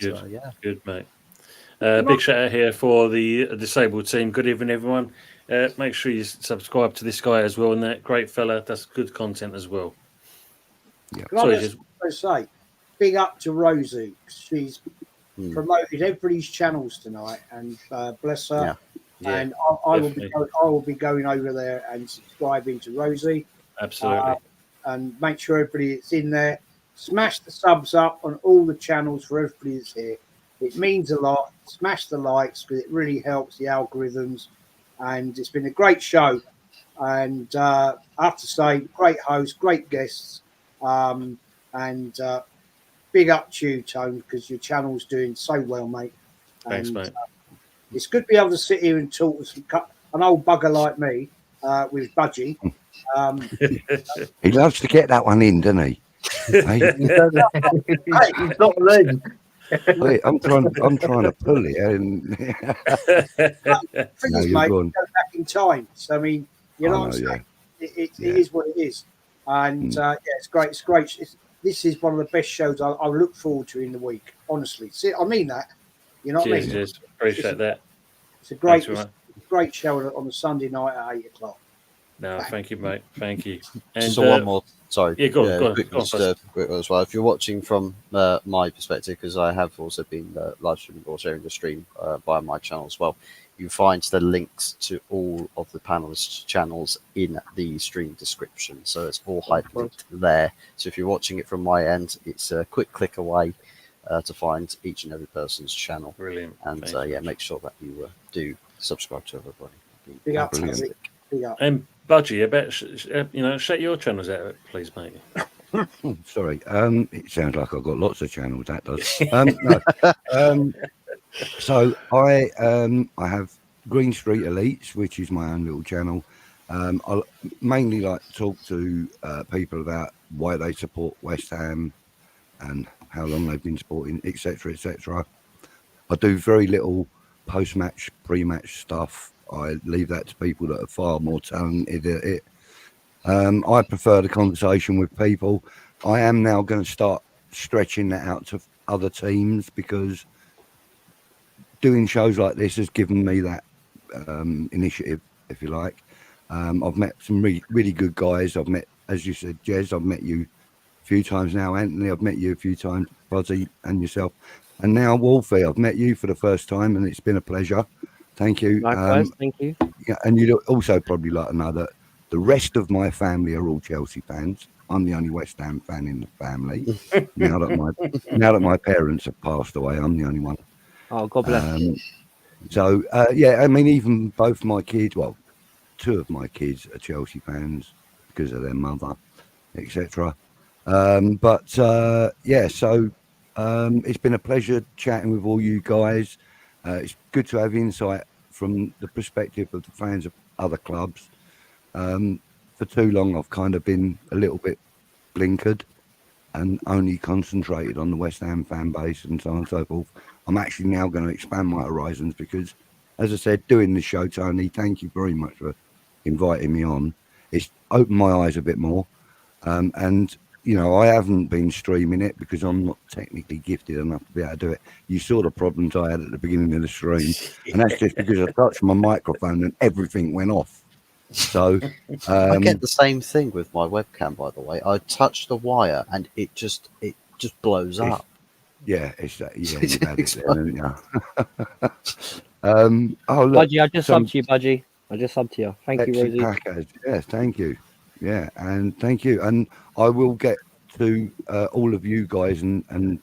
good, mate. Big shout out here for the disabled team. Good evening, everyone. Make sure you subscribe to this guy as well, and that great fella does good content as well. Yeah. Can I say, big up to Rosie. She's promoted everybody's channels tonight, and bless her. Yeah. And I will be going over there and subscribing to Rosie. Absolutely. And make sure everybody that's in there, smash the subs up on all the channels for everybody that's here. It means a lot. Smash the likes because it really helps the algorithms. And it's been a great show. And I have to say, great host, great guests. And big up to you, Tone, because your channel's doing so well, mate. Thanks, mate. It's good to be able to sit here and talk with an old bugger like me with Budgie. He loves to get that one in, doesn't he? He's not alone. Wait, I'm trying to pull it. And mate, go back in time. So I mean, you know what I'm saying? It is what it is, and it's great. It's great. This is one of the best shows I look forward to in the week. Honestly, see, I mean that. You know what I mean? Cheers. Appreciate that. It's a great show on a Sunday night at 8:00. No, thank you, mate. Thank you. And so one more. Sorry. Yeah, go on. Quick as well. If you're watching from my perspective, because I have also been live streaming or sharing the stream via my channel as well, you find the links to all of the panelists' channels in the stream description. So it's all hyperlinked there. So if you're watching it from my end, it's a quick click away to find each and every person's channel. Brilliant. And make sure that you do subscribe to everybody. Big up. And Budgie, I bet shut your channels out, please, mate. Sorry, it sounds like I've got lots of channels. That does. So I have Green Street Elites, which is my own little channel. I mainly like to talk to people about why they support West Ham and how long they've been supporting, etc., etc. I do very little post-match, pre-match stuff. I leave that to people that are far more talented at it. I prefer the conversation with people. I am now going to start stretching that out to other teams because doing shows like this has given me that initiative, if you like. I've met some really good guys. I've met, as you said, Jez, I've met you a few times now. Anthony, I've met you a few times, Fuzzy and yourself. And now, Wolfie, I've met you for the first time and it's been a pleasure. Thank you. Likewise, thank you. Yeah, and you'd also probably like to know that the rest of my family are all Chelsea fans. I'm the only West Ham fan in the family. now that my parents have passed away, I'm the only one. Oh, God bless. I mean, even both my kids, well, 2 of my kids are Chelsea fans because of their mother, etc. So it's been a pleasure chatting with all you guys. It's good to have insight from the perspective of the fans of other clubs. For too long, I've kind of been a little bit blinkered and only concentrated on the West Ham fan base and so on and so forth. I'm actually now going to expand my horizons because, as I said, doing this show, Tony, thank you very much for inviting me on. It's opened my eyes a bit more. And, you know, I haven't been streaming it because I'm not technically gifted enough to be able to do it. You saw the problems I had at the beginning of the stream. And that's just because I touched my microphone and everything went off. So I get the same thing with my webcam, by the way. I touch the wire and it just blows up. Yeah, it's that. Yeah, you've had it there, Budgie, I just subbed to you, Budgie. I just subbed to you. Thank you, Rosie. Packers. Yes, thank you. Yeah, and thank you. And I will get to all of you guys and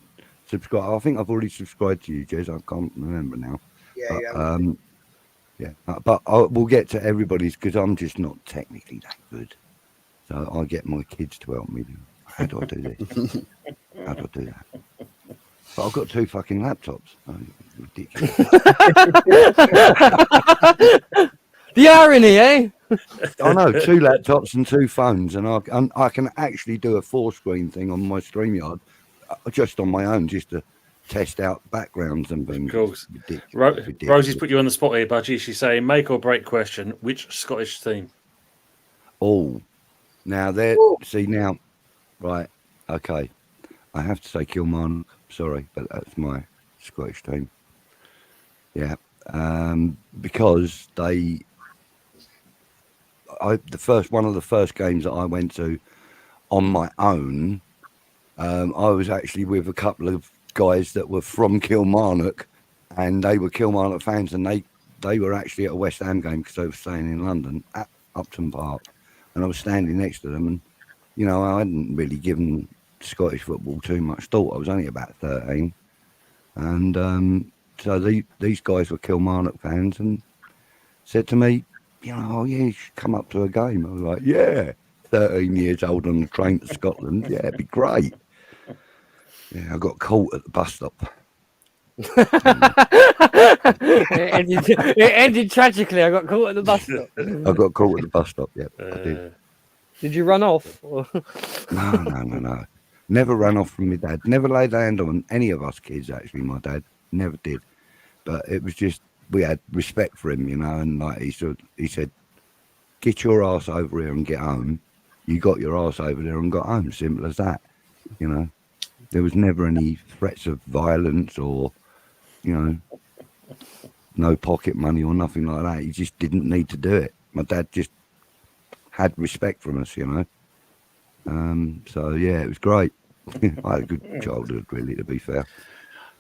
subscribe. I think I've already subscribed to you, Jez. I can't remember now. But we'll get to everybody's because I'm just not technically that good. So I get my kids to help me. How do I do this? How do I do that? But I've got 2 fucking laptops. Oh, ridiculous. The irony, eh? I know, 2 laptops and 2 phones, and I can actually do a 4-screen thing on my StreamYard just on my own, just to test out backgrounds and things. Of course. Ridiculous. Rosie's put you on the spot here, Budgie. She's saying, make or break question, which Scottish team? Oh, now there. See now, right? Okay, I have to say Kilmarnock. Sorry, but that's my Scottish team. Yeah, because one of the first games that I went to on my own, I was actually with a couple of guys that were from Kilmarnock, and they were Kilmarnock fans, and they were actually at a West Ham game because they were staying in London at Upton Park, and I was standing next to them, and you know, I hadn't really given Scottish football too much thought. I was only about 13, and so these guys were Kilmarnock fans and said to me, you know, oh yeah, you should come up to a game. I was like, yeah, 13 years old on the train to Scotland, yeah, it'd be great. Yeah, I got caught at the bus stop. It ended tragically. I got caught at the bus stop. I got caught at the bus stop, yeah, I did. Did you run off? No. Never ran off from my dad. Never laid a hand on any of us kids, actually, my dad. Never did. But it was just, we had respect for him, you know, and like he said, get your ass over here and get home. You got your ass over there and got home. Simple as that, you know. There was never any threats of violence or, you know, no pocket money or nothing like that. He just didn't need to do it. My dad just had respect from us, you know. So yeah, it was great. I had a good childhood, really, to be fair.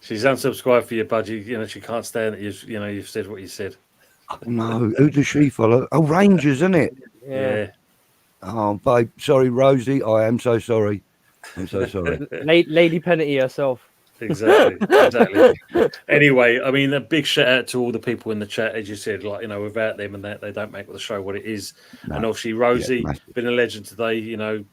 She's unsubscribed for you, Budgie. You know, she can't stand that you've said what you said. Oh, no, who does she follow? Oh, Rangers, isn't it? Yeah. Oh, babe, sorry, Rosie. I am so sorry. I'm so sorry. Lady Penalty herself. Exactly. Anyway, I mean, a big shout out to all the people in the chat, as you said. Like, you know, without them and that, they don't make the show what it is. No. And obviously, Rosie, been a legend today. You know,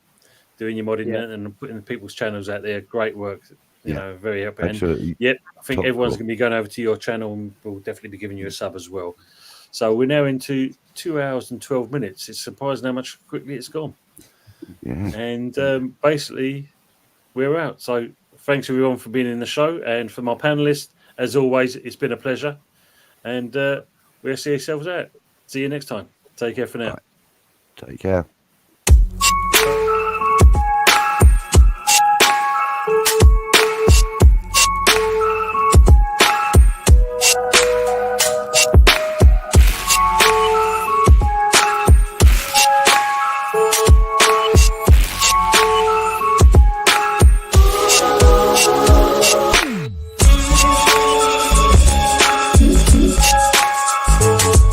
doing your modding and putting people's channels out there. Great work. You know, very happy. Absolutely. And I think everyone's going to be going over to your channel, and we'll definitely be giving you a sub as well. So we're now into 2 hours and 12 minutes. It's surprising how much quickly it's gone. Yeah. And basically, we're out. So thanks everyone for being in the show, and for my panelists, as always, it's been a pleasure. And we'll see yourselves out. See you next time. Take care for now. Right. Take care.